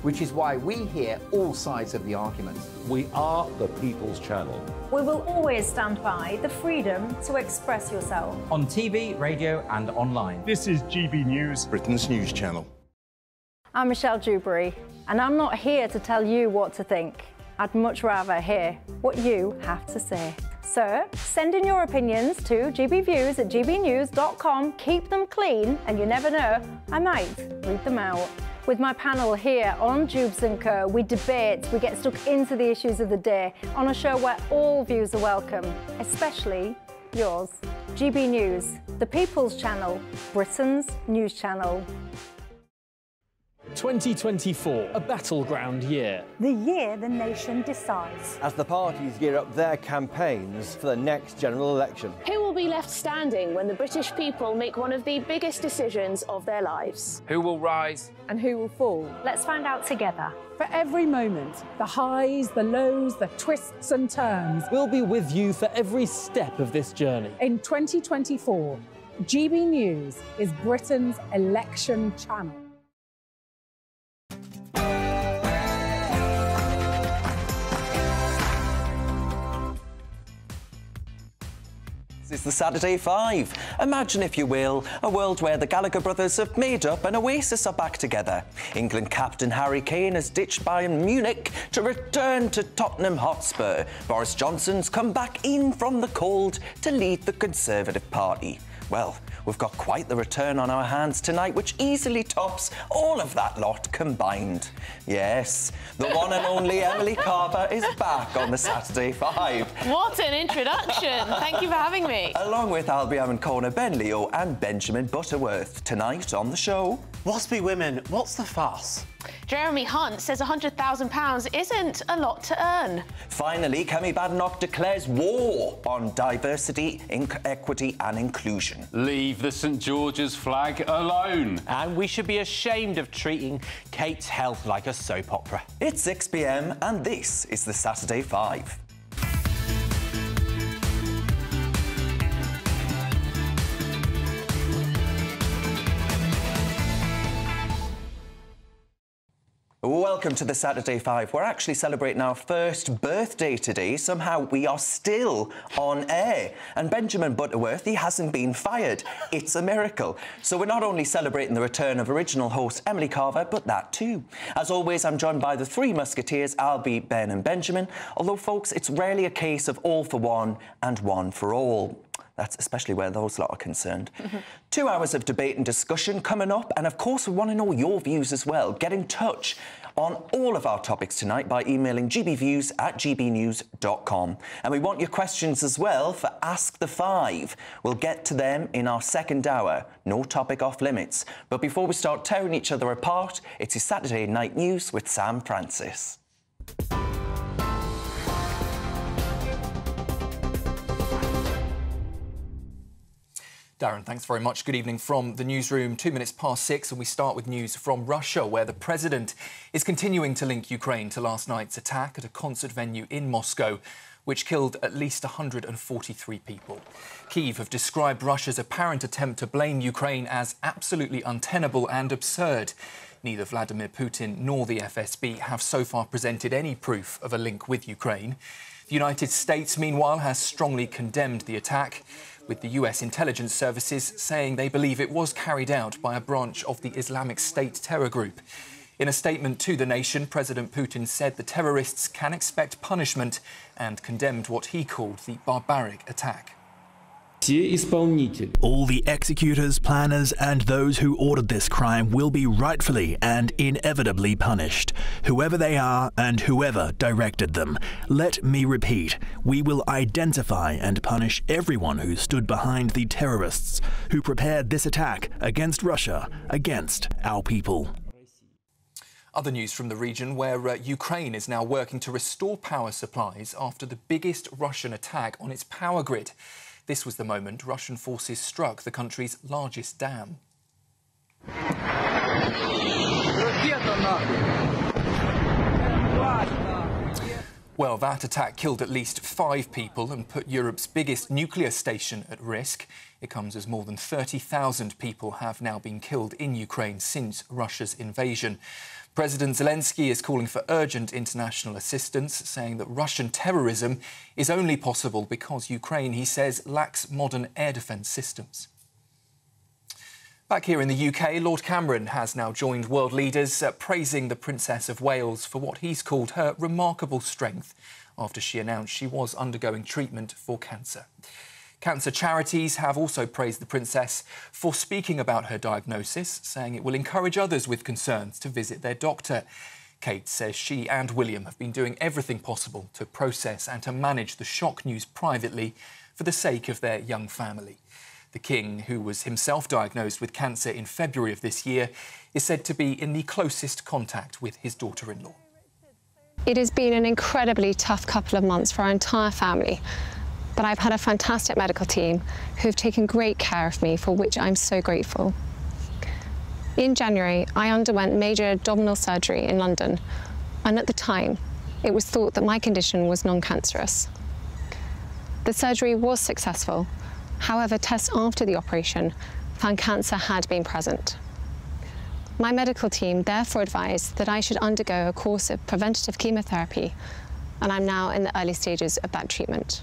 which is why we hear all sides of the argument. We are the People's Channel. We will always stand by the freedom to express yourself. On TV, radio and online. This is GB News, Britain's news channel. I'm Michelle Dewberry, and I'm not here to tell you what to think. I'd much rather hear what you have to say. So, send in your opinions to gbviews@gbnews.com. Keep them clean, and you never know, I might read them out. With my panel here on Jubes & Co, we debate, we get stuck into the issues of the day on a show where all views are welcome, especially yours. GB News, the People's Channel, Britain's news channel. 2024, a battleground year. The year the nation decides. As the parties gear up their campaigns for the next general election. Who will be left standing when the British people make one of the biggest decisions of their lives? Who will rise? And who will fall? Let's find out together. For every moment, the highs, the lows, the twists and turns. We'll be with you for every step of this journey. In 2024, GB News is Britain's election channel. It's the Saturday Five. Imagine, if you will, a world where the Gallagher brothers have made up and Oasis are back together. England captain Harry Kane has ditched Bayern Munich to return to Tottenham Hotspur. Boris Johnson's come back in from the cold to lead the Conservative Party. Well, we've got quite the return on our hands tonight, which easily tops all of that lot combined. Yes, the one and only Emily Carver is back on the Saturday Five. What an introduction! Thank you for having me. Along with Albion Kona Benleo and Benjamin Butterworth. Tonight on the show... Waspy women, what's the fuss? Jeremy Hunt says £100,000 isn't a lot to earn. Finally, Kemi Badenoch declares war on diversity, equity and inclusion. Leave the St George's flag alone. And we should be ashamed of treating Kate's health like a soap opera. It's 6 p.m. and this is the Saturday Five. Welcome to the Saturday Five. We're actually celebrating our first birthday today. Somehow we are still on air. And Benjamin Butterworth, he hasn't been fired. It's a miracle. So we're not only celebrating the return of original host Emily Carver, but that too. As always, I'm joined by the three musketeers, Albie, Ben and Benjamin. Although, folks, it's rarely a case of all for one and one for all. That's especially where those lot are concerned. 2 hours of debate and discussion coming up, and of course we want to know your views as well. Get in touch on all of our topics tonight by emailing gbviews@gbnews.com. And we want your questions as well for Ask the Five. We'll get to them in our second hour. No topic off limits. But before we start tearing each other apart, it's your Saturday Night News with Sam Francis. Darren, thanks very much. Good evening from the newsroom. 2 minutes past 6, and we start with news from Russia, where the president is continuing to link Ukraine to last night's attack at a concert venue in Moscow, which killed at least 143 people. Kyiv have described Russia's apparent attempt to blame Ukraine as absolutely untenable and absurd. Neither Vladimir Putin nor the FSB have so far presented any proof of a link with Ukraine. The United States, meanwhile, has strongly condemned the attack, with the US intelligence services saying they believe it was carried out by a branch of the Islamic State terror group. In a statement to the nation, President Putin said the terrorists can expect punishment and condemned what he called the barbaric attack. All the executors, planners and those who ordered this crime will be rightfully and inevitably punished, whoever they are and whoever directed them. Let me repeat, we will identify and punish everyone who stood behind the terrorists who prepared this attack against Russia, against our people. Other news from the region, where Ukraine is now working to restore power supplies after the biggest Russian attack on its power grid. This was the moment Russian forces struck the country's largest dam. Well, that attack killed at least 5 people and put Europe's biggest nuclear station at risk. It comes as more than 30,000 people have now been killed in Ukraine since Russia's invasion. President Zelensky is calling for urgent international assistance, saying that Russian terrorism is only possible because Ukraine, he says, lacks modern air defence systems. Back here in the UK, Lord Cameron has now joined world leaders praising the Princess of Wales for what he's called her remarkable strength after she announced she was undergoing treatment for cancer. Cancer charities have also praised the Princess for speaking about her diagnosis, saying it will encourage others with concerns to visit their doctor. Kate says she and William have been doing everything possible to process and to manage the shock news privately for the sake of their young family. The King, who was himself diagnosed with cancer in February of this year, is said to be in the closest contact with his daughter-in-law. It has been an incredibly tough couple of months for our entire family. But I've had a fantastic medical team who have taken great care of me, for which I'm so grateful. In January, I underwent major abdominal surgery in London, and at the time, it was thought that my condition was non-cancerous. The surgery was successful. However, tests after the operation found cancer had been present. My medical team therefore advised that I should undergo a course of preventative chemotherapy, and I'm now in the early stages of that treatment.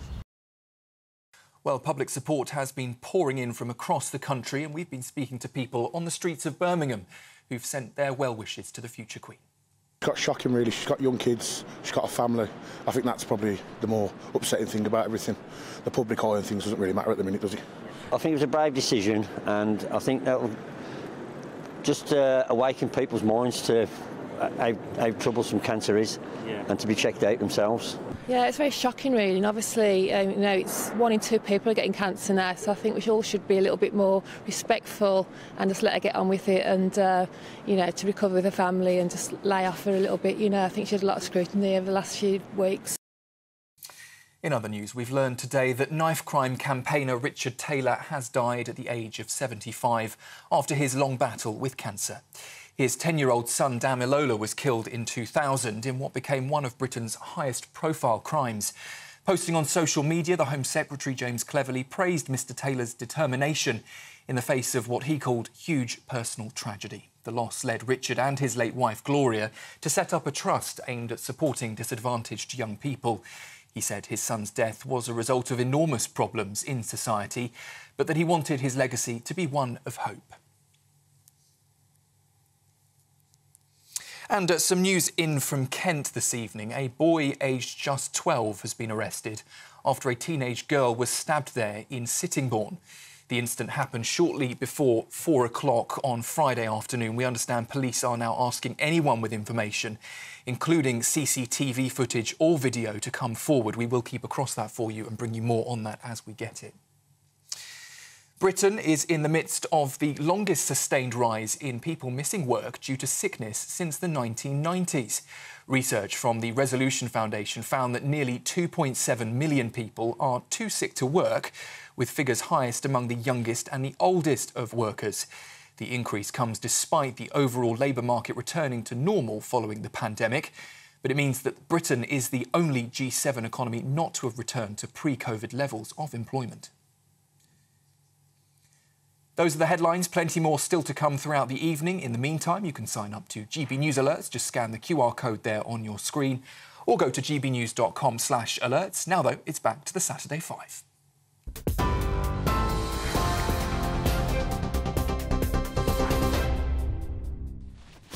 Well, public support has been pouring in from across the country, and we've been speaking to people on the streets of Birmingham who've sent their well wishes to the future Queen. It's got shocking, really. She's got young kids, she's got a family. I think that's probably the more upsetting thing about everything. The public eye and things doesn't really matter at the minute, does it? I think it was a brave decision, and I think that'll just awaken people's minds to how troublesome cancer is, and to be checked out themselves. Yeah, it's very shocking, really, and obviously, you know, it's 1 in 2 people are getting cancer now, so I think we all should be a little bit more respectful and just let her get on with it, and, you know, to recover with her family and just lay off her a little bit. You know, I think she had a lot of scrutiny over the last few weeks. In other news, we've learned today that knife crime campaigner Richard Taylor has died at the age of 75 after his long battle with cancer. His 10-year-old son, Damilola, was killed in 2000 in what became one of Britain's highest-profile crimes. Posting on social media, the Home Secretary, James Cleverly, praised Mr Taylor's determination in the face of what he called huge personal tragedy. The loss led Richard and his late wife, Gloria, to set up a trust aimed at supporting disadvantaged young people. He said his son's death was a result of enormous problems in society, but that he wanted his legacy to be one of hope. And some news in from Kent this evening. A boy aged just 12 has been arrested after a teenage girl was stabbed there in Sittingbourne. The incident happened shortly before 4 o'clock on Friday afternoon. We understand police are now asking anyone with information, including CCTV footage or video, to come forward. We will keep across that for you and bring you more on that as we get it. Britain is in the midst of the longest sustained rise in people missing work due to sickness since the 1990s. Research from the Resolution Foundation found that nearly 2.7 million people are too sick to work, with figures highest among the youngest and the oldest of workers. The increase comes despite the overall labour market returning to normal following the pandemic, but it means that Britain is the only G7 economy not to have returned to pre-COVID levels of employment. Those are the headlines. Plenty more still to come throughout the evening. In the meantime, you can sign up to GB News Alerts. Just scan the QR code there on your screen or go to gbnews.com/alerts. Now, though, it's back to the Saturday 5.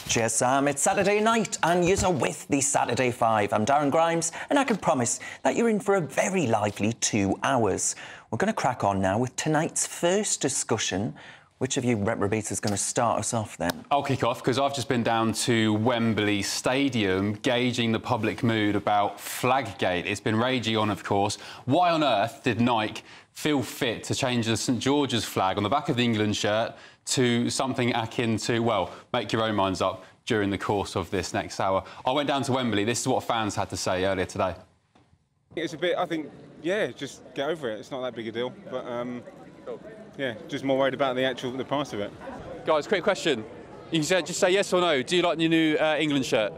Cheers, Sam. It's Saturday night and you're with the Saturday 5. I'm Darren Grimes and I can promise that you're in for a very lively 2 hours. We're going to crack on now with tonight's first discussion. Which of you reprobates is going to start us off then? I'll kick off because I've just been down to Wembley Stadium gauging the public mood about Flaggate. It's been raging on, of course. Why on earth did Nike feel fit to change the St George's flag on the back of the England shirt to something akin to, well, make your own minds up during the course of this next hour? I went down to Wembley. This is what fans had to say earlier today. It's a bit, I think, yeah, just get over it. It's not that big a deal, but yeah, just more worried about the price of it. Guys, quick question. You can just say yes or no. Do you like the new England shirt?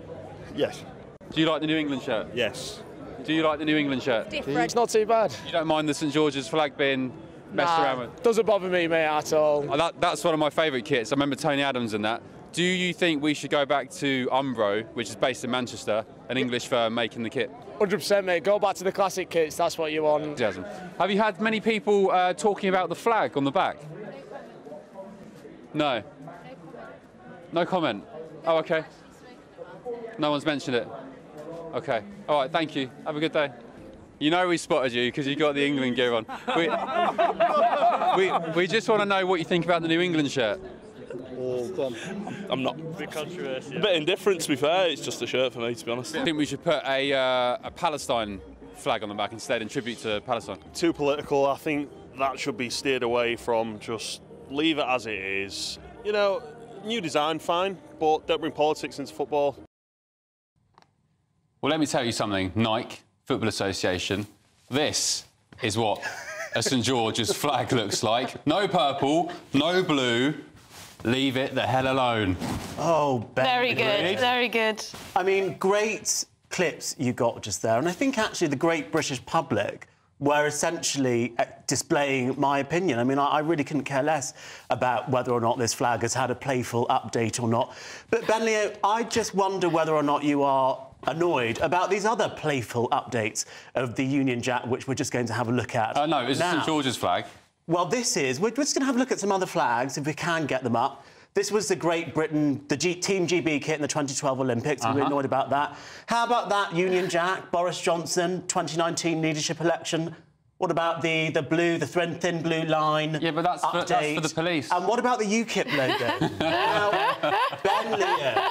Yes. Do you like the new England shirt? Yes. Do you like the new England shirt? It's not too bad. You don't mind the St George's flag being messed around with? Doesn't bother me, mate, at all. That's one of my favourite kits. I remember Tony Adams and that. Do you think we should go back to Umbro, which is based in Manchester, an English firm making the kit? 100%, mate. Go back to the classic kits. That's what you want. Have you had many people talking about the flag on the back? No. No comment. Oh, OK. No one's mentioned it. OK. All right, thank you. Have a good day. You know we spotted you because you got the England gear on. We just want to know what you think about the New England shirt. Oh, go on. I'm not. A bit indifferent, to be fair. It's just a shirt for me, to be honest. I think we should put a Palestine flag on the back instead in tribute to Palestine. Too political. I think that should be steered away from. Just leave it as it is. You know, new design, fine, but don't bring politics into football. Well, let me tell you something, Nike, Football Association. This is what a St George's flag looks like. No purple, no blue. Leave it the hell alone. Oh, Ben. Very good, very good. I mean, great clips you got just there. And I think, actually, the great British public were essentially displaying my opinion. I mean, I really couldn't care less about whether or not this flag has had a playful update or not. But, Ben Leo, I just wonder whether or not you are annoyed about these other playful updates of the Union Jack, which we're just going to have a look at. No, it's St George's flag. Well, this is... We're just going to have a look at some other flags, if we can get them up. This was the Great Britain, the Team GB kit in the 2012 Olympics. I'm really annoyed about that. How about that Union Jack, Boris Johnson, 2019 leadership election? What about the blue, the thin blue line? Yeah, but that's for the police. And what about the UKIP logo? Now, Ben Leo,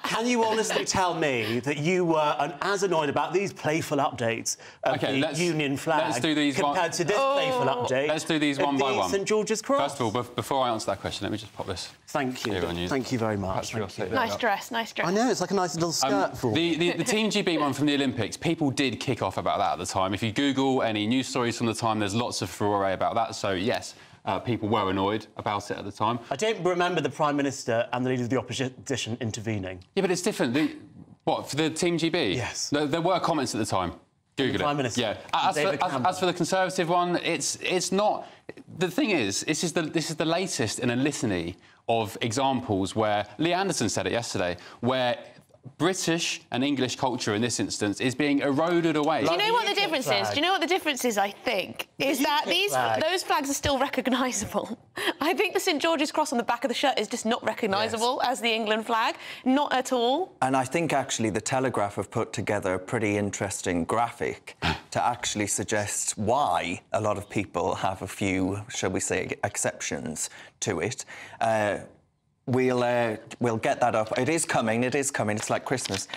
can you honestly tell me that you were as annoyed about these playful updates of the Union flag let's do these compared to this playful update? Let's do these one by one. St George's Cross. First of all, before I answer that question, let me just pop this. Thank you. Thank you very much. Nice dress, nice dress. I know, it's like a nice little skirt for the Team GB one from the Olympics, people did kick off about that at the time. If you Google any news stories from the time, there's lots of furore about that. So, yes, people were annoyed about it at the time. I don't remember the Prime Minister and the Leader of the Opposition intervening. Yeah, but it's different. What, for the Team GB? Yes. There were comments at the time. Google it. Prime Minister. Yeah. As for the Conservative one, it's not... The thing is, this is the latest in a litany of examples where... Lee Anderson said it yesterday, where British and English culture, in this instance, is being eroded away. Do you know what the difference is? Do you know what the difference is, I think? Is that those flags are still recognisable. I think the St George's Cross on the back of the shirt is just not recognisable as the England flag. Not at all. And I think, actually, the Telegraph have put together a pretty interesting graphic to actually suggest why a lot of people have a few, shall we say, exceptions to it. We'll get that up. It is coming. It's like Christmas.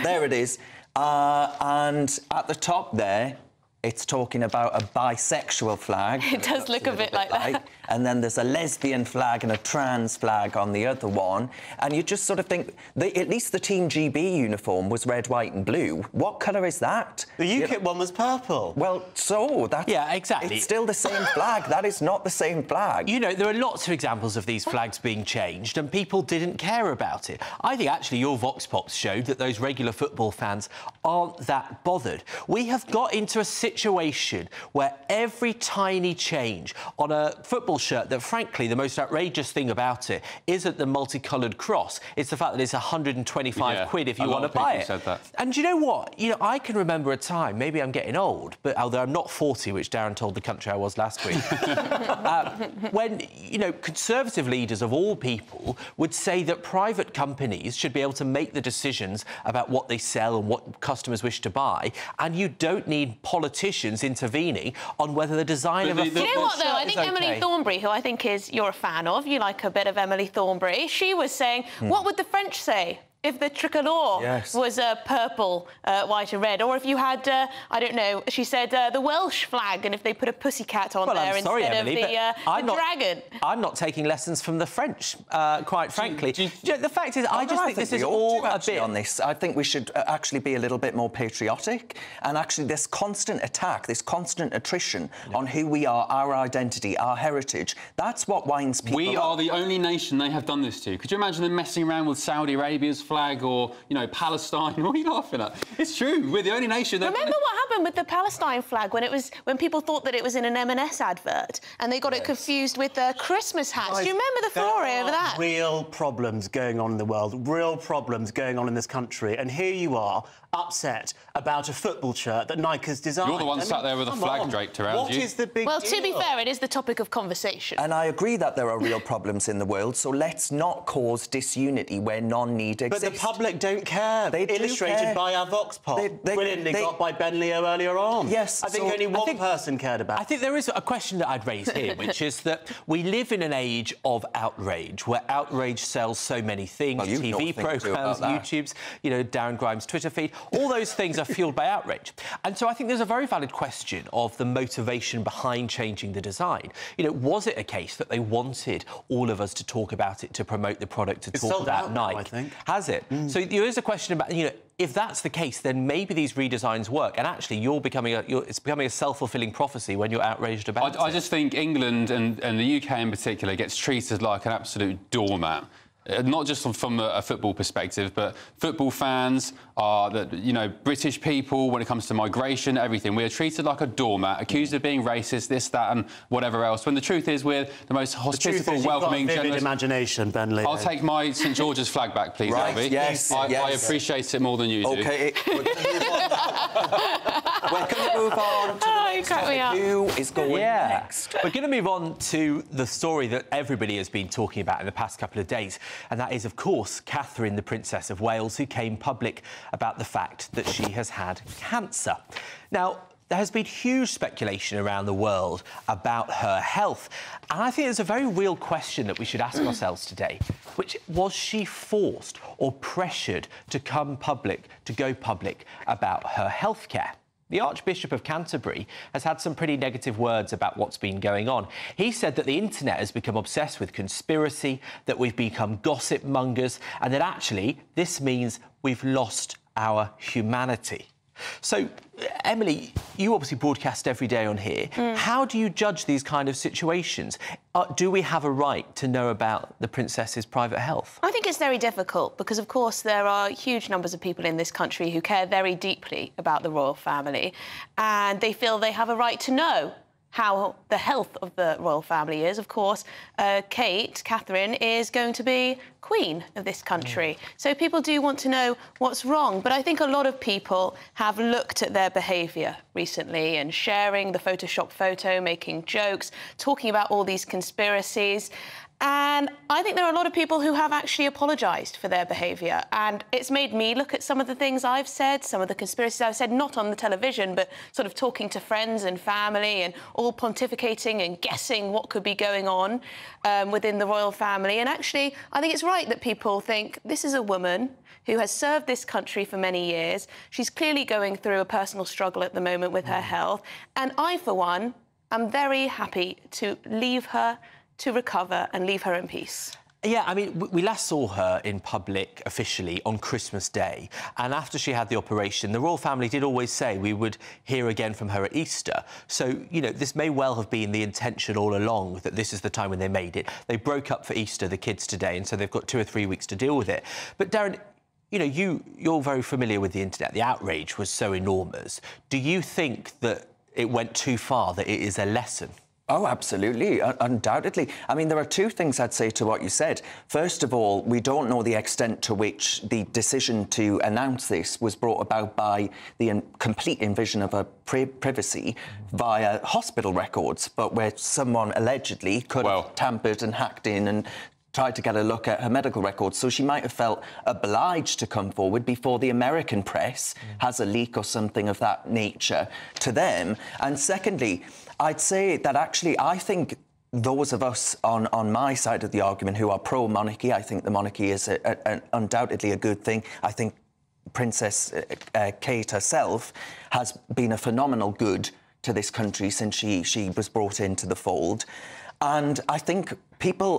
There it is. And at the top there, it's talking about a bisexual flag. It does look a bit like that. And then there's a lesbian flag and a trans flag on the other one. And you just sort of think, at least the Team GB uniform was red, white and blue. What colour is that? The UKIP one was purple. Well, so that's... Yeah, exactly. It's still the same flag. That is not the same flag. You know, there are lots of examples of these flags being changed and people didn't care about it. I think, actually, your Vox Pops showed that those regular football fans aren't that bothered. We have got into a situation where every tiny change on a football shirt, that frankly the most outrageous thing about it isn't the multicoloured cross, it's the fact that it's 125 quid if you want to buy it. Said that. And you know what? You know, I can remember a time, maybe I'm getting old, but although I'm not 40, which Darren told the country I was last week, when, you know, Conservative leaders of all people would say that private companies should be able to make the decisions about what they sell and what customers wish to buy, and you don't need politicians intervening on whether the design of a football shirt is You know what, though? I think Emily Thornberry, who I think you're a fan of, you like a bit of Emily Thornberry, she was saying, what would the French say if the tricolour was purple, white and red? Or if you had, I don't know, she said the Welsh flag, and if they put a pussycat on there instead of the dragon. I'm not taking lessons from the French, quite frankly. The fact is, I just think this is all a bit... on this. I think we should actually be a little bit more patriotic, and actually this constant attack, this constant attrition on who we are, our identity, our heritage, that's what winds people up. We are the only nation they have done this to. Could you imagine them messing around with Saudi Arabia's flag? flag or, you know, Palestine. What are you laughing at? It's true. We're the only nation that... Remember what happened with the Palestine flag when people thought that it was in an M&S advert and they got it confused with the Christmas hats? Do you remember the furore over that? Real problems going on in the world, real problems going on in this country, and here you are, upset about a football shirt that Nike has designed. You're the one sat there with a flag draped around you. What is the big deal? Well, to be fair, it is the topic of conversation. And I agree that there are real problems in the world, so let's not cause disunity where none need exist. But the public don't care. They illustrated by our Vox Pop. Brilliantly got by Ben Leo earlier on. Yes. I think only one person cared about it. I think there is a question that I'd raise here, which is that we live in an age of outrage, where outrage sells so many things. Well, TV programmes, YouTubes, you know, Darren Grimes' Twitter feed. All those things are fuelled by outrage. And so I think there's a very valid question of the motivation behind changing the design. You know, was it a case that they wanted all of us to talk about it, to promote the product, to talk about Nike? I think. Has it? So there is a question about, you know, if that's the case, then maybe these redesigns work. And actually, it's becoming a self-fulfilling prophecy when you're outraged about it. I just think England and the UK in particular gets treated like an absolute doormat. Not just from a football perspective, but football fans are, you know, British people, when it comes to migration, everything. We are treated like a doormat, accused of being racist, this, that and whatever else, when the truth is we're the most hospitable, welcoming... You've got a vivid imagination, Ben Leo. I'll take my St George's flag back, please, Albie. Yes, I appreciate it more than you do. OK, we're going to move on to the next topic. Who is going next? We're going to move on to the story that everybody has been talking about in the past couple of days, and that is, of course, Catherine, the Princess of Wales, who came public about the fact that she has had cancer. Now, there has been huge speculation around the world about her health, and I think there's a very real question that we should ask ourselves today, which was she forced or pressured to go public about her health care? The Archbishop of Canterbury has had some pretty negative words about what's been going on. He said that the internet has become obsessed with conspiracy, that we've become gossip mongers, and that actually this means we've lost our humanity. So, Emily, you obviously broadcast every day on here. How do you judge these kind of situations? Do we have a right to know about the Princess's private health? I think it's very difficult because, of course, there are huge numbers of people in this country who care very deeply about the royal family, and they feel they have a right to know how the health of the royal family is. Of course, Catherine, is going to be Queen of this country. So people do want to know what's wrong. But I think a lot of people have looked at their behaviour recently and sharing the Photoshop photo, making jokes, talking about all these conspiracies. And I think there are a lot of people who have actually apologised for their behaviour. And it's made me look at some of the things I've said, some of the conspiracies I've said, not on the television, but sort of talking to friends and family and all pontificating and guessing what could be going on within the royal family. And actually, I think it's right that people think this is a woman who has served this country for many years. She's clearly going through a personal struggle at the moment with her health. And I, for one, am very happy to leave her to recover and leave her in peace. Yeah, I mean, we last saw her in public officially on Christmas Day, and after she had the operation, the royal family did always say we would hear again from her at Easter. So, you know, this may well have been the intention all along, that this is the time when they made it. They broke up for Easter, the kids today, and so they've got 2 or 3 weeks to deal with it. But, Darren, you know, you're very familiar with the internet. The outrage was so enormous. Do you think that it went too far, that it is a lesson? Oh, absolutely, undoubtedly. I mean, there are 2 things I'd say to what you said. First of all, we don't know the extent to which the decision to announce this was brought about by the complete invasion of her privacy via hospital records, but where someone allegedly could have tampered and hacked in and tried to get a look at her medical records. So she might have felt obliged to come forward before the American press has a leak or something of that nature to them. And secondly, I'd say that actually I think those of us on my side of the argument who are pro-monarchy, I think the monarchy is undoubtedly a good thing. I think Princess Kate herself has been a phenomenal good to this country since she was brought into the fold. And I think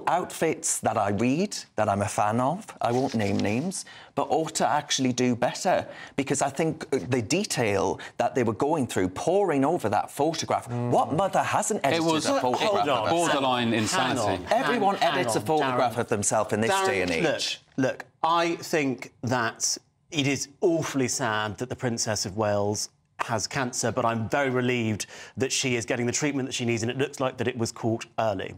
outfits that I read, that I'm a fan of, I won't name names, but ought to actually do better. Because I think the detail that they were going through, poring over that photograph, what mother hasn't edited a photograph? Borderline insanity. Everyone edits a photograph of themselves in this day and age. Look, Look, I think that it is awfully sad that the Princess of Wales has cancer, but I'm very relieved that she is getting the treatment that she needs, and it looks like that it was caught early.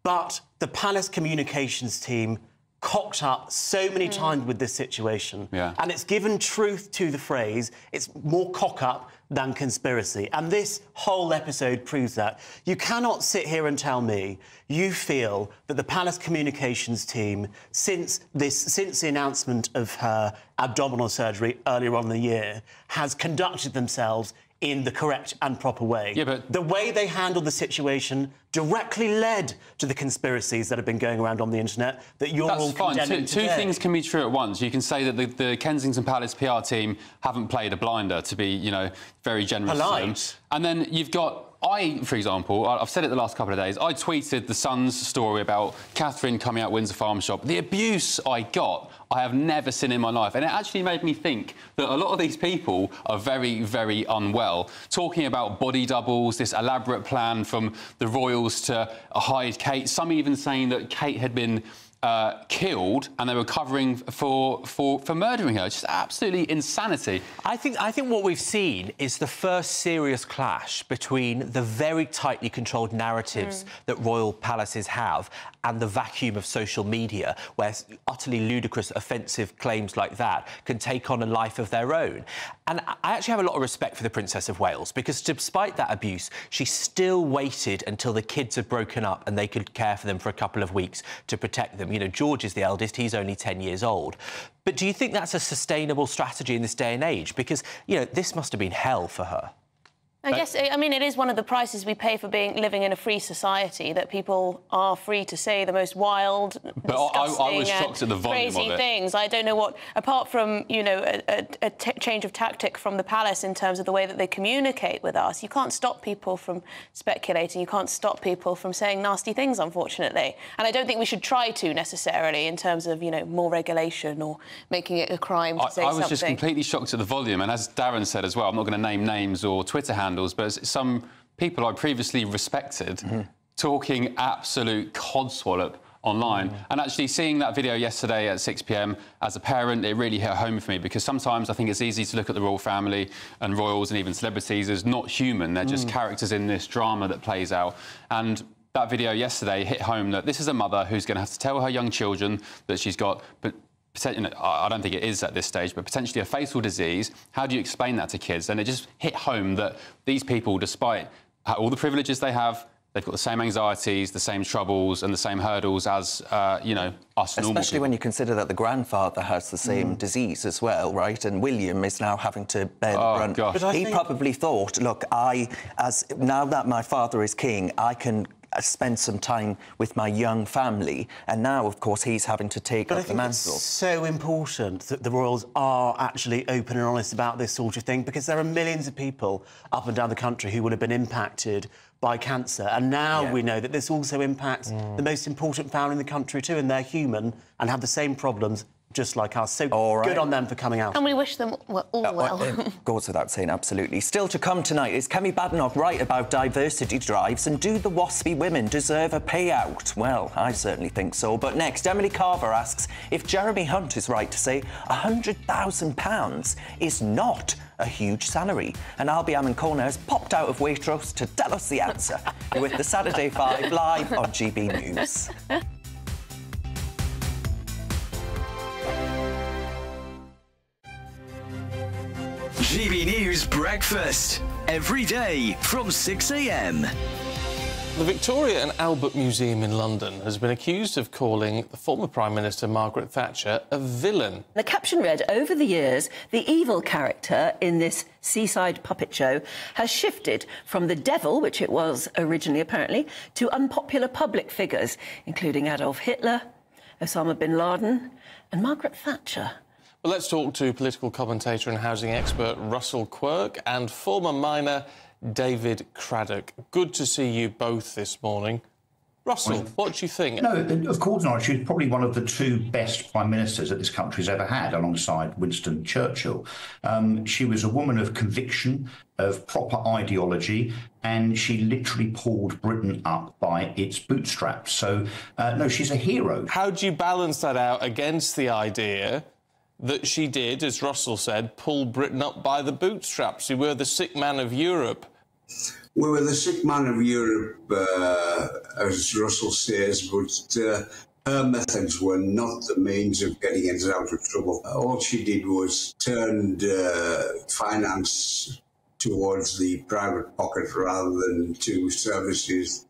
But the Palace communications team cocked up so many times with this situation, and it's given truth to the phrase, it's more cock-up than conspiracy. And this whole episode proves that. You cannot sit here and tell me you feel that the Palace communications team, since the announcement of her abdominal surgery earlier on in the year, has conducted themselves in the correct and proper way. Yeah, but the way they handled the situation directly led to the conspiracies that have been going around on the internet that you're all condemning today. Two things can be true at once. You can say that the Kensington Palace PR team haven't played a blinder, to be, you know, very generous. Polite. And then you've got... for example, I've said it the last couple of days, I tweeted the Sun's story about Catherine coming out Windsor Farm Shop. The abuse I got, I have never seen in my life. And it actually made me think that a lot of these people are very, very unwell. Talking about body doubles, this elaborate plan from the royals to hide Kate. Some even saying that Kate had been killed and they were covering for murdering her. Just absolutely insanity. I think what we've seen is the first serious clash between the very tightly controlled narratives that royal palaces have and the vacuum of social media, where utterly ludicrous, offensive claims like that can take on a life of their own. And I actually have a lot of respect for the Princess of Wales, because despite that abuse, she still waited until the kids had broken up and they could care for them for a couple of weeks to protect them. You know, George is the eldest, he's only 10 years old. But do you think that's a sustainable strategy in this day and age? Because, you know, this must have been hell for her. I guess, I mean, it is one of the prices we pay for living in a free society, that people are free to say the most wild, disgusting, I was shocked at the volume crazy of it. things. I don't know what, apart from, you know, a change of tactic from the palace in terms of the way that they communicate with us, you can't stop people from speculating, you can't stop people from saying nasty things, unfortunately. And I don't think we should try to, necessarily, in terms of, you know, more regulation or making it a crime to say something. I was just completely shocked at the volume, and as Darren said as well, I'm not going to name names or Twitter handles, but some people I previously respected talking absolute codswallop online. And actually seeing that video yesterday at 6 p.m, as a parent, it really hit home for me, because sometimes I think it's easy to look at the royal family and royals and even celebrities as not human. They're just characters in this drama that plays out. And that video yesterday hit home that this is a mother who's going to have to tell her young children that she's got... I don't think it is at this stage, but potentially a fatal disease. How do you explain that to kids? And it just hit home that these people, despite all the privileges they have, they've got the same anxieties, the same troubles and the same hurdles as, you know, us normal people. Especially when you consider that the grandfather has the same disease as well, right? And William is now having to bear the brunt. Gosh. But he probably thought, look, now that my father is king, I can spend some time with my young family, and now, of course, he's having to take up the mantle. It's so important that the royals are actually open and honest about this sort of thing, because there are millions of people up and down the country who would have been impacted by cancer, and now we know that this also impacts the most important family in the country too, and they're human and have the same problems just like us. So good on them for coming out. And we wish them all well. Goes without saying, absolutely. Still to come tonight, is Kemi Badenoch right about diversity drives, and do the WASPy women deserve a payout? Well, I certainly think so. But next, Emily Carver asks if Jeremy Hunt is right to say £100,000 is not a huge salary. And Albie Amenkona has popped out of Waitrose to tell us the answer. You're with the Saturday 5 live on GB News. GB News Breakfast, every day from 6 a.m. The Victoria and Albert Museum in London has been accused of calling the former Prime Minister Margaret Thatcher a villain. The caption read, over the years, the evil character in this seaside puppet show has shifted from the devil, which it was originally apparently, to unpopular public figures, including Adolf Hitler, Osama bin Laden and Margaret Thatcher. Well, let's talk to political commentator and housing expert Russell Quirk and former miner David Craddock. Good to see you both this morning. Russell, what do you think? No, of course not. She's probably one of the two best prime ministers that this country's ever had, alongside Winston Churchill. She was a woman of conviction, of proper ideology, and she literally pulled Britain up by its bootstraps. So, no, she's a hero. How do you balance that out against the idea that she did, as Russell said, pull Britain up by the bootstraps? We were the sick man of Europe. We were the sick man of Europe, as Russell says, but her methods were not the means of getting us out of trouble. All she did was turned finance towards the private pocket rather than to services.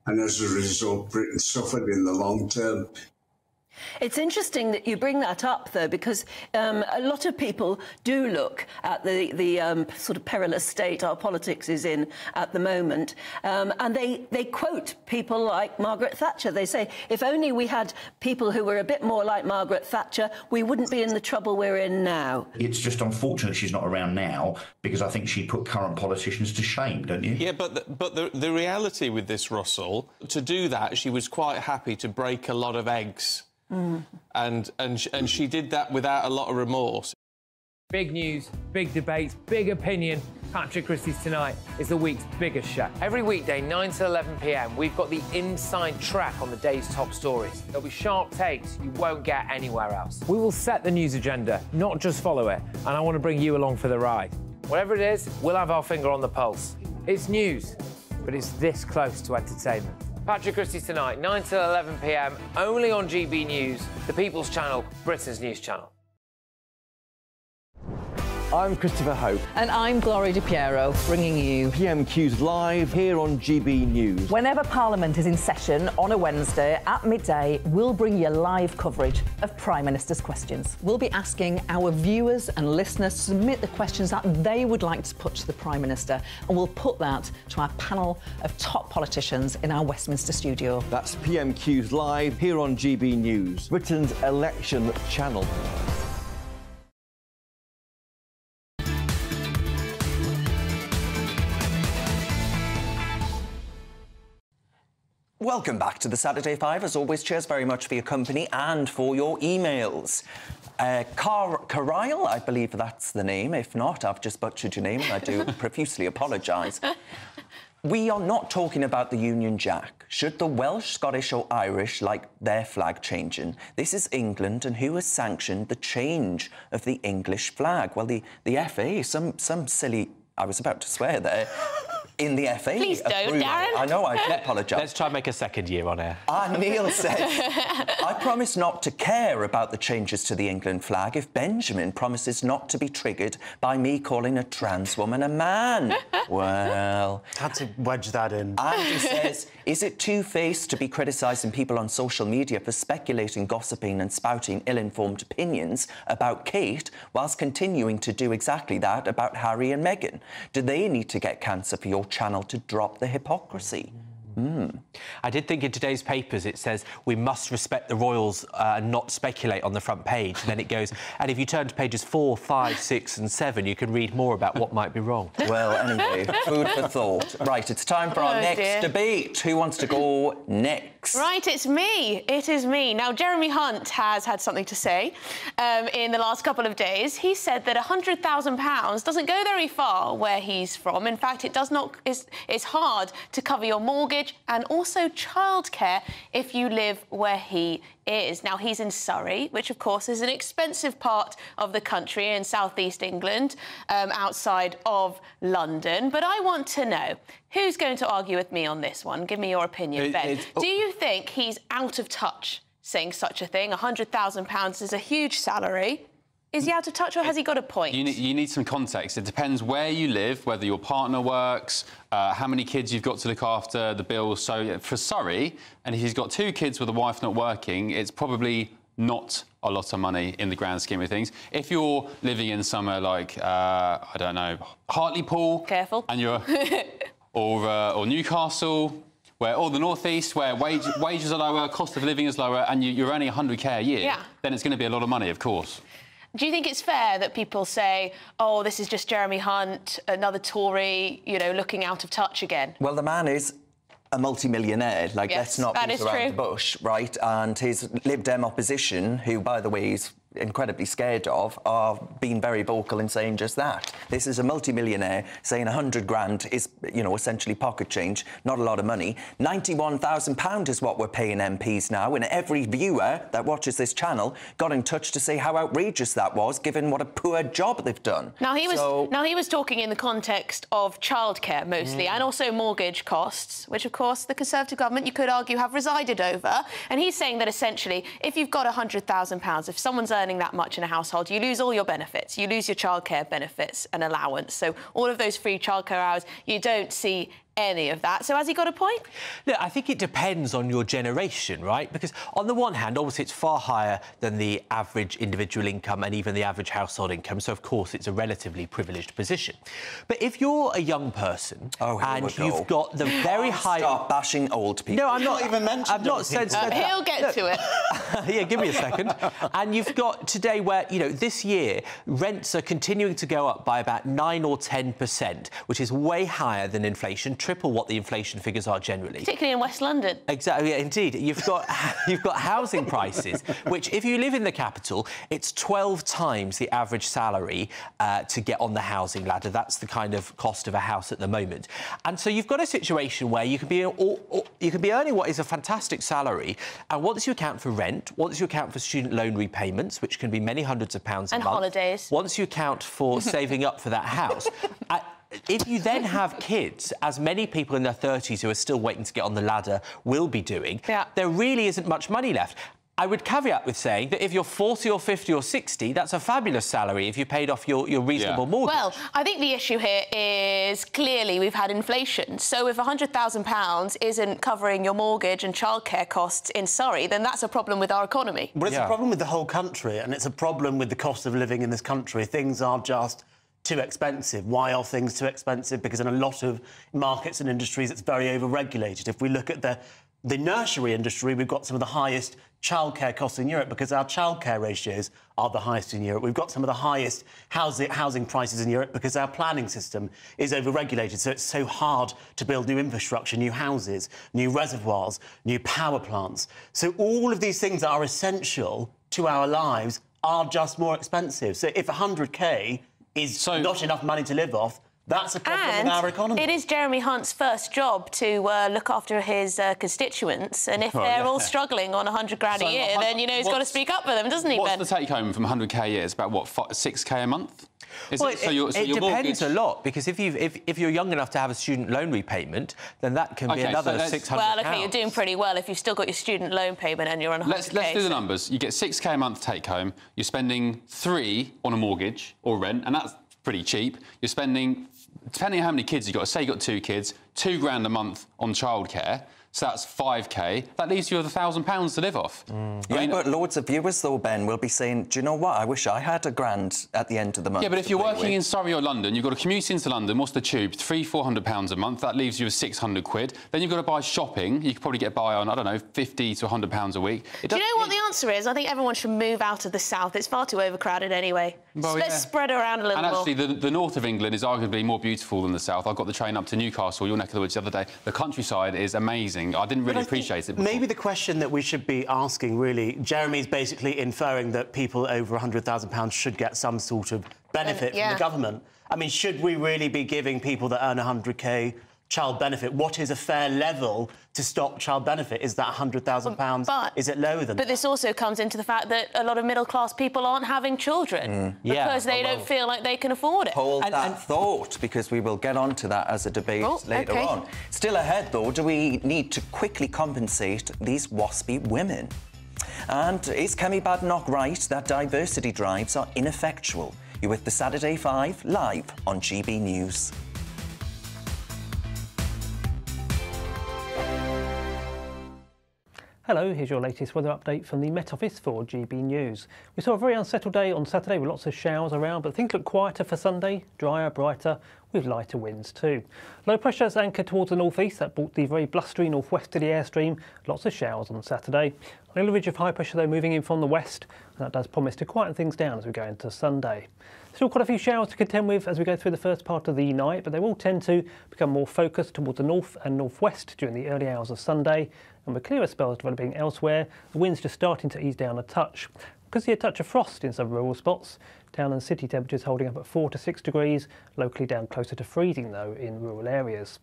And as a result, Britain suffered in the long term. It's interesting that you bring that up, though, because a lot of people do look at the sort of perilous state our politics is in at the moment, and they quote people like Margaret Thatcher. They say, if only we had people who were a bit more like Margaret Thatcher, we wouldn't be in the trouble we're in now. It's just unfortunate she's not around now, because I think she put current politicians to shame, don't you? Yeah, but the reality with this, Russell, to do that, she was quite happy to break a lot of eggs. And she did that without a lot of remorse. Big news, big debates, big opinion. Patrick Christie's Tonight is the week's biggest show. Every weekday, 9 to 11 p.m, we've got the inside track on the day's top stories. There'll be sharp takes you won't get anywhere else. We will set the news agenda, not just follow it, and I want to bring you along for the ride. Whatever it is, we'll have our finger on the pulse. It's news, but it's this close to entertainment. Patrick Christie's Tonight, 9 to 11 p.m, only on GB News, the People's Channel, Britain's news channel. I'm Christopher Hope. And I'm Gloria Di Piero, bringing you PMQs Live here on GB News. Whenever Parliament is in session on a Wednesday at midday, we'll bring you live coverage of Prime Minister's questions. We'll be asking our viewers and listeners to submit the questions that they would like to put to the Prime Minister, and we'll put that to our panel of top politicians in our Westminster studio. That's PMQs Live here on GB News, Britain's election channel. Welcome back to the Saturday Five. As always, cheers very much for your company and for your emails. Caryle, I believe that's the name. If not, I've just butchered your name and I do profusely apologise. We are not talking about the Union Jack. Should the Welsh, Scottish or Irish like their flag changing? This is England, and who has sanctioned the change of the English flag? Well, the FA, some silly... I was about to swear there. In the FA. Please don't, Darren. I know, I do apologise. Let's try and make a second year on air. Neil says, I promise not to care about the changes to the England flag if Benjamin promises not to be triggered by me calling a trans woman a man. Well... Had to wedge that in. Andy says, is it two-faced to be criticising people on social media for speculating, gossiping and spouting ill-informed opinions about Kate whilst continuing to do exactly that about Harry and Meghan? Do they need to get cancer for your channel to drop the hypocrisy? I did think in today's papers it says we must respect the royals and not speculate on the front page. And then it goes, and if you turn to pages 4, 5, 6 and 7, you can read more about what might be wrong. Well, anyway, food for thought. Right, it's time for our next debate. Who wants to go next? Right, it's me. It is me. Now, Jeremy Hunt has had something to say in the last couple of days. He said that £100,000 doesn't go very far where he's from. In fact, it does not. It's hard to cover your mortgage and also childcare if you live where he is. Now, he's in Surrey, which, of course, is an expensive part of the country in southeast England, outside of London. But I want to know, who's going to argue with me on this one? Give me your opinion, Ben. Do you think he's out of touch saying such a thing? £100,000 is a huge salary. Is he out of touch or has he got a point? You need some context. It depends where you live, whether your partner works, how many kids you've got to look after, the bills. So for Surrey, and if he's got 2 kids with a wife not working, it's probably not a lot of money in the grand scheme of things. If you're living in somewhere like, I don't know, Hartlepool... Careful. And you're... or Newcastle... or the North East, where wages are lower, cost of living is lower, and you're earning 100k a year, then it's going to be a lot of money, of course. Do you think it's fair that people say, oh, this is just Jeremy Hunt, another Tory, you know, looking out of touch again? Well, the man is a multi-millionaire. Like, Yes, let's not that beat is around true. the bush, right? And his Lib Dem opposition, who, by the way, he's incredibly scared of, are being very vocal in saying just that. This is a multi-millionaire saying 100 grand is, you know, essentially pocket change, not a lot of money. £91,000 is what we're paying MPs now, and every viewer that watches this channel got in touch to say how outrageous that was, given what a poor job they've done. Now he was talking in the context of childcare mostly, and also mortgage costs, which of course the Conservative government, you could argue, have resided over. And he's saying that essentially, if you've got £100,000, if someone's earning that much in a household, you lose all your benefits. You lose your childcare benefits and allowance. So all of those free childcare hours, you don't see any of that. So has he got a point? Look, I think it depends on your generation, right? Because on the one hand, obviously, it's far higher than the average individual income and even the average household income. So, of course, it's a relatively privileged position. But if you're a young person and you've got the very high... Stop bashing old people. No, I'm not even mentioned. I've not said that. He'll get to it. Yeah, give me a second. And you've got today where, you know, this year, rents are continuing to go up by about 9 or 10%, which is way higher than inflation, triple what the inflation figures are generally. Particularly in West London. Exactly, yeah, indeed. You've got housing prices, which, if you live in the capital, it's 12 times the average salary to get on the housing ladder. That's the kind of cost of a house at the moment. And so you've got a situation where you can be earning what is a fantastic salary, and once you account for rent, once you account for student loan repayments, which can be many hundreds of pounds a month, and holidays, once you account for saving up for that house. If you then have kids, as many people in their 30s who are still waiting to get on the ladder will be doing, there really isn't much money left. I would caveat with saying that if you're 40 or 50 or 60, that's a fabulous salary if you paid off your reasonable mortgage. Well, I think the issue here is clearly we've had inflation. So if £100,000 isn't covering your mortgage and childcare costs in Surrey, then that's a problem with our economy. But it's a problem with the whole country, and it's a problem with the cost of living in this country. Things are just too expensive. Why are things too expensive? Because in a lot of markets and industries, it's very over-regulated. If we look at the nursery industry, we've got some of the highest childcare costs in Europe because our childcare ratios are the highest in Europe. We've got some of the highest housing prices in Europe because our planning system is over-regulated, so it's so hard to build new infrastructure, new houses, new reservoirs, new power plants. So all of these things that are essential to our lives are just more expensive. So if 100k is not enough money to live off, that's a problem with our economy. It is Jeremy Hunt's first job to look after his constituents, and if they're all struggling on 100 grand a year, then, you know, he's got to speak up for them, doesn't he, Ben? What's the take-home from 100k a year? It's about, what, 6k a month? It depends a lot, because if you're young enough to have a student loan repayment, then that can be another £600. Well, OK, you're doing pretty well if you've still got your student loan payment and you're on 100k. Let's do the numbers. You get 6k a month take-home, you're spending 3 on a mortgage or rent, and that's pretty cheap. You're spending, depending on how many kids you've got, say you've got 2 kids, £2 grand a month on childcare, so that's 5k. That leaves you with £1,000 to live off. But loads of viewers, though, Ben, will be saying, do you know what? I wish I had £1,000 at the end of the month. Yeah, but if you're working in Surrey or London, you've got to commute into London, what's the tube? £300-400 a month. That leaves you with 600 quid. Then you've got to buy shopping. You could probably get by on, I don't know, £50 to £100 a week. Do you know what the answer is? I think everyone should move out of the south. It's far too overcrowded anyway. Well, Let's spread around a little more. And actually, the north of England is arguably more beautiful than the south. I got the train up to Newcastle, your neck of the woods, the other day. The countryside is amazing. I didn't really appreciate it before. Maybe the question that we should be asking, really, Jeremy's basically inferring that people over £100,000 should get some sort of benefit from the government. I mean, should we really be giving people that earn 100k child benefit? What is a fair level to stop child benefit? Is that £100,000? Is it lower than that? But this also comes into the fact that a lot of middle-class people aren't having children because they don't feel like they can afford it. Hold that thought, because we will get on to that as a debate later on. Still ahead, though, do we need to quickly compensate these waspy women? And is Kemi Badenoch right that diversity drives are ineffectual? You're with the Saturday 5 live on GB News. Hello, here's your latest weather update from the Met Office for GB News. We saw a very unsettled day on Saturday with lots of showers around, but things look quieter for Sunday, drier, brighter, with lighter winds too. Low pressure is anchored towards the northeast. That brought the very blustery northwesterly airstream. Lots of showers on Saturday. A little ridge of high pressure though moving in from the west, and that does promise to quieten things down as we go into Sunday. Still quite a few showers to contend with as we go through the first part of the night, but they will tend to become more focused towards the north and northwest during the early hours of Sunday, and with clearer spells developing elsewhere, the wind's just starting to ease down a touch. We could see a touch of frost in some rural spots. Town and city temperatures holding up at 4 to 6 degrees, locally down closer to freezing though in rural areas.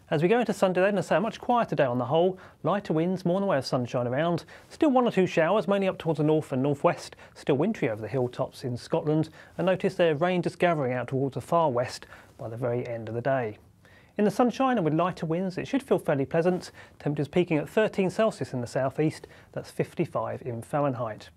As we go into Sunday then, a much quieter day on the whole, lighter winds, more in the way of sunshine around, still 1 or 2 showers, mainly up towards the north and northwest, still wintry over the hilltops in Scotland, and notice there rain just gathering out towards the far west by the very end of the day. In the sunshine and with lighter winds, it should feel fairly pleasant, temperatures peaking at 13 Celsius in the southeast, that's 55 in Fahrenheit.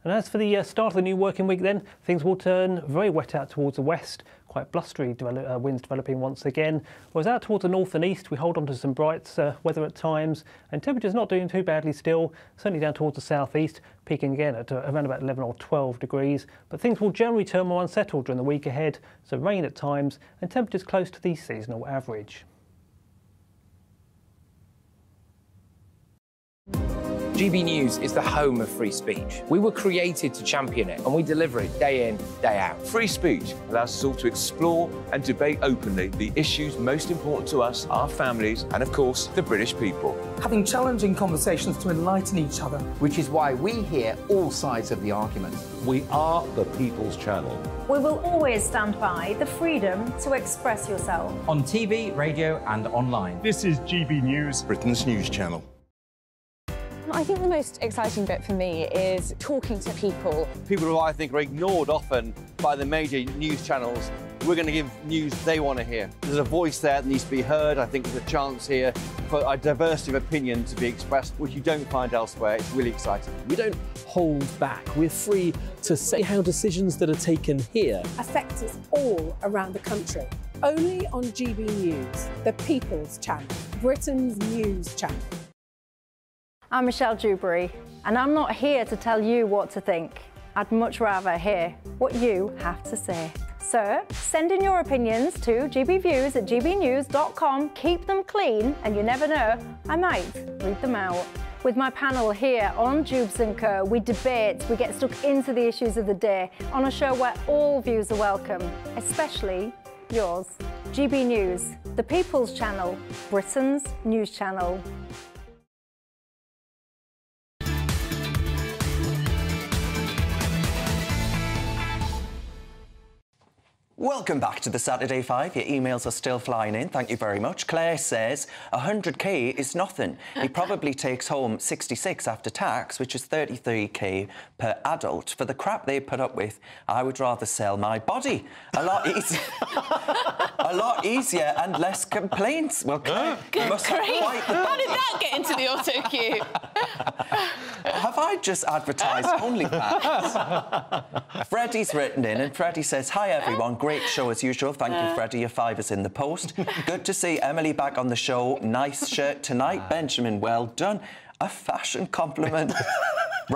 And as for the start of the new working week then, things will turn very wet out towards the west, quite blustery winds developing once again. Whereas out towards the north and east, we hold on to some bright weather at times, and temperatures not doing too badly still, certainly down towards the southeast, peaking again at around about 11 or 12 degrees. But things will generally turn more unsettled during the week ahead, so rain at times, and temperatures close to the seasonal average. GB News is the home of free speech. We were created to champion it, and we deliver it day in, day out. Free speech allows us all to explore and debate openly the issues most important to us, our families, and of course, the British people. Having challenging conversations to enlighten each other. Which is why we hear all sides of the argument. We are the People's Channel. We will always stand by the freedom to express yourself. On TV, radio and online. This is GB News, Britain's news channel. I think the most exciting bit for me is talking to people. People who I think are ignored often by the major news channels. We're going to give news they want to hear. There's a voice there that needs to be heard. I think there's a chance here for a diversity of opinion to be expressed, which you don't find elsewhere. It's really exciting. We don't hold back. We're free to say how decisions that are taken here affect us all around the country. Only on GB News, the People's Channel, Britain's news channel. I'm Michelle Dewberry, and I'm not here to tell you what to think. I'd much rather hear what you have to say. So, send in your opinions to gbviews@gbnews.com. Keep them clean, and you never know, I might read them out. With my panel here on Jubes & Co, we debate, we get stuck into the issues of the day on a show where all views are welcome, especially yours. GB News, the People's Channel, Britain's news channel. Welcome back to the Saturday 5. Your emails are still flying in. Thank you very much. Claire says 100k is nothing. He probably takes home 66 after tax, which is 33k per adult. For the crap they put up with, I would rather sell my body. A lot easier, a lot easier and less complaints. Well, Claire, Good must have grief. quite the How did that get into the auto cue? Have I just advertised OnlyFans? Freddie's written in, and Freddie says, hi everyone, great show as usual. Thank you, Freddie, your $5 in the post. Good to see Emily back on the show. Nice shirt tonight. Benjamin, well done. A fashion compliment.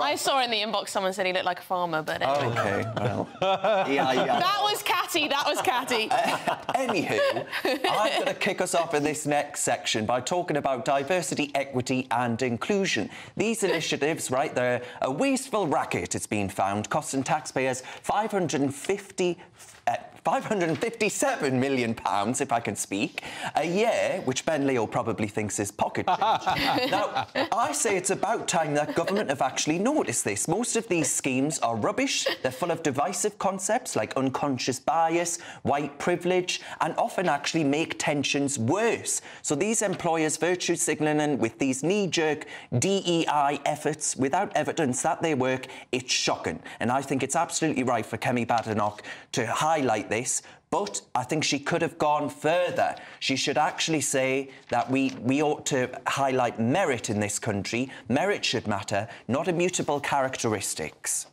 I saw in the inbox someone said he looked like a farmer, but anyway. OK, well... yeah. That was catty, that was catty. Anywho, I'm going to kick us off in this next section by talking about diversity, equity and inclusion. These initiatives, right, they're a wasteful racket, it's been found, costing taxpayers £557 million, if I can speak, a year, which Ben Leo probably thinks is pocket change. Now, I say it's about time that government have actually noticed this. Most of these schemes are rubbish. They're full of divisive concepts like unconscious bias, white privilege, and often actually make tensions worse. So these employers virtue signalling with these knee-jerk DEI efforts without evidence that they work, it's shocking. And I think it's absolutely right for Kemi Badenoch to highlight this, but I think she could have gone further. She should actually say that we ought to highlight merit in this country. Merit should matter, not immutable characteristics.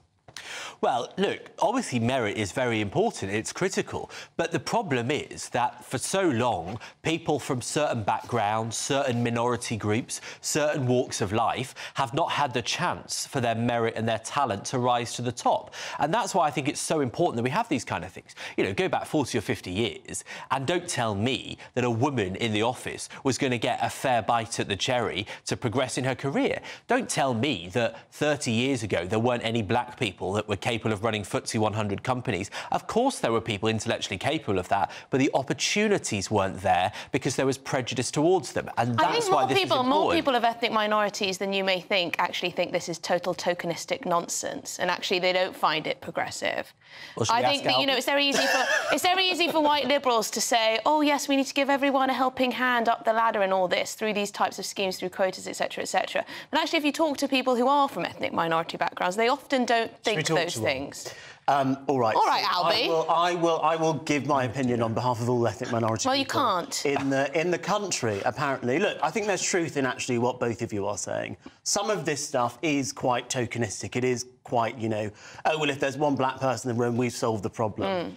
Well, look, obviously merit is very important, it's critical, but the problem is that for so long, people from certain backgrounds, certain minority groups, certain walks of life have not had the chance for their merit and their talent to rise to the top. And that's why I think it's so important that we have these kind of things. You know, go back 40 or 50 years and don't tell me that a woman in the office was going to get a fair bite at the cherry to progress in her career. Don't tell me that 30 years ago there weren't any black people people that were capable of running FTSE 100 companies. Of course there were people intellectually capable of that, but the opportunities weren't there because there was prejudice towards them. And that's why this is important. More people of ethnic minorities than you may think actually think this is total tokenistic nonsense, and actually they don't find it progressive. Well, I think that, you know, it's very easy for white liberals to say, oh yes, we need to give everyone a helping hand up the ladder and all this through these types of schemes, through quotas, etc., etc. But actually, if you talk to people who are from ethnic minority backgrounds, they often don't think those things. All right. All right, Albie. I will give my opinion on behalf of all ethnic minorities. Well, you can't. In the country, apparently. Look, I think there's truth in actually what both of you are saying. Some of this stuff is quite tokenistic. It is quite, you know, oh, well, if there's one black person in the room, we've solved the problem.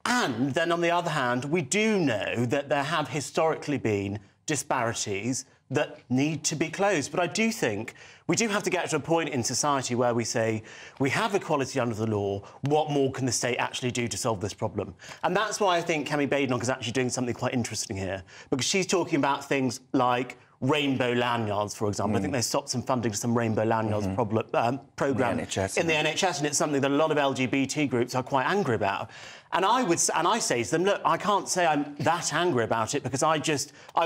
And then, on the other hand, we do know that there have historically been disparities that need to be closed. But I do think we do have to get to a point in society where we say we have equality under the law, what more can the state actually do to solve this problem? And that's why I think Kemi Badenoch is actually doing something quite interesting here, because she's talking about things like rainbow lanyards, for example. I think they stopped some funding to some rainbow lanyards programme in the NHS, and it's something that a lot of LGBT groups are quite angry about. And I say to them, look, I can't say I'm that angry about it because I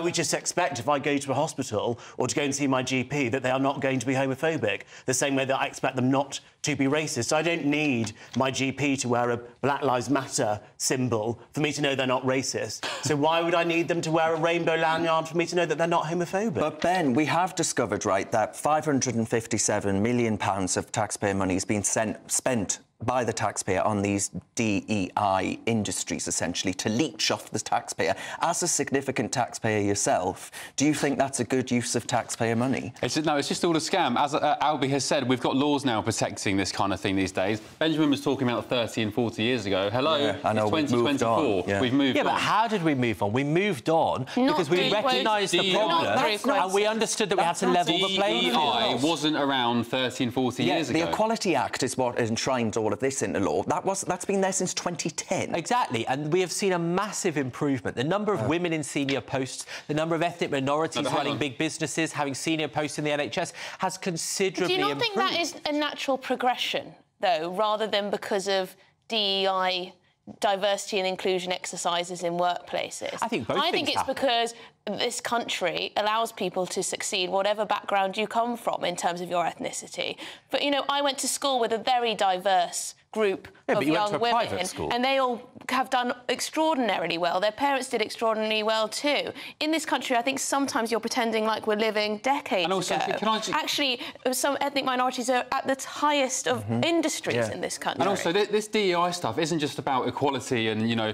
would just expect if I go to a hospital or to go and see my GP that they are not going to be homophobic, the same way that I expect them not to be racist. So I don't need my GP to wear a Black Lives Matter symbol for me to know they're not racist. So why would I need them to wear a rainbow lanyard for me to know that they're not homophobic? But, Ben, we have discovered, right, that £557 million of taxpayer money has been spent by the taxpayer on these DEI industries, essentially, to leech off the taxpayer. As a significant taxpayer yourself, do you think that's a good use of taxpayer money? It's just all a scam. As Albie has said, we've got laws now protecting this kind of thing these days. Benjamin was talking about 30 and 40 years ago. Hello, yeah, I know, it's 2024. We've moved on. Yeah, but how did we move on? We moved on because we recognised the problem and we understood that we had to level the playing field. DEI wasn't around 30 and 40 years ago. The Equality Act is what enshrined all of this into law. That's been there since 2010. Exactly, and we have seen a massive improvement. The number of women in senior posts, the number of ethnic minorities running big businesses, having senior posts in the NHS, has considerably improved. Do you not think that is a natural progression, though, rather than because of DEI diversity and inclusion exercises in workplaces? I think both I think things it's happen. because this country allows people to succeed, whatever background you come from, in terms of your ethnicity. But, you know, I went to school with a very diverse group of young women, and they all have done extraordinarily well. Their parents did extraordinarily well too. In this country, I think sometimes you're pretending like we're living decades ago. Actually, some ethnic minorities are at the highest of industries in this country. And also, this DEI stuff isn't just about equality and, you know,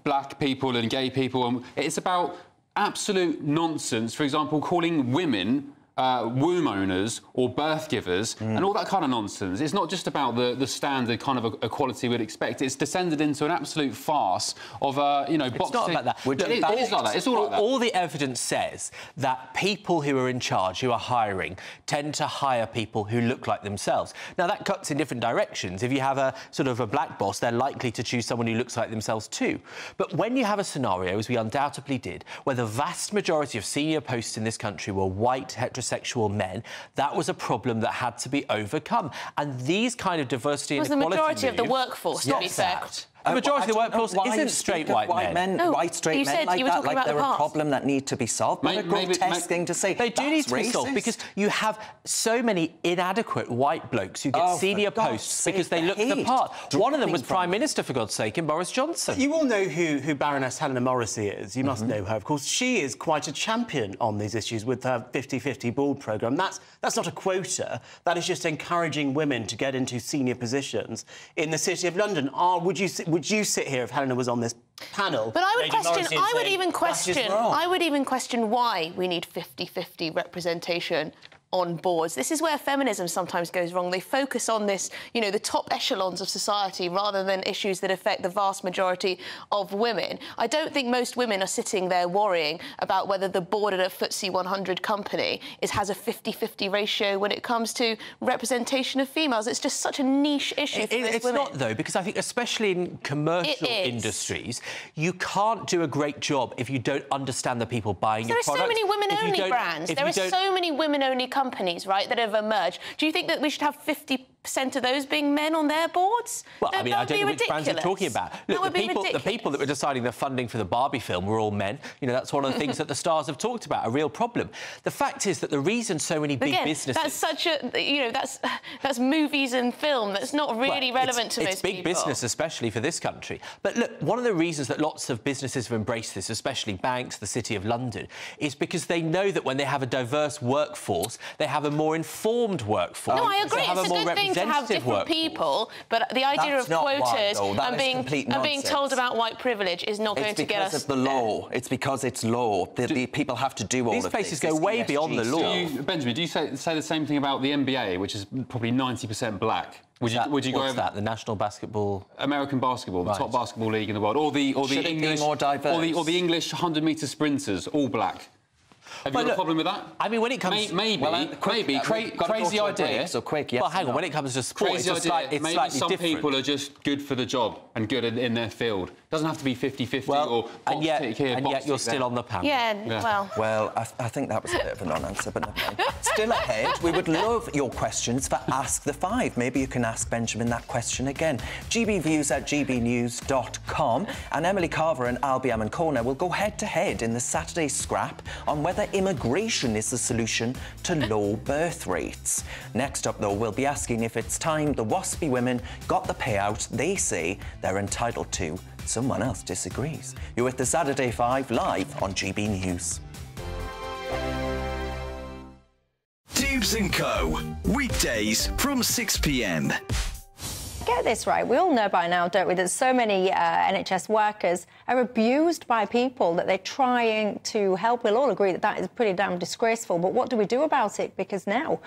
black people and gay people. It's about absolute nonsense. For example, calling women womb owners or birth givers and all that kind of nonsense. It's not just about the standard kind of equality we'd expect. It's descended into an absolute farce of, you know, boxing. It's not about that. It is like that. It's all like that. All the evidence says that people who are in charge, who are hiring, tend to hire people who look like themselves. Now, that cuts in different directions. If you have a sort of a black boss, they're likely to choose someone who looks like themselves too. But when you have a scenario, as we undoubtedly did, where the vast majority of senior posts in this country were white, heterosexual men, that was a problem that had to be overcome. And these kind of diversity and equality the majority of the workforce, to be fair. The majority of the workforce isn't straight white men. White straight men like that, like they're a problem that need to be solved. What a grotesque thing to say. They do need to be solved because you have so many inadequate white blokes who get senior posts because they look the part. One of them was Prime Minister, for God's sake, in Boris Johnson. You all know who Baroness Helena Morrissey is. You must know her, of course. She is quite a champion on these issues with her 50-50 board programme. That's not a quota. That is just encouraging women to get into senior positions in the City of London. Would you sit here if Helena was on this panel? But I would even question why we need 50-50 representation on boards. This is where feminism sometimes goes wrong. They focus on this, you know, the top echelons of society rather than issues that affect the vast majority of women. I don't think most women are sitting there worrying about whether the board at a FTSE 100 company has a 50-50 ratio when it comes to representation of females. It's just such a niche issue for those women. It's not, though, because I think especially in commercial industries, you can't do a great job if you don't understand the people buying your products. There are so many women-only brands. There are so many women-only companies, right, that have emerged. Do you think that we should have 50 of those being men on their boards? Well, I mean, I don't know which brands you're talking about. Look, The people that were deciding the funding for the Barbie film were all men. You know, that's one of the things that the stars have talked about, a real problem. The fact is that the reason so many big businesses... That's such a, you know, that's movies and film. That's not really relevant to most people. It's big business, especially for this country. But look, one of the reasons that lots of businesses have embraced this, especially banks, the City of London, is because they know that when they have a diverse workforce, they have a more informed workforce. No, I agree. They have it's a more good thing to have different people, but the idea of quotas and being told about white privilege is not going to get us. It's because of the law. It's because it's law. The people have to do all of this. These places go way beyond the law. Benjamin, do you say the same thing about the NBA, which is probably 90% black? Would you go over that? The National Basketball, American basketball, the top basketball league in the world, or the English, more diverse? or the English 100-metre sprinters, all black? Have you got a problem with that? I mean, when it comes... crazy idea. So quick, yes. Well, hang on, when it comes to sport, crazy it's slightly some different. people are just good for the job and good in their field. Doesn't have to be 50-50 or and yet you're still on the panel. Yeah. Well, I think that was a bit of a non-answer, but never mind. Still ahead, we would love your questions for Ask the Five. Maybe you can ask Benjamin that question again. gbviews@gbnews.com, and Emily Carver and Albiam and Corner will go head-to-head in the Saturday scrap on whether immigration is the solution to low birth rates. Next up, though, we'll be asking if it's time the waspy women got the payout they say they're entitled to. Someone else disagrees. You're with the Saturday Five live on GB News. Dubes & Co. Weekdays from 6 p.m. Get this right, we all know by now, don't we, that so many NHS workers are abused by people that they're trying to help. We'll all agree that that is pretty damn disgraceful, but what do we do about it? Because now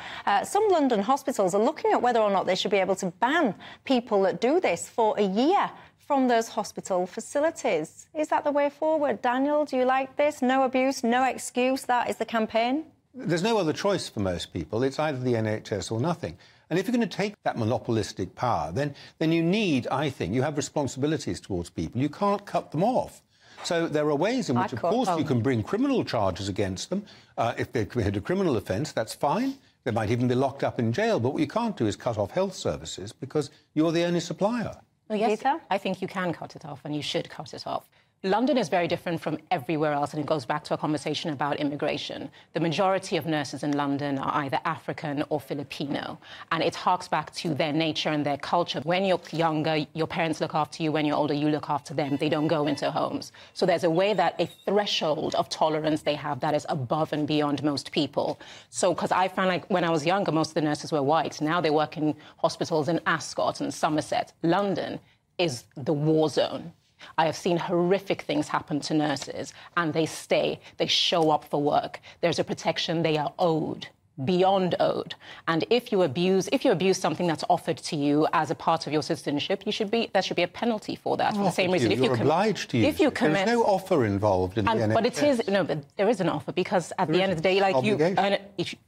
some London hospitals are looking at whether or not they should be able to ban people that do this for a year from those hospital facilities. Is that the way forward? Daniel, do you like this? No abuse, no excuse, that is the campaign? There's no other choice for most people. It's either the NHS or nothing. And if you're going to take that monopolistic power, then you need, I think, you have responsibilities towards people. You can't cut them off. So there are ways in which, of course, you can bring criminal charges against them. If they commit a criminal offence, that's fine. They might even be locked up in jail. But what you can't do is cut off health services because you're the only supplier. Well, yes, I think you can cut it off, and you should cut it off. London is very different from everywhere else, and it goes back to a conversation about immigration. The majority of nurses in London are either African or Filipino, and it harks back to their nature and their culture. When you're younger, your parents look after you. When you're older, you look after them. They don't go into homes. So there's a way that a threshold of tolerance they have that is above and beyond most people. So, because I found like when I was younger, most of the nurses were white. Now they work in hospitals in Ascot and Somerset. London is the war zone. I have seen horrific things happen to nurses, and they stay. They show up for work. There's a protection they are owed, beyond owed. And if you abuse something that's offered to you as a part of your citizenship, there should be a penalty for that. For the same reason, you're obliged to use it. There's no offer involved in the NHS. But it is but there is an offer, because at the end of the day, like you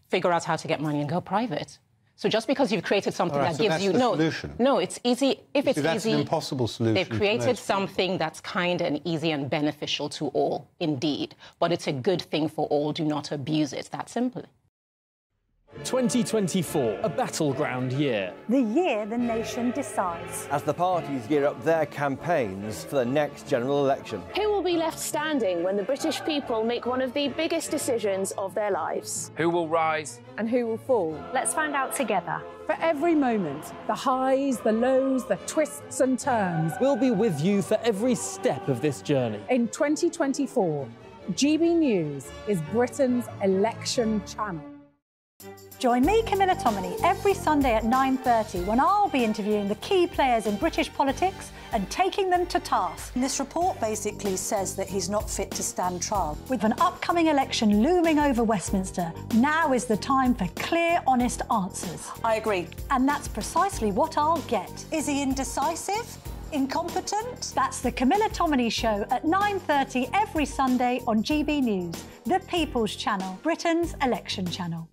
figure out how to get money and go private. So just because you've created something that gives you no, it's easy. If it's that's easy, an impossible solution. They've created something that's kind and easy and beneficial to all, indeed. But it's a good thing for all. Do not abuse it. That simple. 2024, a battleground year. The year the nation decides. As the parties gear up their campaigns for the next general election. Who will be left standing when the British people make one of the biggest decisions of their lives? Who will rise? And who will fall? Let's find out together. For every moment, the highs, the lows, the twists and turns. We'll be with you for every step of this journey. In 2024, GB News is Britain's election channel. Join me, Camilla Tominey, every Sunday at 9:30 when I'll be interviewing the key players in British politics and taking them to task. This report basically says that he's not fit to stand trial. With an upcoming election looming over Westminster, now is the time for clear, honest answers. I agree. And that's precisely what I'll get. Is he indecisive? Incompetent? That's the Camilla Tominey Show at 9:30 every Sunday on GB News, the People's Channel, Britain's election channel.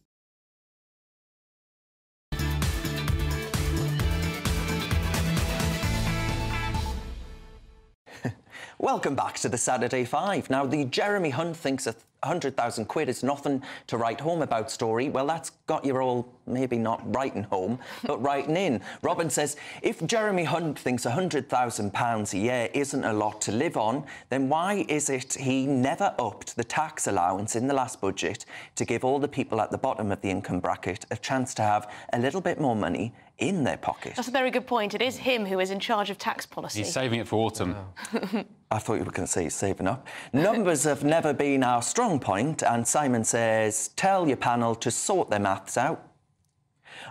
Welcome back to the Saturday Five. Now, the Jeremy Hunt thinks 100,000 quid is nothing to write home about story. Well, that's got you all maybe not writing home, but writing in. Robin says, if Jeremy Hunt thinks £100,000 a year isn't a lot to live on, then why is it he never upped the tax allowance in the last budget to give all the people at the bottom of the income bracket a chance to have a little bit more money in their pocket? That's a very good point. It is him who is in charge of tax policy. He's saving it for autumn. I thought you were going to say he's saving up. Numbers have never been our strong point, and Simon says, tell your panel to sort their maths out.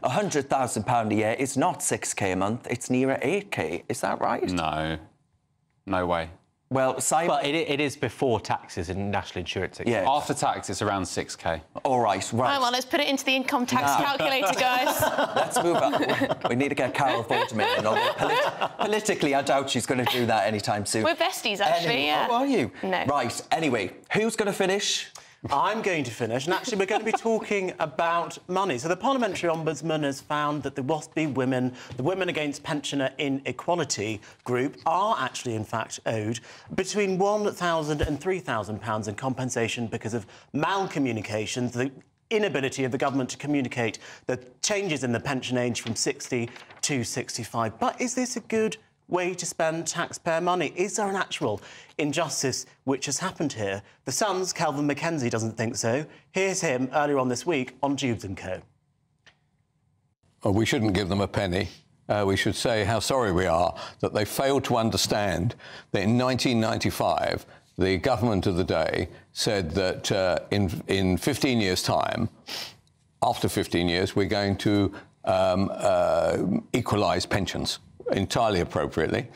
£100,000 a year is not 6k a month, it's nearer 8k. Is that right? No. No way. Well, Simon... But it is before taxes and national insurance. Yeah. After tax, it's around 6k. All right, Right, well, let's put it into the income tax calculator, guys. Let's move on. We need to get Carol Vorderman in, although politically, I doubt she's going to do that anytime soon. We're besties, actually, yeah. Oh, are you? No. Right, anyway, who's going to finish? I'm going to finish, and actually we're going to be talking about money. So the Parliamentary Ombudsman has found that the WASPI women, the Women Against Pensioner Inequality group, are actually, in fact, owed between £1,000 and £3,000 in compensation because of malcommunications, the inability of the government to communicate the changes in the pension age from 60 to 65. But is this a good way to spend taxpayer money? Is there an actual injustice which has happened here? The Sun's Kelvin Mackenzie doesn't think so. Here's him earlier on this week on Jubes & Co. Well, we shouldn't give them a penny. We should say how sorry we are that they failed to understand that in 1995 the government of the day said that in 15 years' time, after 15 years, we're going to equalise pensions entirely appropriately.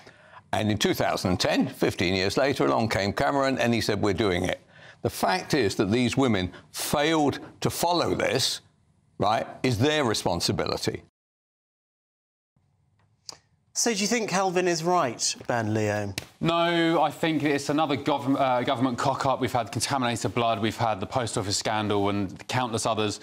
And in 2010, 15 years later, along came Cameron and he said, we're doing it. The fact is that these women failed to follow this, right, is their responsibility. So do you think Kelvin is right, Ben Leo? No, I think it's another government cock-up. We've had contaminated blood, we've had the post office scandal and countless others.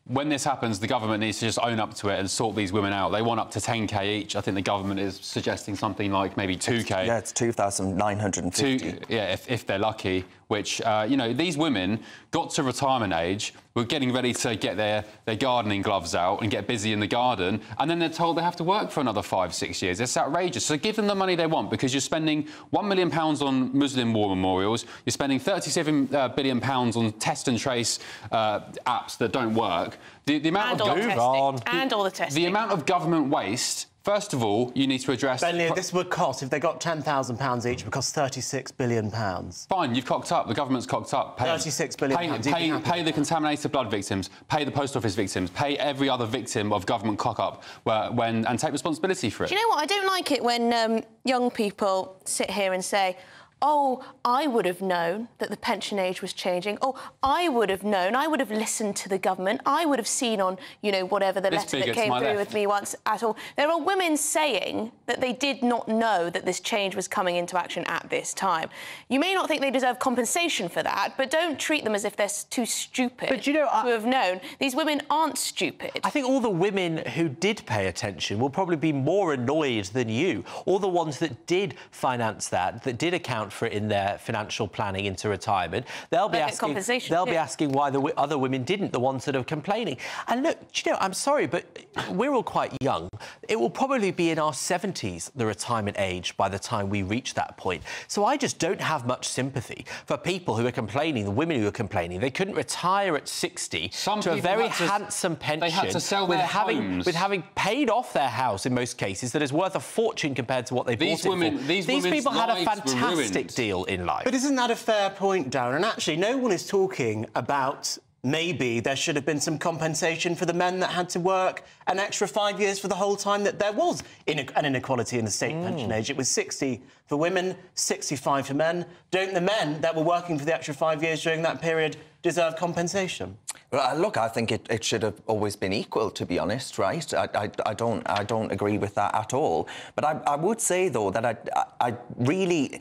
When this happens, the government needs to just own up to it and sort these women out. They want up to 10k each. I think the government is suggesting something like maybe 2k. Yeah, it's 2,950. Yeah, if they're lucky, which, you know, these women got to retirement age, were getting ready to get their gardening gloves out and get busy in the garden, and then they're told they have to work for another 5-6 years. It's outrageous. So give them the money they want, because you're spending £1 million on Muslim war memorials, you're spending £37 billion on test and trace apps that don't work. The amount of all the testing. The amount of government waste. First of all, you need to address... Ben Leo, this would cost, if they got £10,000 each, would cost £36 billion. Fine, you've cocked up. The government's cocked up. Pay £36 billion. Pay the contaminated blood victims, pay the post office victims, pay every other victim of government cock-up and take responsibility for it. Do you know what? I don't like it when young people sit here and say, oh, I would have known that the pension age was changing. Oh, I would have known. I would have listened to the government. I would have seen on, you know, whatever the letter that came through with me once at all. There are women saying that they did not know that this change was coming into action at this time. You may not think they deserve compensation for that, but don't treat them as if they're too stupid to have known. These women aren't stupid. I think all the women who did pay attention will probably be more annoyed than you. All the ones that did finance that did account for it in their financial planning into retirement, they'll be asking why the other women didn't, the ones that are complaining. And look, you know, I'm sorry, but we're all quite young. It will probably be in our 70s, the retirement age, by the time we reach that point. So I just don't have much sympathy for people who are complaining, the women who are complaining. They couldn't retire at 60 to a very handsome pension. They had to sell their homes. With having paid off their house in most cases that is worth a fortune compared to what they bought it for. These people had a fantastic deal in life. But isn't that a fair point, Darren? And actually, no one is talking about maybe there should have been some compensation for the men that had to work an extra 5 years for the whole time that there was an inequality in the state pension age. It was 60 for women, 65 for men. Don't the men that were working for the extra 5 years during that period deserve compensation? Look, I think it should have always been equal, to be honest, right? I don't agree with that at all. But I would say, though, that I really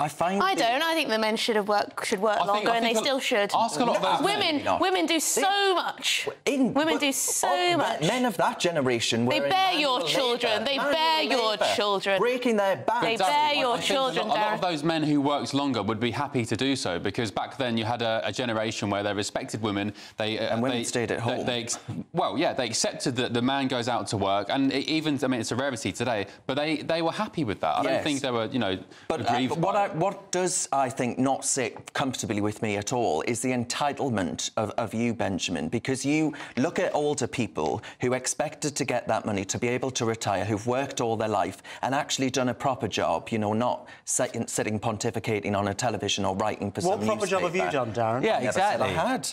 find... I don't. I think the men should work longer, and they still should. Ask a lot of those women do so much. Women do so much. Men of that generation were... They bear your children. They bear your children. Breaking their backs. They bear your children, A lot of those men who worked longer would be happy to do so, because back then you had a generation where they respected women. And women stayed at home. They accepted that the man goes out to work, and even, I mean, it's a rarity today, but they were happy with that. I don't think they were, you know, aggrieved by it. What does, I think, not sit comfortably with me at all is the entitlement of you, Benjamin, because you look at older people who expected to get that money to be able to retire, who've worked all their life and actually done a proper job, you know, not sitting pontificating on a television or writing for some newspaper. What proper job have you done, Darren? Yeah, exactly. I had.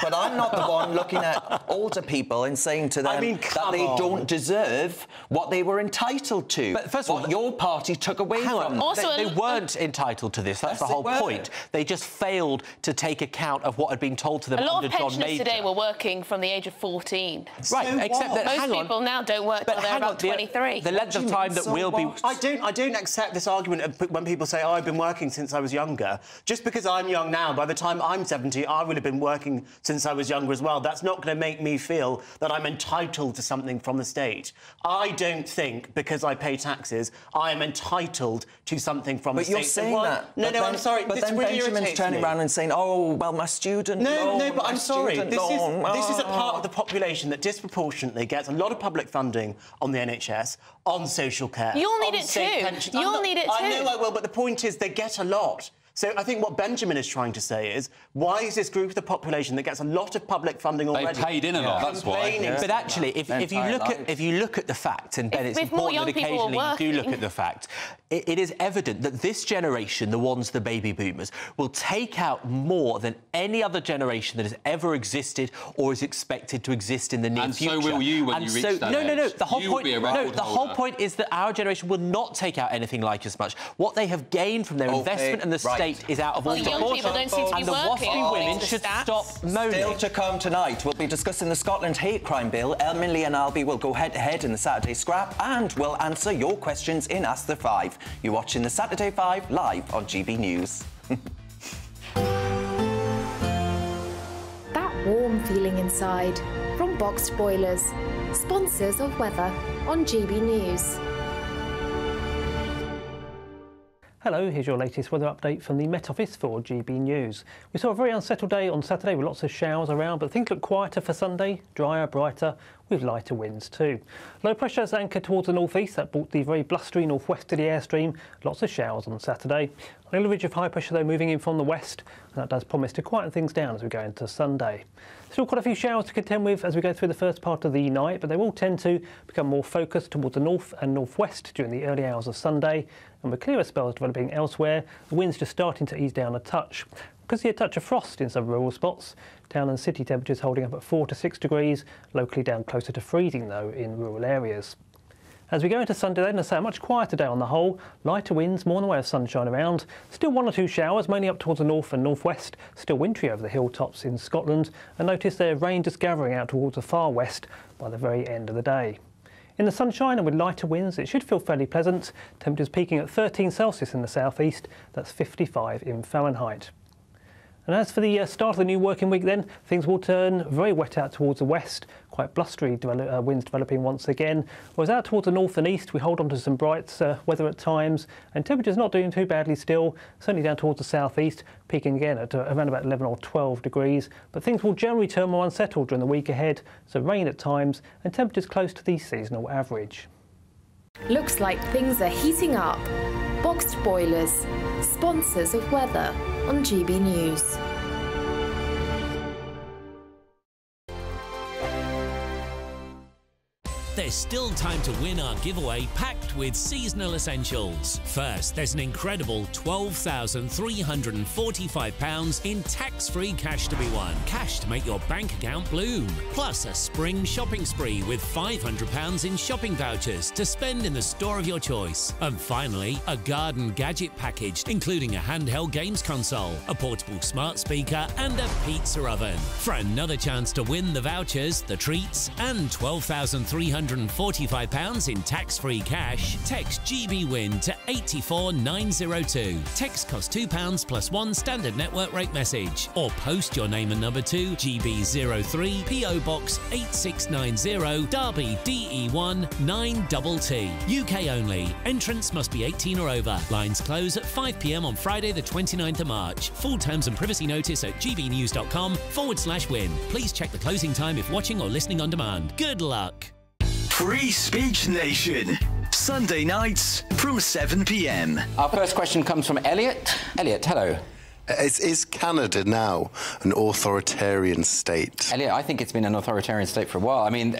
But I'm not the one looking at older people and saying to them that they don't deserve what they were entitled to. But first of all, your party took away from them. Also, they weren't entitled to this. That's the whole point. They just failed to take account of what had been told to them under John Major. A lot of pensioners today were working from the age of 14. Right, except that, most people now don't work till they're about 23. The length of time that will be... I don't accept this argument when people say, oh, I've been working since I was younger. Just because I'm young now, by the time I'm 70, I will have been working since I was younger as well. That's not going to make me feel that I'm entitled to something from the state. I don't think, because I pay taxes, I am entitled to something from the state. But you're saying that. No, I'm sorry. But then really Benjamin's turning around and saying, oh, well, my student No, but I'm sorry. This is a part of the population that disproportionately gets a lot of public funding on the NHS, on social care. You'll need it too. You'll need it too. I know I will, but the point is they get a lot. So I think what Benjamin is trying to say is, why is this group of the population that gets a lot of public funding already... They paid in a lot, that's why. But actually, if you look at the facts, and Ben, it's important that occasionally you do look at the facts, it is evident that this generation, the ones, the baby boomers, will take out more than any other generation that has ever existed or is expected to exist in the near future. And so will you when you reach that age. No. The whole point, the whole point is that our generation will not take out anything like as much. What they have gained from their investment and the state is out of all proportion. Young people don't seem to be and the waspy women should stop moaning. Still to come tonight, we'll be discussing the Scotland hate crime bill. Emily and Albie will go head-to-head in the Saturday Scrap, and we'll answer your questions in Ask the Five. You're watching the Saturday Five live on GB News. That warm feeling inside from Boxed Boilers, sponsors of weather on GB News. Hello, here's your latest weather update from the Met Office for GB News. We saw a very unsettled day on Saturday with lots of showers around, but things look quieter for Sunday, drier, brighter, with lighter winds too. Low pressure is anchored towards the northeast. That brought the very blustery northwesterly airstream. Lots of showers on Saturday. A little ridge of high pressure though moving in from the west, and that does promise to quieten things down as we go into Sunday. Still quite a few showers to contend with as we go through the first part of the night, but they will tend to become more focused towards the north and northwest during the early hours of Sunday, and with clearer spells developing elsewhere, the wind's just starting to ease down a touch. We could see a touch of frost in some rural spots. Town and city temperatures holding up at 4 to 6 degrees, locally down closer to freezing though in rural areas. As we go into Sunday then, a much quieter day on the whole. Lighter winds, more in the way of sunshine around. Still one or two showers, mainly up towards the north and northwest. Still wintry over the hilltops in Scotland. And notice there rain just gathering out towards the far west by the very end of the day. In the sunshine and with lighter winds, it should feel fairly pleasant. Temperatures peaking at 13 Celsius in the southeast. That's 55 in Fahrenheit. And as for the start of the new working week then, things will turn very wet out towards the west, quite blustery winds developing once again. Whereas out towards the north and east, we hold on to some bright weather at times, and temperatures not doing too badly still, certainly down towards the southeast, peaking again at around about 11 or 12 degrees. But things will generally turn more unsettled during the week ahead, so rain at times, and temperatures close to the seasonal average. Looks like things are heating up. Boxed Boilers, sponsors of weather on GB News. This still time to win our giveaway packed with seasonal essentials. First, there's an incredible £12,345 in tax-free cash to be won. Cash to make your bank account bloom. Plus a spring shopping spree with £500 in shopping vouchers to spend in the store of your choice. And finally, a garden gadget package including a handheld games console, a portable smart speaker and a pizza oven. For another chance to win the vouchers, the treats and £12,345 in tax-free cash, text GBWIN to 84902. Text costs £2 plus one standard network rate message, or post your name and number to GB03 PO Box 8690 Derby DE1 9TT. UK only. Entrance must be 18 or over. Lines close at 5 p.m. on Friday the 29th of March. Full terms and privacy notice at gbnews.com/win. Please check the closing time if watching or listening on demand. Good luck. Free Speech Nation. Sunday nights from 7 p.m. Our first question comes from Elliot. Elliot, hello. Is Canada now an authoritarian state? Elliot, I think it's been an authoritarian state for a while. I mean,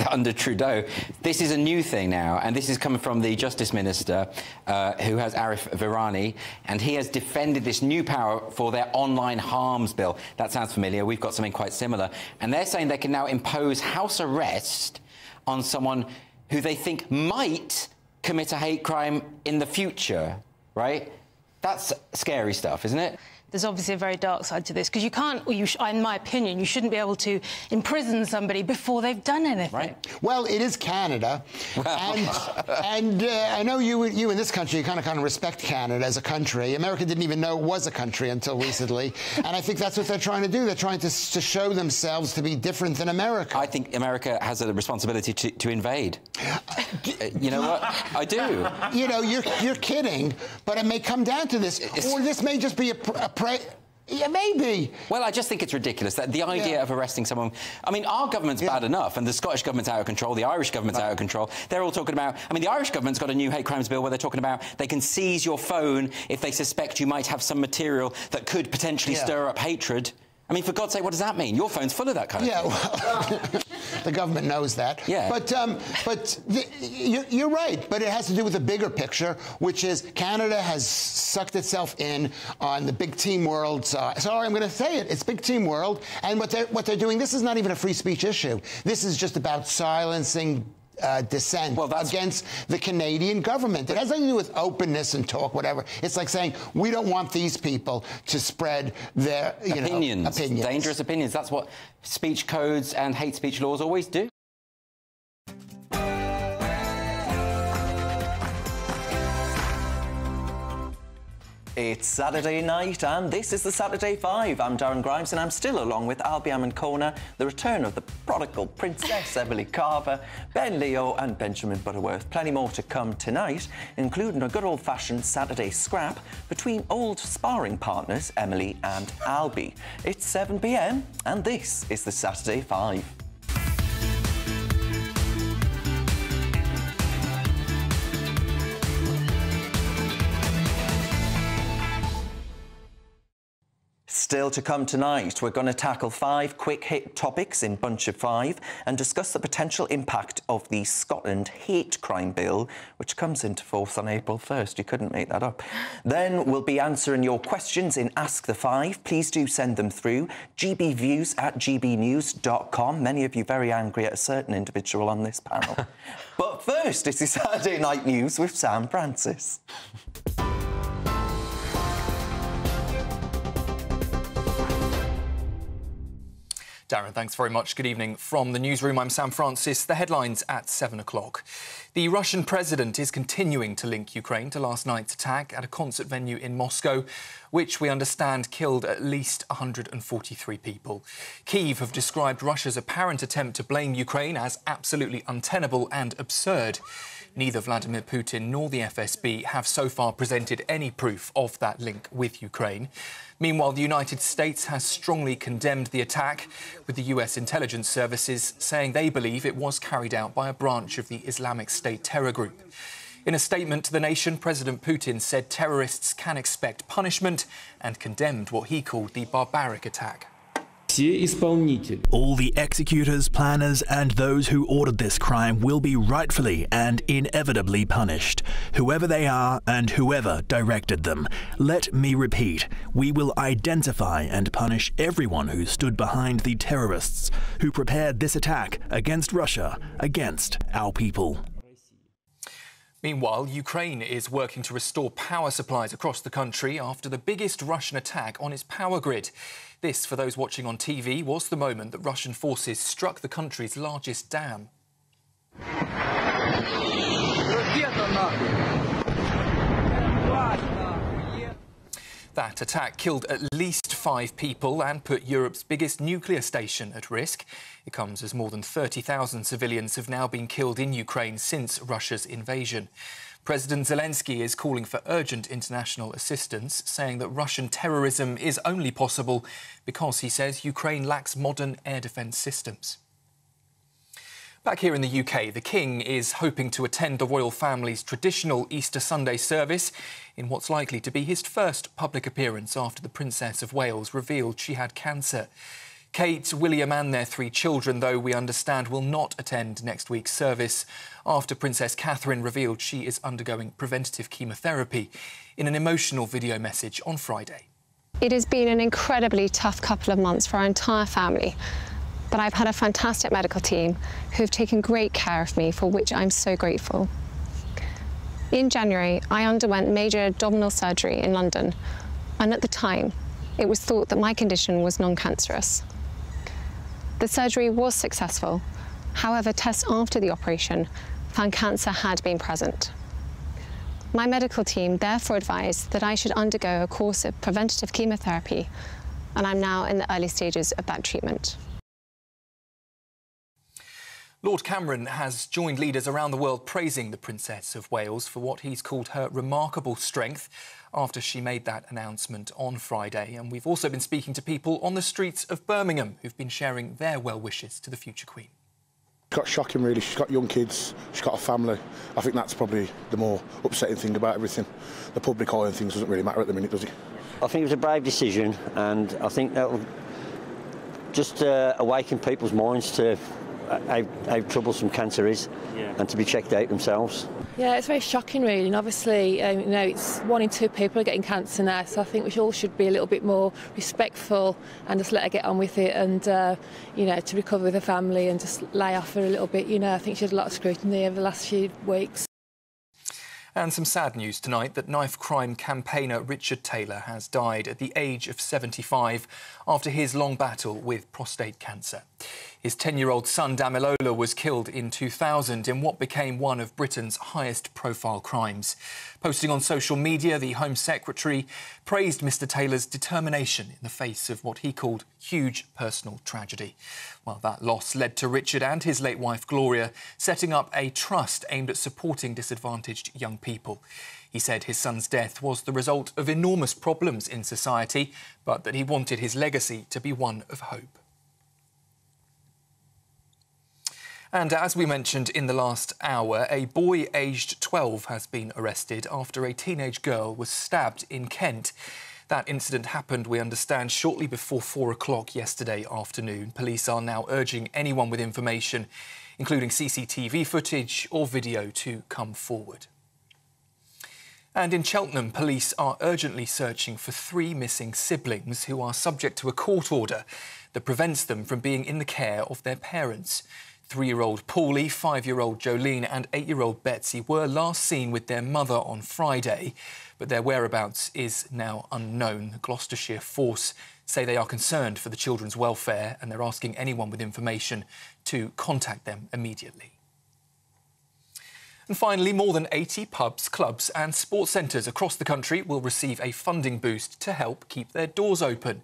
under Trudeau. This is a new thing now, and this is coming from the Justice Minister, who has Arif Virani, and he has defended this new power for their online harms bill. That sounds familiar. We've got something quite similar. And they're saying they can now impose house arrest on someone who they think might commit a hate crime in the future, right? That's scary stuff, isn't it? There's obviously a very dark side to this, because you can't, or in my opinion, you shouldn't be able to imprison somebody before they've done anything. Right. Well, it is Canada, and I know you in this country kind of respect Canada as a country. America didn't even know it was a country until recently, and I think that's what they're trying to do. They're trying to show themselves to be different than America. I think America has a responsibility to invade. You know what? I do. You know, you're kidding, but it may come down to this, or this may just be a yeah, maybe. Well, I just think it's ridiculous that the idea of arresting someone... I mean, our government's bad enough, and the Scottish government's out of control, the Irish government's out of control. They're all talking about... I mean, the Irish government's got a new hate crimes bill where they're talking about they can seize your phone if they suspect you might have some material that could potentially stir up hatred. I mean, for God's sake, what does that mean? Your phone's full of that kind of thing. Well, the government knows that. Yeah. But you're right. But it has to do with the bigger picture, which is Canada has sucked itself in on the big team world. Sorry, I'm going to say it. It's big team world. And what they're doing, this is not even a free speech issue. This is just about silencing dissent against the Canadian government. It has nothing to do with openness and talk, whatever. It's like saying, we don't want these people to spread their opinions. Dangerous opinions. That's what speech codes and hate speech laws always do. It's Saturday night, and this is the Saturday Five. I'm Darren Grimes, and I'm still along with Albie Amoncona, the return of the prodigal princess, Emily Carver, Ben Leo and Benjamin Butterworth. Plenty more to come tonight, including a good old-fashioned Saturday scrap between old sparring partners, Emily and Albie. It's 7 p.m, and this is the Saturday Five. Still to come tonight, we're going to tackle 5 quick-hit topics in Bunch of 5 and discuss the potential impact of the Scotland hate crime bill, which comes into force on April 1st. You couldn't make that up. Then we'll be answering your questions in Ask the Five. Please do send them through. gbviews@gbnews.com. Many of you very angry at a certain individual on this panel. But first, it's the Saturday Night News with Sam Francis. Darren, thanks very much. Good evening from the newsroom. I'm Sam Francis. The headlines at 7 o'clock. The Russian president is continuing to link Ukraine to last night's attack at a concert venue in Moscow, which we understand killed at least 143 people. Kyiv have described Russia's apparent attempt to blame Ukraine as absolutely untenable and absurd. Neither Vladimir Putin nor the FSB have so far presented any proof of that link with Ukraine. Meanwhile, the United States has strongly condemned the attack, with the US intelligence services saying they believe it was carried out by a branch of the Islamic State terror group. In a statement to the nation, President Putin said terrorists can expect punishment and condemned what he called the barbaric attack. All the executors, planners, and those who ordered this crime will be rightfully and inevitably punished, whoever they are and whoever directed them. Let me repeat, we will identify and punish everyone who stood behind the terrorists who prepared this attack against Russia, against our people. Meanwhile, Ukraine is working to restore power supplies across the country after the biggest Russian attack on its power grid. This, for those watching on TV, was the moment that Russian forces struck the country's largest dam. That attack killed at least 5 people and put Europe's biggest nuclear station at risk. It comes as more than 30,000 civilians have now been killed in Ukraine since Russia's invasion. President Zelensky is calling for urgent international assistance, saying that Russian terrorism is only possible because, he says, Ukraine lacks modern air defence systems. Back here in the UK, the King is hoping to attend the royal family's traditional Easter Sunday service in what's likely to be his first public appearance after the Princess of Wales revealed she had cancer. Kate, William and their 3 children, though, we understand, will not attend next week's service after Princess Catherine revealed she is undergoing preventative chemotherapy in an emotional video message on Friday. It has been an incredibly tough couple of months for our entire family. But I've had a fantastic medical team who've taken great care of me, for which I'm so grateful. In January, I underwent major abdominal surgery in London, and at the time, it was thought that my condition was non-cancerous. The surgery was successful. However, tests after the operation found cancer had been present. My medical team therefore advised that I should undergo a course of preventative chemotherapy, and I'm now in the early stages of that treatment. Lord Cameron has joined leaders around the world praising the Princess of Wales for what he's called her remarkable strength after she made that announcement on Friday. And we've also been speaking to people on the streets of Birmingham who've been sharing their well wishes to the future Queen. It's got shocking, really. She's got young kids, she's got a family. I think that's probably the more upsetting thing about everything. The public eye and things doesn't really matter at the minute, does it? I think it was a brave decision, and I think that'll just awaken people's minds to how troublesome cancer is, and to be checked out themselves. Yeah, it's very shocking, really, and obviously, you know, it's 1 in 2 people are getting cancer now, so I think we all should be a little bit more respectful and just let her get on with it, and you know, to recover with her family and just lay off her a little bit. You know, I think she had a lot of scrutiny over the last few weeks. And some sad news tonight that knife crime campaigner Richard Taylor has died at the age of 75 after his long battle with prostate cancer. His 10-year-old son Damilola was killed in 2000 in what became one of Britain's highest-profile crimes. Posting on social media, the Home Secretary praised Mr Taylor's determination in the face of what he called huge personal tragedy. Well, that loss led to Richard and his late wife Gloria setting up a trust aimed at supporting disadvantaged young people. He said his son's death was the result of enormous problems in society, but that he wanted his legacy to be one of hope. And as we mentioned in the last hour, a boy aged 12 has been arrested after a teenage girl was stabbed in Kent. That incident happened, we understand, shortly before 4 o'clock yesterday afternoon. Police are now urging anyone with information, including CCTV footage or video, to come forward. And in Cheltenham, police are urgently searching for 3 missing siblings who are subject to a court order that prevents them from being in the care of their parents. 3-year-old Paulie, 5-year-old Jolene and 8-year-old Betsy were last seen with their mother on Friday, but their whereabouts is now unknown. The Gloucestershire Force say they are concerned for the children's welfare and they're asking anyone with information to contact them immediately. And finally, more than 80 pubs, clubs and sports centres across the country will receive a funding boost to help keep their doors open.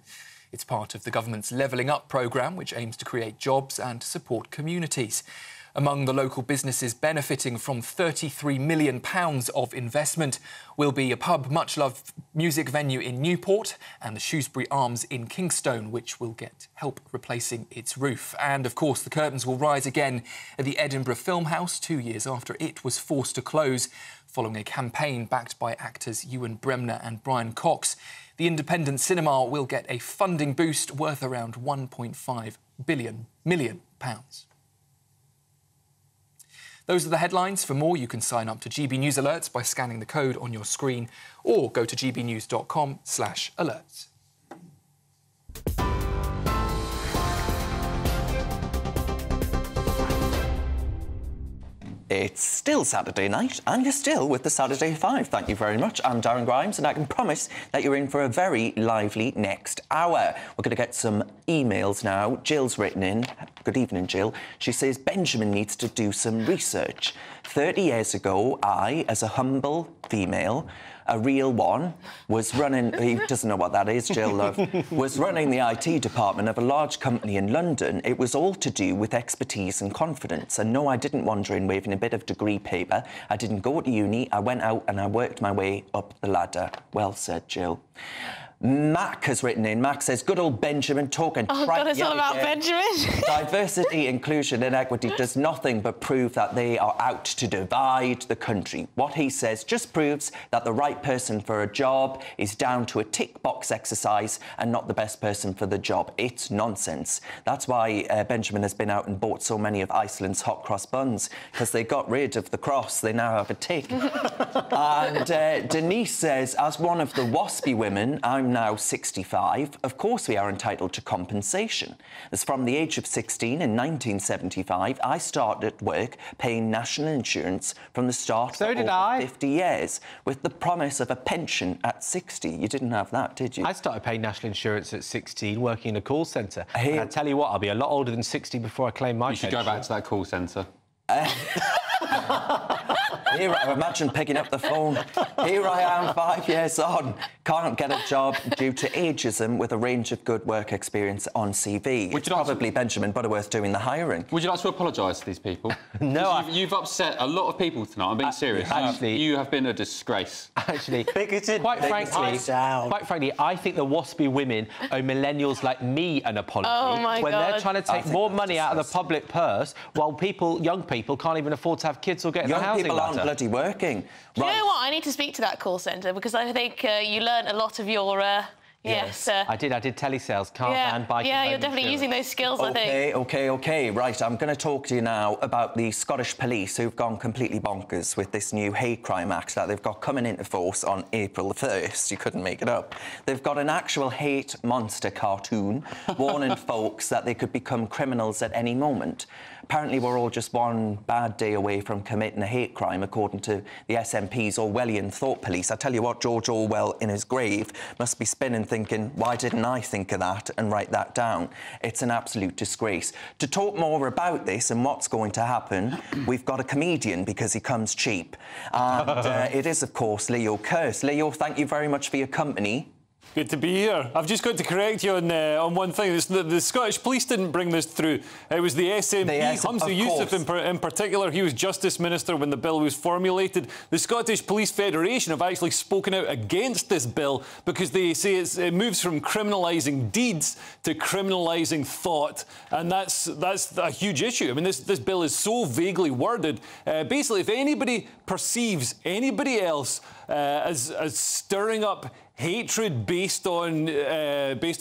It's part of the government's Levelling Up programme, which aims to create jobs and support communities. Among the local businesses benefiting from £33 million of investment will be a pub, much-loved music venue in Newport and the Shrewsbury Arms in Kingstone, which will get help replacing its roof. And, of course, the curtains will rise again at the Edinburgh Film House 2 years after it was forced to close following a campaign backed by actors Ewan Bremner and Brian Cox. The independent cinema will get a funding boost worth around £1.5 million. Those are the headlines. For more, you can sign up to GB News Alerts by scanning the code on your screen or go to gbnews.com/alerts. It's still Saturday night, and you're still with the Saturday 5. Thank you very much. I'm Darren Grimes, and I can promise that you're in for a very lively next hour. We're going to get some emails now. Jill's written in. Good evening, Jill. She says, Benjamin needs to do some research. 30 years ago, I, as a humble female, a real one, was running... He doesn't know what that is, Jill, love. Was running the IT department of a large company in London. It was all to do with expertise and confidence. And no, I didn't wander in waving a bit of degree paper. I didn't go to uni. I went out and I worked my way up the ladder. Well said, Jill. Mac has written in. Mac says, good old Benjamin talking... Oh, God, it's all about Benjamin. Diversity, inclusion and equity does nothing but prove that they are out to divide the country. What he says just proves that the right person for a job is down to a tick-box exercise and not the best person for the job. It's nonsense. That's why Benjamin has been out and bought so many of Iceland's hot cross buns, because they got rid of the cross. They now have a tick. And Denise says, as one of the waspy women, I'm now 65. Of course we are entitled to compensation. As from the age of 16 in 1975, I started work paying national insurance from the start for over 50 years, with the promise of a pension at 60. You didn't have that, did you? I started paying national insurance at 16, working in a call centre. And I tell you what, I'll be a lot older than 60 before I claim my pension. You should go back to that call centre. Here, imagine picking up the phone. Here I am, 5 years on. Can't get a job due to ageism with a range of good work experience on CV. It's probably Benjamin Butterworth doing the hiring. Would you like to apologise to these people? No, you've upset a lot of people tonight. I'm being serious. Actually, you have been a disgrace. Actually, quite frankly, I think the waspy women owe millennials like me an apology. Oh my when God. they're trying to take more money out of the public purse, while young people can't even afford to have kids or get into the housing ladder. Young people aren't bloody working. Do you know what? I need to speak to that call centre because I think you learnt a lot of your... Yes. I did telesales, car van, bike. Yeah, you're definitely using those skills, I think. OK. Right, I'm going to talk to you now about the Scottish police who've gone completely bonkers with this new hate crime act that they've got coming into force on April the 1st. You couldn't make it up. They've got an actual hate monster cartoon warning folks that they could become criminals at any moment. Apparently, we're all just one bad day away from committing a hate crime, according to the SNP's Orwellian thought police. I tell you what, George Orwell, in his grave, must be spinning thinking, why didn't I think of that and write that down? It's an absolute disgrace. To talk more about this and what's going to happen, we've got a comedian because he comes cheap. And it is, of course, Leo Kearse. Leo, thank you very much for your company. Good to be here. I've just got to correct you on one thing. The Scottish Police didn't bring this through. It was the SNP, Humza Yousaf in particular. He was Justice Minister when the bill was formulated. The Scottish Police Federation have actually spoken out against this bill because they say it moves from criminalising deeds to criminalising thought, and that's a huge issue. I mean, this bill is so vaguely worded. Basically, if anybody perceives anybody else as stirring up hatred based on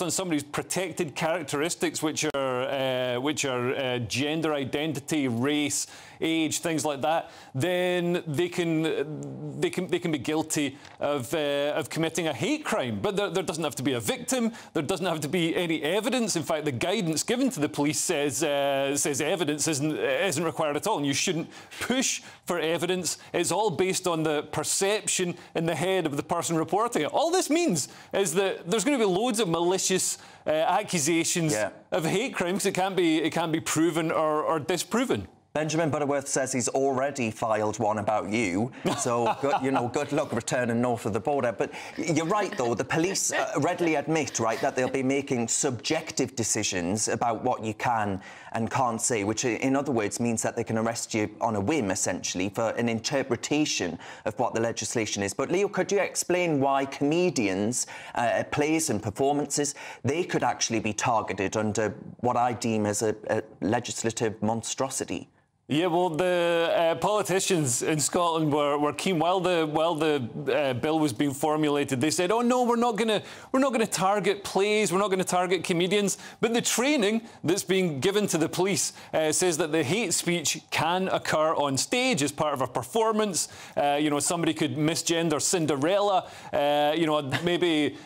somebody's protected characteristics, which are gender identity, race, age, things like that, then they can be guilty of committing a hate crime. But there doesn't have to be a victim. There doesn't have to be any evidence. In fact, the guidance given to the police says evidence isn't required at all, and you shouldn't push for evidence. It's all based on the perception in the head of the person reporting it. All this means is that there's going to be loads of malicious accusations of hate crimes. It can't be proven or disproven. Benjamin Butterworth says he's already filed one about you, so good luck returning north of the border. But you're right, though. The police readily admit, right, that they'll be making subjective decisions about what you can and can't say, which, in other words, means that they can arrest you on a whim, essentially, for an interpretation of what the legislation is. But, Leo, could you explain why comedians, plays and performances, they could actually be targeted under what I deem as a legislative monstrosity? Yeah, well, the politicians in Scotland were keen while the bill was being formulated. They said, "Oh no, we're not going to target plays. We're not going to target comedians." But the training that's being given to the police says that the hate speech can occur on stage as part of a performance. Somebody could misgender Cinderella.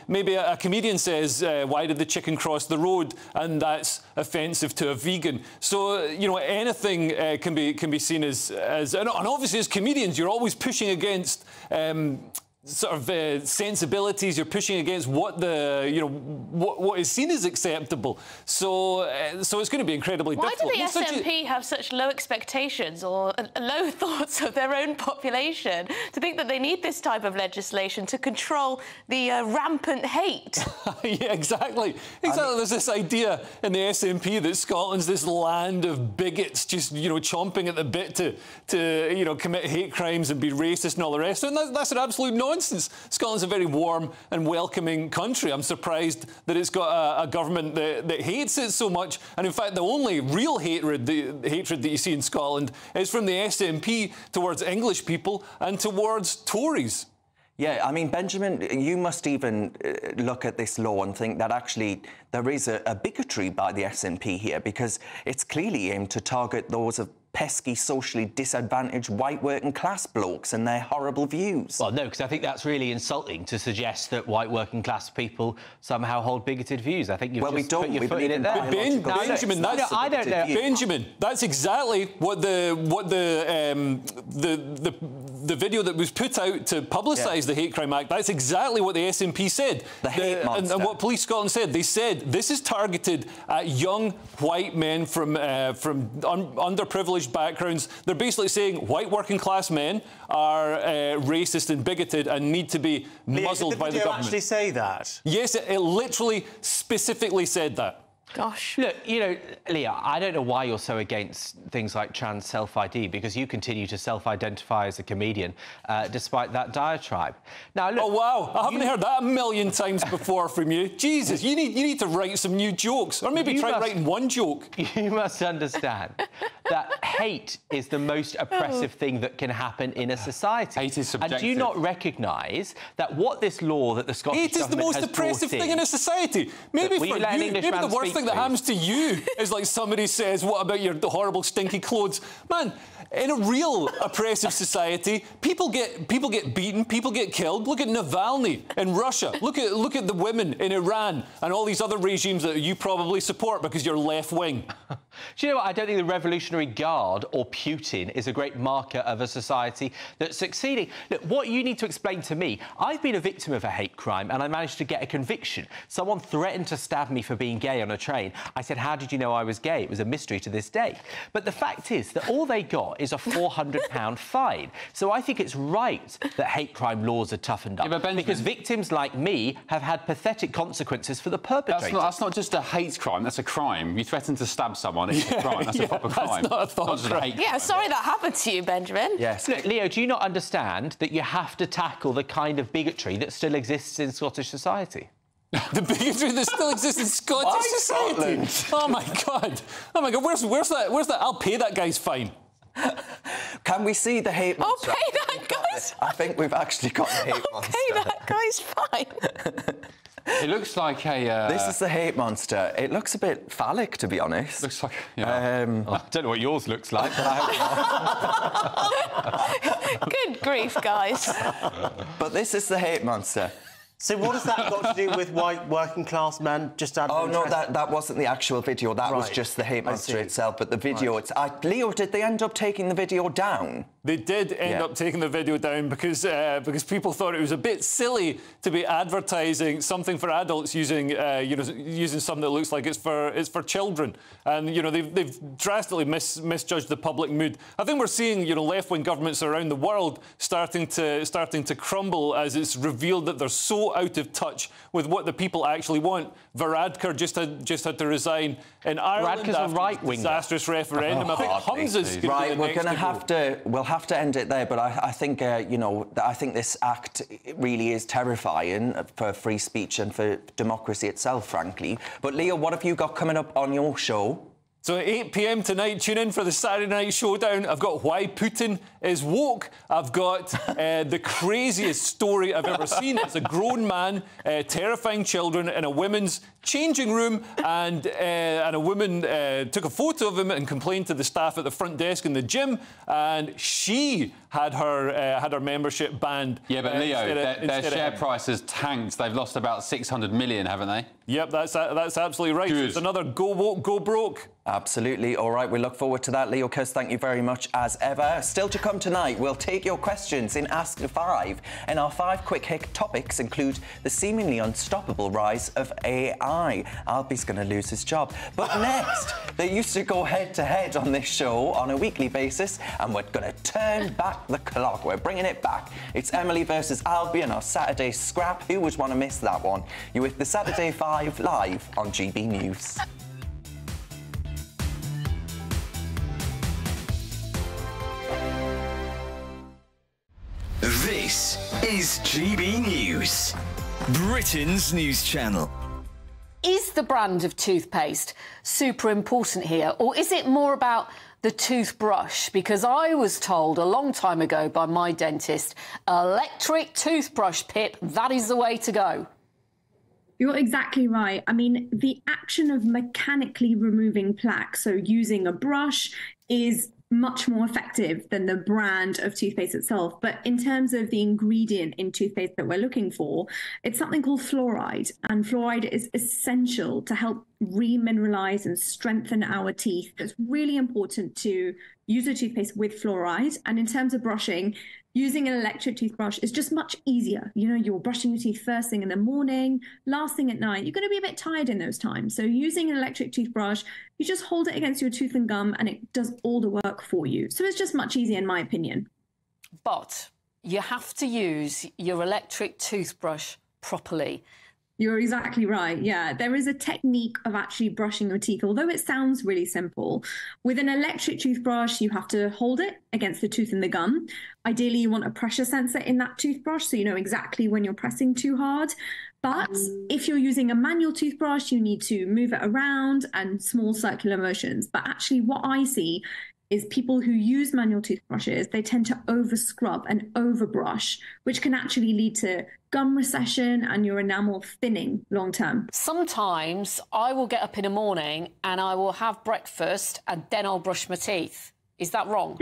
Maybe a comedian says, "Why did the chicken cross the road?" and that's offensive to a vegan. So anything can be seen as and obviously as comedians you're always pushing against sensibilities. You're pushing against what what is seen as acceptable. So it's going to be incredibly difficult. Why do the SNP have such low expectations or low thoughts of their own population to think that they need this type of legislation to control the rampant hate? Yeah, exactly. There's this idea in the SNP that Scotland's this land of bigots, just chomping at the bit to commit hate crimes and be racist and all the rest. And that's an absolute nonsense. Scotland's a very warm and welcoming country. I'm surprised that it's got a government that hates it so much. And in fact, the only real hatred that you see in Scotland is from the SNP towards English people and towards Tories. Yeah, I mean, Benjamin, you must even look at this law and think that actually there is a bigotry by the SNP here, because it's clearly aimed to target those of pesky, socially disadvantaged white working class blokes and their horrible views. Well, no, because I think that's really insulting to suggest that white working class people somehow hold bigoted views. I think you've just put your foot in it there. Benjamin, I don't know. Benjamin, that's exactly what the video that was put out to publicise the Hate Crime Act, that's exactly what the SNP said. The hate monster. And what Police Scotland said, they said this is targeted at young white men from underprivileged backgrounds. They're basically saying white working class men are racist and bigoted and need to be muzzled by the government. Did actually say that? Yes, it literally specifically said that. Gosh. Look, Leah, I don't know why you're so against things like trans self-ID, because you continue to self-identify as a comedian despite that diatribe. Now, look, oh, wow. I haven't heard that a million times before from you. Jesus, you need to write some new jokes. Or maybe try writing one joke. You must understand that hate is the most oppressive thing that can happen in a society. Hate is subjective. And do you not recognise that what this law that the Scottish government has brought in... Hate is the most oppressive thing in a society. Maybe for you, maybe the worst thing that happens to you is like somebody says, "What about the horrible stinky clothes?" Man, in a real oppressive society, people get beaten, people get killed. Look at Navalny in Russia. Look at the women in Iran and all these other regimes that you probably support because you're left wing. Do you know what? I don't think the Revolutionary Guard or Putin is a great marker of a society that's succeeding. Look, what you need to explain to me, I've been a victim of a hate crime and I managed to get a conviction. Someone threatened to stab me for being gay on a train. I said, "How did you know I was gay?" It was a mystery to this day. But the fact is that all they got is a £400 fine. So I think it's right that hate crime laws are toughened up, because victims like me have had pathetic consequences for the perpetrators. That's not just a hate crime, that's a crime. You threaten to stab someone, it's a crime. That's a proper crime. That's not a thought crime. Yeah, sorry that happened to you, Benjamin. Yes. Look, Leo, do you not understand that you have to tackle the kind of bigotry that still exists in Scottish society? The bigotry that still exists in Scottish society? Oh, my God. Oh, my God, where's that? I'll pay that guy's fine. Can we see the hate monster? I'll pay that guy's fine. I think we've actually got the hate monster. Pay that guy's fine. It looks like a... This is the hate monster. It looks a bit phallic, to be honest. Looks like... I don't know what yours looks like, but I hope Good grief, guys. But this is the hate monster. So what has that got to do with white working class men? Just out of interest? No, that wasn't the actual video. That was just the hate monster itself. But the video, Leo, did they end up taking the video down? They did end up taking the video down because people thought it was a bit silly to be advertising something for adults using using something that looks like it's for children, and they've drastically misjudged the public mood. I think we're seeing left-wing governments around the world starting to crumble as it's revealed that they're so out of touch with what the people actually want. Varadkar just had to resign in Ireland after a right-wing disastrous referendum. I think Humza's we'll have to end it there, but I think I think this act really is terrifying for free speech and for democracy itself, frankly. But Leo, what have you got coming up on your show? So at 8 p.m. tonight, tune in for the Saturday Night Showdown. I've got Why Putin is Woke. I've got the craziest story I've ever seen. It's a grown man terrifying children in a women's changing room, and a woman took a photo of him and complained to the staff at the front desk in the gym, and she had her membership banned. Yeah, but Leo, their share price has tanked. They've lost about 600 million, haven't they? Yep, that's absolutely right. Good. It's another go woke, go broke. Absolutely. All right, we look forward to that. Leo Kearse, thank you very much as ever. Still to come tonight, we'll take your questions in Ask the Five. And our 5 quick hit topics include the seemingly unstoppable rise of AI. Albie's going to lose his job. But next, they used to go head-to-head on this show on a weekly basis, and we're going to turn back the clock. We're bringing it back. It's Emily versus Albie in our Saturday scrap. Who would want to miss that one? You're with the Saturday 5 live on GB News. This is GB News, Britain's news channel. Is the brand of toothpaste super important here, or is it more about the toothbrush? Because I was told a long time ago by my dentist, electric toothbrush, Pip, that is the way to go. You're exactly right. I mean, the action of mechanically removing plaque, so using a brush, is much more effective than the brand of toothpaste itself. But in terms of the ingredient in toothpaste that we're looking for, it's something called fluoride. And fluoride is essential to help remineralize and strengthen our teeth. It's really important to use a toothpaste with fluoride. And in terms of brushing, using an electric toothbrush is just much easier. You're brushing your teeth first thing in the morning, last thing at night. You're going to be a bit tired in those times. So using an electric toothbrush, you just hold it against your tooth and gum and it does all the work for you. So it's just much easier in my opinion. But you have to use your electric toothbrush properly. You're exactly right. Yeah, there is a technique of actually brushing your teeth, although it sounds really simple. With an electric toothbrush, you have to hold it against the tooth and the gum. Ideally, you want a pressure sensor in that toothbrush so you know exactly when you're pressing too hard. But if you're using a manual toothbrush, you need to move it around and small circular motions. But actually what I see is people who use manual toothbrushes, they tend to over scrub and overbrush, which can actually lead to gum recession and your enamel thinning long term. Sometimes I will get up in the morning and I will have breakfast and then I'll brush my teeth. Is that wrong?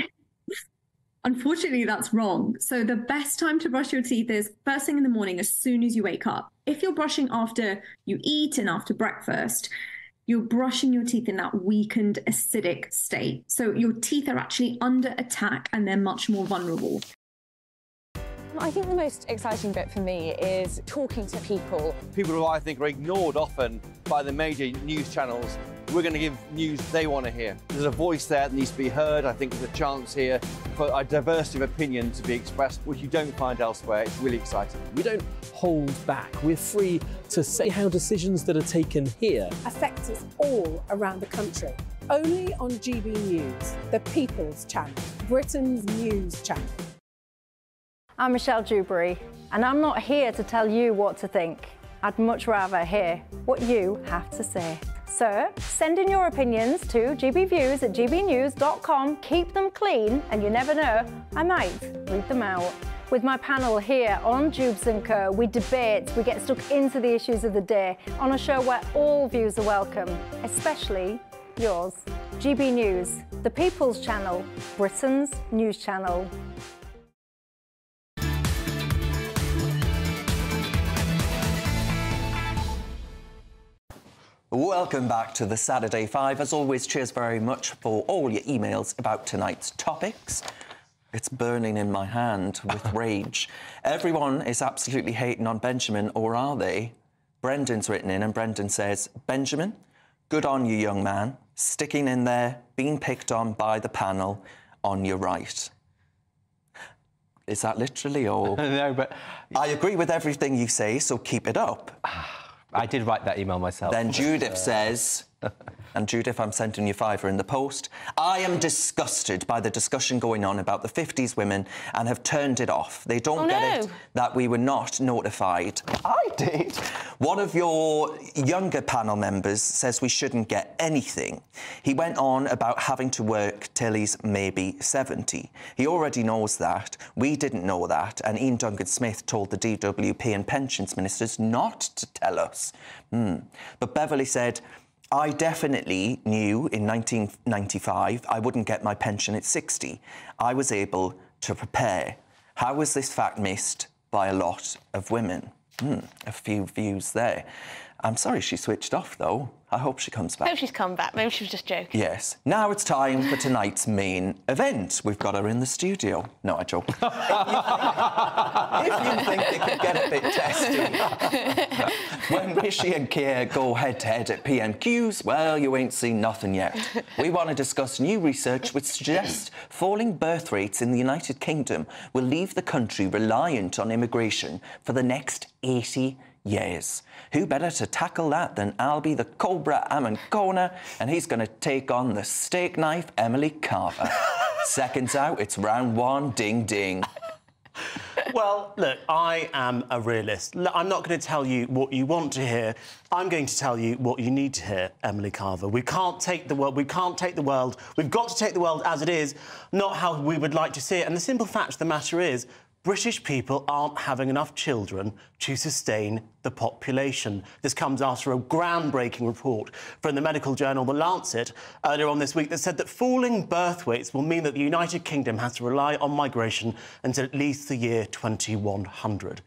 Unfortunately, that's wrong. So the best time to brush your teeth is first thing in the morning, as soon as you wake up. If you're brushing after you eat and after breakfast, you're brushing your teeth in that weakened acidic state. So your teeth are actually under attack and they're much more vulnerable. I think the most exciting bit for me is talking to people. People who I think are ignored often by the major news channels. We're going to give news they want to hear. There's a voice there that needs to be heard. I think there's a chance here for a diversity of opinion to be expressed, which you don't find elsewhere. It's really exciting. We don't hold back. We're free to say how decisions that are taken here affect us all around the country. Only on GB News, the People's Channel, Britain's news channel. I'm Michelle Dewberry, and I'm not here to tell you what to think. I'd much rather hear what you have to say. So send in your opinions to gbviews@gbnews.com. Keep them clean, and you never know, I might read them out. With my panel here on Jubes & Co, we debate, we get stuck into the issues of the day on a show where all views are welcome, especially yours. GB News, the People's Channel, Britain's news channel. Welcome back to the Saturday 5. As always, cheers very much for all your emails about tonight's topics. It's burning in my hand with rage. Everyone is absolutely hating on Benjamin, or are they? Brendan's written in, and Brendan says, Benjamin, good on you, young man. Sticking in there, being picked on by the panel on your right. Is that literally all? No, but... I agree with everything you say, so keep it up. I did write that email myself. Then Judith says... And Judith, I'm sending you £5 in the post. I am disgusted by the discussion going on about the 50s women and have turned it off. They don't get it that we were not notified. I did. One of your younger panel members says we shouldn't get anything. He went on about having to work till he's maybe 70. He already knows that. We didn't know that. And Ian Duncan-Smith told the DWP and pensions ministers not to tell us. But Beverly said... I definitely knew in 1995 I wouldn't get my pension at 60. I was able to prepare. How was this fact missed by a lot of women? A few views there. I'm sorry she switched off, though. I hope she comes back. I hope she's come back. Maybe she was just joking. Yes. Now it's time for tonight's main event. We've got her in the studio. No, I joke. If you think they could get a bit testy when Rishi and Keir go head-to-head at PMQs, well, you ain't seen nothing yet. We want to discuss new research which suggests falling birth rates in the United Kingdom will leave the country reliant on immigration for the next 80 years. Who better to tackle that than Albie the Cobra Amancona, and he's going to take on the steak knife Emily Carver. Seconds out, it's round one, ding ding. Well, look, I am a realist. Look, I'm not going to tell you what you want to hear. I'm going to tell you what you need to hear, Emily Carver. We can't take the world. We've got to take the world as it is, not how we would like to see it. And the simple fact of the matter is, British people aren't having enough children to sustain the population. This comes after a groundbreaking report from the medical journal The Lancet earlier on this week that said that falling birth rates will mean that the United Kingdom has to rely on migration until at least the year 2100.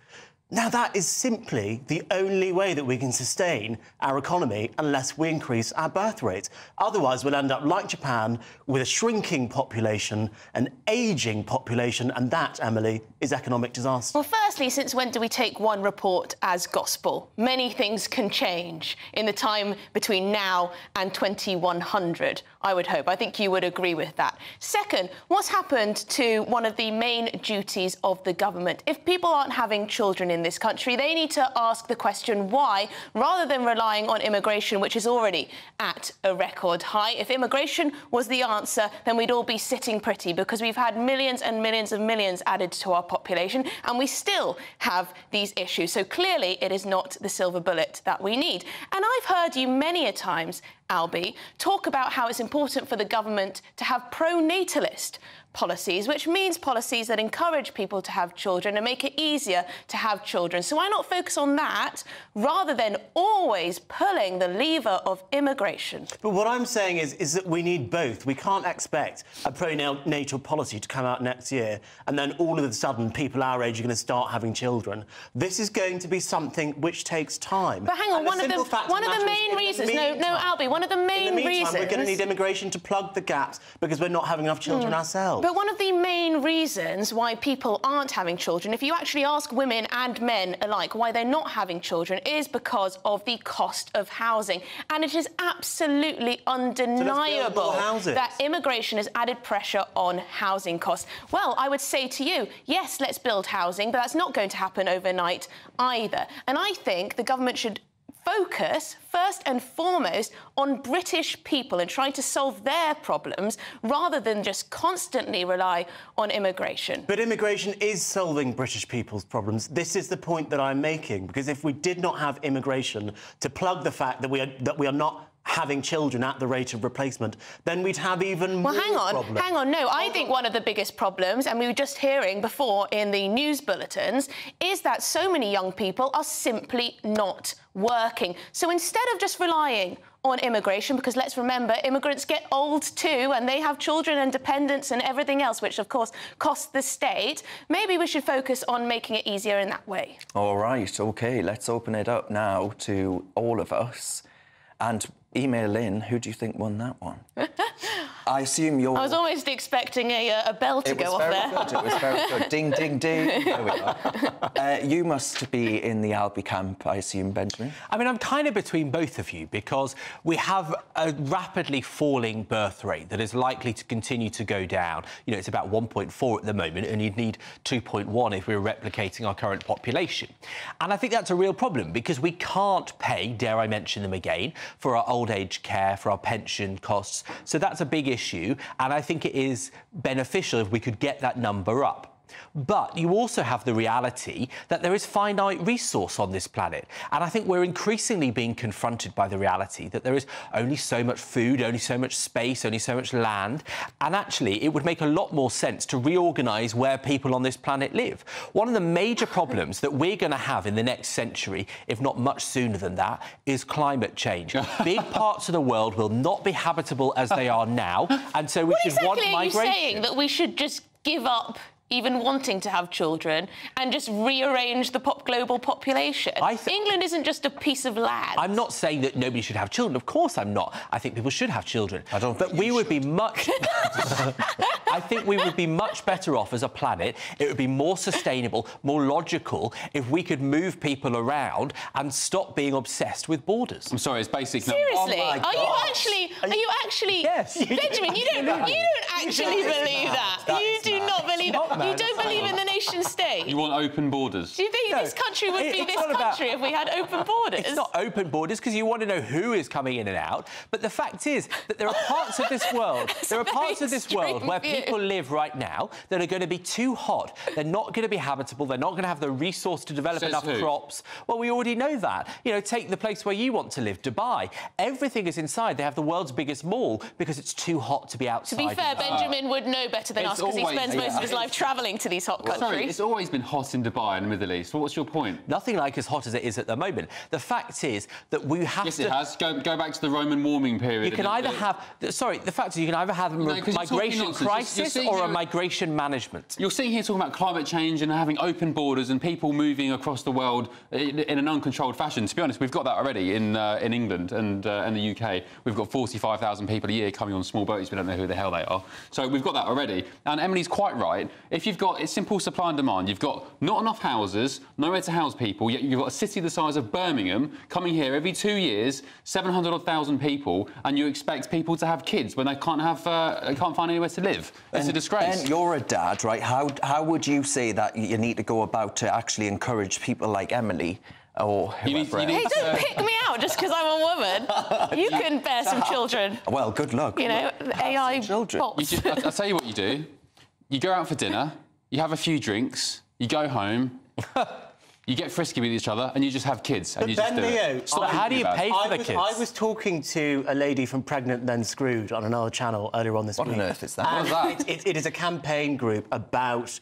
Now, that is simply the only way that we can sustain our economy unless we increase our birth rates. Otherwise, we'll end up like Japan with a shrinking population, an ageing population, and that, Emily, is economic disaster. Well, firstly, since when do we take one report as gospel? Many things can change in the time between now and 2100, I would hope. I think you would agree with that. Second, what's happened to one of the main duties of the government? If people aren't having children in this country, they need to ask the question why, rather than relying on immigration, which is already at a record high. If immigration was the answer, then we'd all be sitting pretty, because we've had millions and millions of millions added to our population, and we still have these issues. So clearly it is not the silver bullet that we need. And I've heard you many a times, Albie, talk about how it's important for the government to have pro-natalist policies, which means policies that encourage people to have children and make it easier to have children. So why not focus on that rather than always pulling the lever of immigration? But what I'm saying is that we need both. We can't expect a pro-natal policy to come out next year and then all of a sudden people our age are going to start having children. This is going to be something which takes time. But hang on, one of the main reasons... No, Albie, one of the main reasons... we're going to need immigration to plug the gaps because we're not having enough children ourselves. But one of the main reasons why people aren't having children, if you actually ask women and men alike why they're not having children, is because of the cost of housing. And it is absolutely undeniable that immigration has added pressure on housing costs. Well, I would say to you, yes, let's build housing, but that's not going to happen overnight either. And I think the government should focus, first and foremost, on British people and trying to solve their problems rather than just constantly rely on immigration. But immigration is solving British people's problems. This is the point that I'm making, because if we did not have immigration to plug the fact that we are not having children at the rate of replacement, then we'd have even more problems. Hang on. No, I think one of the biggest problems, and we were just hearing before in the news bulletins, is that so many young people are simply not working. So instead of just relying on immigration, because let's remember, immigrants get old too, and they have children and dependents and everything else, which, of course, costs the state, maybe we should focus on making it easier in that way. All right, OK, let's open it up now to all of us. And email in, who do you think won that one? I assume you're... I was almost expecting a bell to go off there. It was very good. Ding, ding, ding. There we are. You must be in the Albi camp, I assume, Benjamin? I mean, I'm kind of between both of you because we have a rapidly falling birth rate that is likely to continue to go down. You know, it's about 1.4 at the moment, and you'd need 2.1 if we were replicating our current population. And I think that's a real problem because we can't pay, dare I mention them again, for our old age care, for our pension costs. So that's a big issue, and I think it is beneficial if we could get that number up. But you also have the reality that there is finite resource on this planet. And I think we're increasingly being confronted by the reality that there is only so much food, only so much space, only so much land. And actually, it would make a lot more sense to reorganise where people on this planet live. One of the major problems that we're going to have in the next century, if not much sooner than that, is climate change. Big parts of the world will not be habitable as they are now. And so we should want migration. What exactly are you saying? That we should just give up even wanting to have children and just rearrange the global population? England isn't just a piece of land. I'm not saying that nobody should have children. Of course I'm not. I think people should have children. I don't. But we would be much... I think we would be much better off as a planet. It would be more sustainable, more logical if we could move people around and stop being obsessed with borders. I'm sorry, it's basic... Seriously? Are you actually... Yes. Benjamin, you don't actually believe that. You do not believe that. You don't believe in the nation state. You want open borders? Do you think this country would be this country if we had open borders? It's not open borders because you want to know who is coming in and out. But the fact is that there are parts of this world, where people live right now that are going to be too hot. They're not going to be habitable. They're not going to have the resource to develop enough crops. Well, we already know that. You know, take the place where you want to live, Dubai. Everything is inside. They have the world's biggest mall because it's too hot to be outside. To be fair, Benjamin would know better than us because he spends most of his life travelling to these hot countries. Sorry, it's always been hot in Dubai and the Middle East. What's your point? Nothing like as hot as it is at the moment. The fact is that we have to... Yes, it has. Go back to the Roman warming period. You can either have... Sorry, the fact is you can either have a migration crisis or a migration management. You're sitting here talking about climate change and having open borders and people moving across the world in an uncontrolled fashion. To be honest, we've got that already in England and the UK. We've got 45,000 people a year coming on small boats. We don't know who the hell they are. So we've got that already. And Emily's quite right. If you've got... It's simple supply and demand. You've got not enough houses, nowhere to house people, yet you've got a city the size of Birmingham coming here every 2 years, 700,000 people, and you expect people to have kids when they can't find anywhere to live. It's a disgrace. Ben, you're a dad, right? How would you say that you need to go about to actually encourage people like Emily or whoever? Hey, don't pick me out just because I'm a woman. You can bear some children. Well, good luck. You know, AI children. I'll tell you what you do. You go out for dinner, you have a few drinks, you go home, you get frisky with each other, and you just have kids. And you just do it. How do you pay for the kids? I was talking to a lady from Pregnant Then Screwed on another channel earlier on this week. What on earth is that? What is that? It is a campaign group about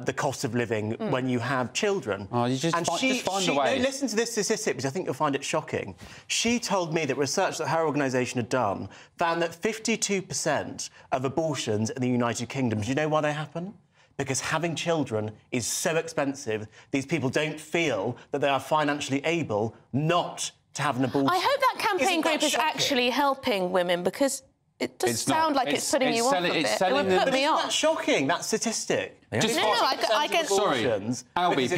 the cost of living when you have children. Oh, you just find a way. No, listen to this statistic, because I think you'll find it shocking. She told me that research that her organisation had done found that 52% of abortions in the United Kingdom, do you know why they happen? Because having children is so expensive, these people don't feel that they are financially able not to have an abortion. I hope that campaign group is actually helping women, because it does sound like it's putting you off a bit. It would put me off. That's shocking, that statistic. I get... Sorry, Albie,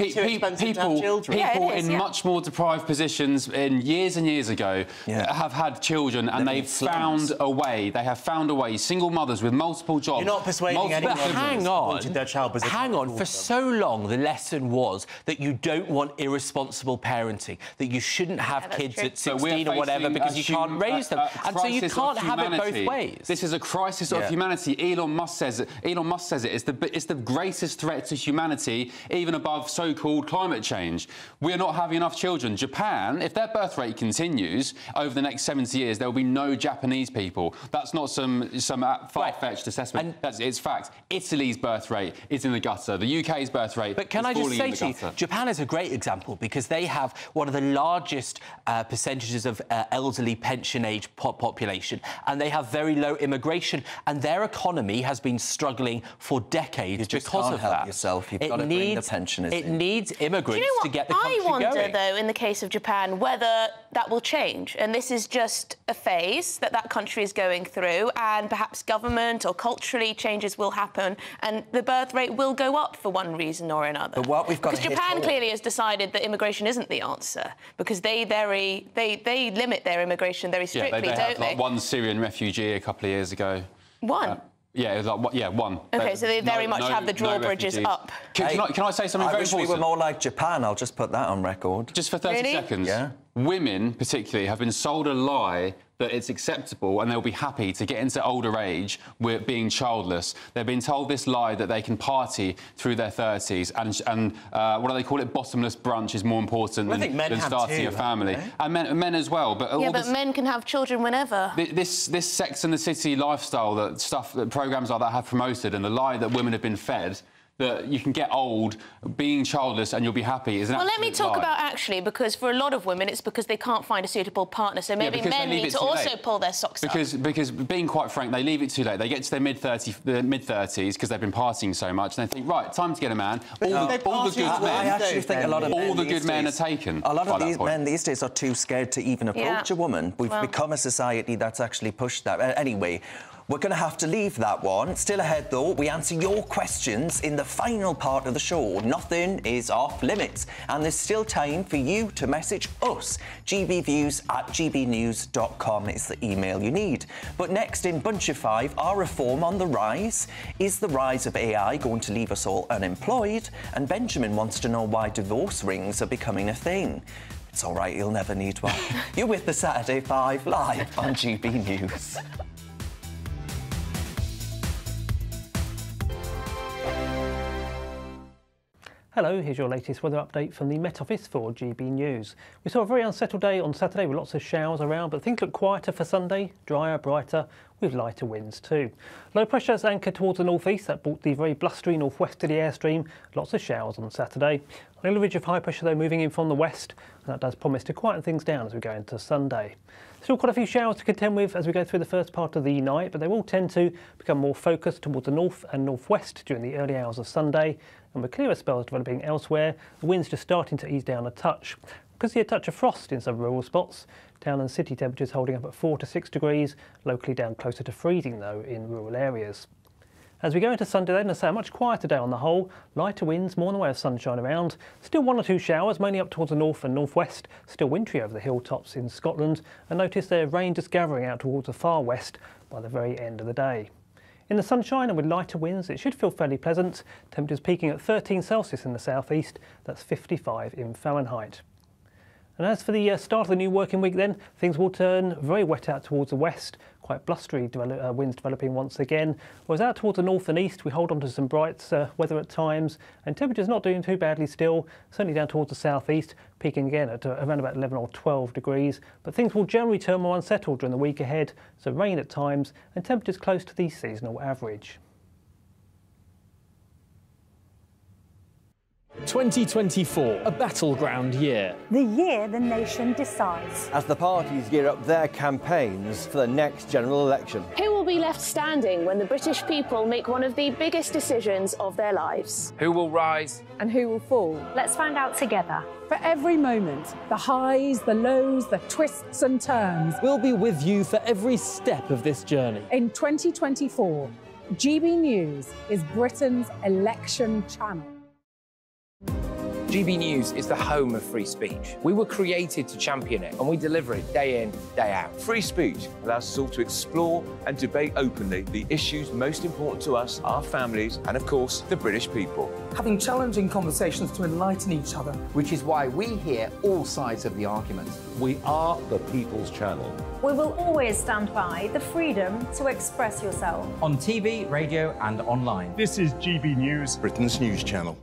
people in much more deprived positions years and years ago have had children and they've found a way. They have found a way. Single mothers with multiple jobs. You're not persuading anyone. Hang on. For so long, the lesson was that you don't want irresponsible parenting, that you shouldn't have kids at 16 or whatever because you can't raise them. And so you can't have it both ways. This is a crisis of humanity. Elon Musk says it. It's the greatest threat to humanity, even above so-called climate change. We're not having enough children. Japan, if their birth rate continues over the next 70 years, there will be no Japanese people. That's not some far-fetched assessment. It's fact. Italy's birth rate is in the gutter. The UK's birth rate is falling in the gutter. But can I just say to you, Japan is a great example because they have one of the largest percentages of elderly pension-age population, and they have very low immigration, and their economy has been struggling for decades because can't of help that. yourself. You've got to bring the pensioners It in. needs immigrants Do you know what? to get the country I wonder, going. though, in the case of Japan, whether that will change. And this is just a phase that country is going through, and perhaps government or culturally changes will happen, and the birth rate will go up for one reason or another. But what we've got because to hit Japan home. clearly has decided that immigration isn't the answer, because they limit their immigration very strictly, they don't had they? like one Syrian refugee a couple of years ago. One. Yeah, it was like one. OK, so they very much have the drawbridges up. Can I say something very I wish important? we were more like Japan. I'll just put that on record. Just for 30 seconds. Yeah. Women, particularly, have been sold a lie that it's acceptable and they'll be happy to get into older age with being childless. They've been told this lie that they can party through their 30s and what do they call it? Bottomless brunch is more important than starting a family. And men as well. But Yeah, but men can have children whenever. This Sex and the City lifestyle, that programmes like that have promoted, and the lie that women have been fed, that you can get old being childless and you'll be happy is an Well, let me absolute talk lie. about actually, because for a lot of women it's because they can't find a suitable partner, so maybe because they men leave need it to too also late. pull their socks up. Because being quite frank, they leave it too late. They get to their mid-30s because they've been partying so much, and they think, right, time to get a man. All the good men are taken. A lot of these men these days are too scared to even approach a woman. We've become a society that's actually pushed that. Anyway, we're going to have to leave that one. Still ahead, though, we answer your questions in the final part of the show. Nothing is off limits. And there's still time for you to message us. gbviews@gbnews.com is the email you need. But next in Bunch of Five, are reform on the rise? Is the rise of AI going to leave us all unemployed? And Benjamin wants to know why divorce rings are becoming a thing. It's all right, you'll never need one. You're with the Saturday Five live on GB News. Hello, here's your latest weather update from the Met Office for GB News. We saw a very unsettled day on Saturday with lots of showers around, but things look quieter for Sunday, drier, brighter, with lighter winds too. Low pressure is anchored towards the northeast. That brought the very blustery northwesterly airstream. Lots of showers on Saturday. A little ridge of high pressure though moving in from the west, and that does promise to quieten things down as we go into Sunday. Still quite a few showers to contend with as we go through the first part of the night, but they will tend to become more focused towards the north and northwest during the early hours of Sunday, and with clearer spells developing elsewhere, the winds just starting to ease down a touch. We could see a touch of frost in some rural spots. Town and city temperatures holding up at 4 to 6 degrees, locally down closer to freezing though in rural areas. As we go into Sunday then, I say a much quieter day on the whole, lighter winds, more in the way of sunshine around, still 1 or 2 showers, mainly up towards the north and northwest, still wintry over the hilltops in Scotland, and notice there rain just gathering out towards the far west by the very end of the day. In the sunshine and with lighter winds, it should feel fairly pleasant, temperatures peaking at 13 Celsius in the southeast, that's 55 in Fahrenheit. And as for the start of the new working week then, things will turn very wet out towards the west, quite blustery winds developing once again. Whereas out towards the north and east, we hold on to some bright weather at times, and temperatures not doing too badly still, certainly down towards the southeast, peaking again at around about 11 or 12 degrees. But things will generally turn more unsettled during the week ahead, so rain at times, and temperatures close to the seasonal average. 2024, a battleground year. The year the nation decides. As the parties gear up their campaigns for the next general election. Who will be left standing when the British people make one of the biggest decisions of their lives? Who will rise? And who will fall? Let's find out together. For every moment, the highs, the lows, the twists and turns. We'll be with you for every step of this journey. In 2024, GB News is Britain's election channel. GB News is the home of free speech. We were created to champion it, and we deliver it day in, day out. Free speech allows us all to explore and debate openly the issues most important to us, our families, and of course, the British people. Having challenging conversations to enlighten each other. Which is why we hear all sides of the argument. We are the People's Channel. We will always stand by the freedom to express yourself. On TV, radio and online. This is GB News, Britain's news channel.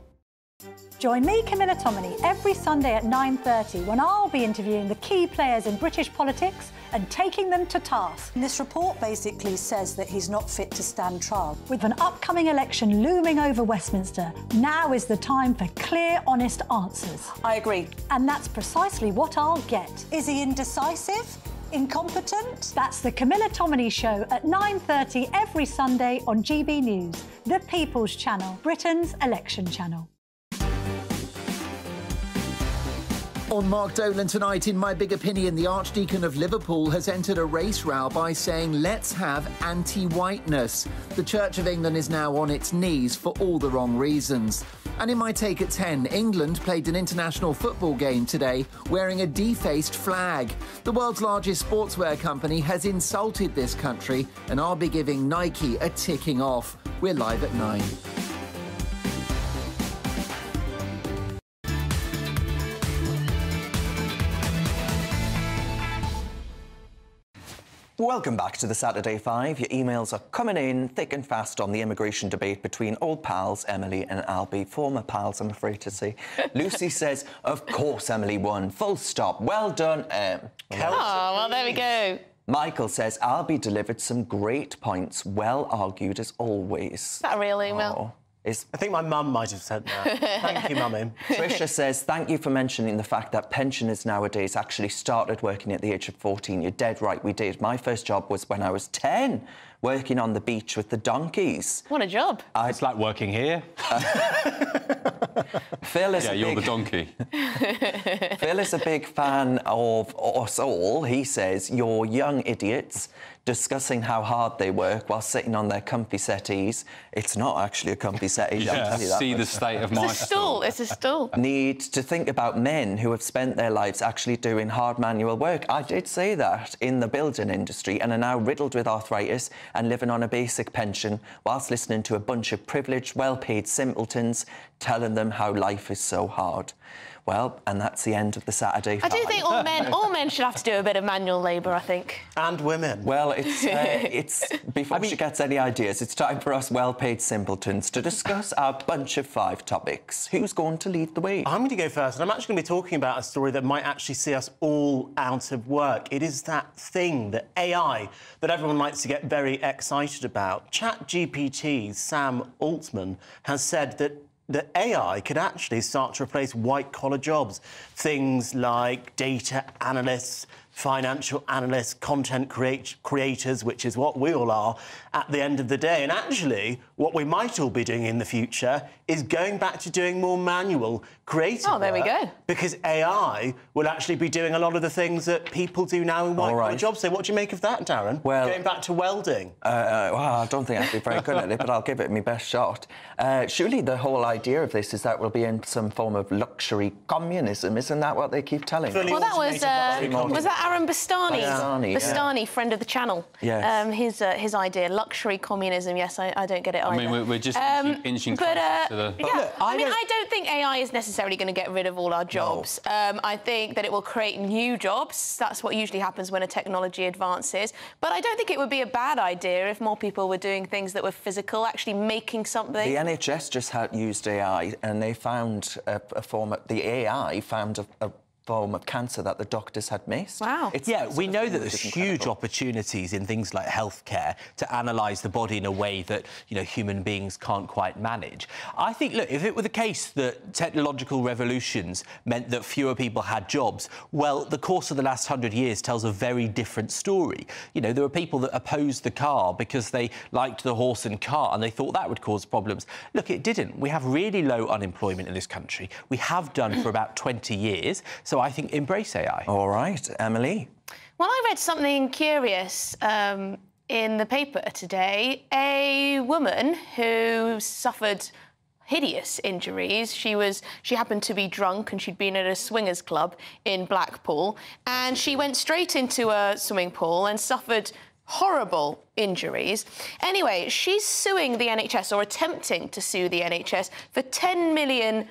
Join me, Camilla Tominey, every Sunday at 9:30 when I'll be interviewing the key players in British politics and taking them to task. This report basically says that he's not fit to stand trial. With an upcoming election looming over Westminster, now is the time for clear, honest answers. I agree. And that's precisely what I'll get. Is he indecisive? Incompetent? That's the Camilla Tominey Show at 9:30 every Sunday on GB News, the People's Channel, Britain's election channel. On Mark Dolan tonight, in My Big Opinion, the Archdeacon of Liverpool has entered a race row by saying, let's have anti-whiteness. The Church of England is now on its knees for all the wrong reasons. And in My Take at 10, England played an international football game today wearing a defaced flag. The world's largest sportswear company has insulted this country, and I'll be giving Nike a ticking off. We're live at 9. Welcome back to the Saturday Five. Your emails are coming in thick and fast on the immigration debate between old pals, Emily and Albie. Former pals, I'm afraid to say. Lucy says, of course Emily won. Full stop. Well done, Oh, well, there we go. Michael says, Albie delivered some great points. Well argued as always. Is that a real email? I think my mum might have said that. Thank you, Mummy. Tricia says, thank you for mentioning the fact that pensioners nowadays actually started working at the age of 14. You're dead right, we did. My first job was when I was 10, working on the beach with the donkeys. What a job. It's like working here. Phil is you're the donkey. Phil is a big fan of us all. He says, you're young idiots discussing how hard they work while sitting on their comfy settees. It's not actually a comfy settee, I'll tell you that. See the state of my stool. It's a stool. Need to think about men who have spent their lives actually doing hard manual work. I did say that in the building industry and are now riddled with arthritis and living on a basic pension whilst listening to a bunch of privileged, well-paid simpletons telling them how life is so hard. Well, and that's the end of the Saturday Five. I do think all men should have to do a bit of manual labour, I think. And women. Well, it's before she gets any ideas, it's time for us well-paid simpletons to discuss our bunch of 5 topics. Who's going to lead the way? I'm going to go first, and I'm actually going to be talking about a story that might actually see us all out of work. It is that thing, the AI, that everyone likes to get very excited about. ChatGPT's Sam Altman has said that AI could actually start to replace white-collar jobs. Things like data analysts, financial analysts, content creators, which is what we all are at the end of the day. And actually, what we might all be doing in the future is going back to doing more manual, creative work. Oh, there we go. Because AI will actually be doing a lot of the things that people do now in white-collar jobs. So what do you make of that, Darren? Well, going back to welding? Well, I don't think I'd be very good at it, but I'll give it my best shot. Surely the whole idea of this is that we'll be in some form of luxury communism. Isn't that what they keep telling us? Well, that was that Aaron Bastani? Bastani, friend of the channel. Yes. His idea, luxury communism. Yes, I don't get it either. I mean, we're just inching closer to the... Yeah, I don't think AI is necessarily going to get rid of all our jobs. No. I think that it will create new jobs. That's what usually happens when a technology advances. But I don't think it would be a bad idea if more people were doing things that were physical, actually making something. The NHS just had used AI, and they found a form of... The AI found a form of cancer that the doctors had missed. Wow. We know that there's huge opportunities in things like healthcare to analyse the body in a way that, human beings can't quite manage. I think, look, if it were the case that technological revolutions meant that fewer people had jobs, well, the course of the last 100 years tells a very different story. There were people that opposed the car because they liked the horse and cart and they thought that would cause problems. Look, it didn't. We have really low unemployment in this country. We have done for about 20 years. So I think embrace AI. All right, Emily. Well, I read something curious in the paper today. A woman who suffered hideous injuries. She happened to be drunk and she'd been at a swingers club in Blackpool, and she went straight into a swimming pool and suffered horrible injuries. Anyway, she's suing the NHS, or attempting to sue the NHS, for £10 million.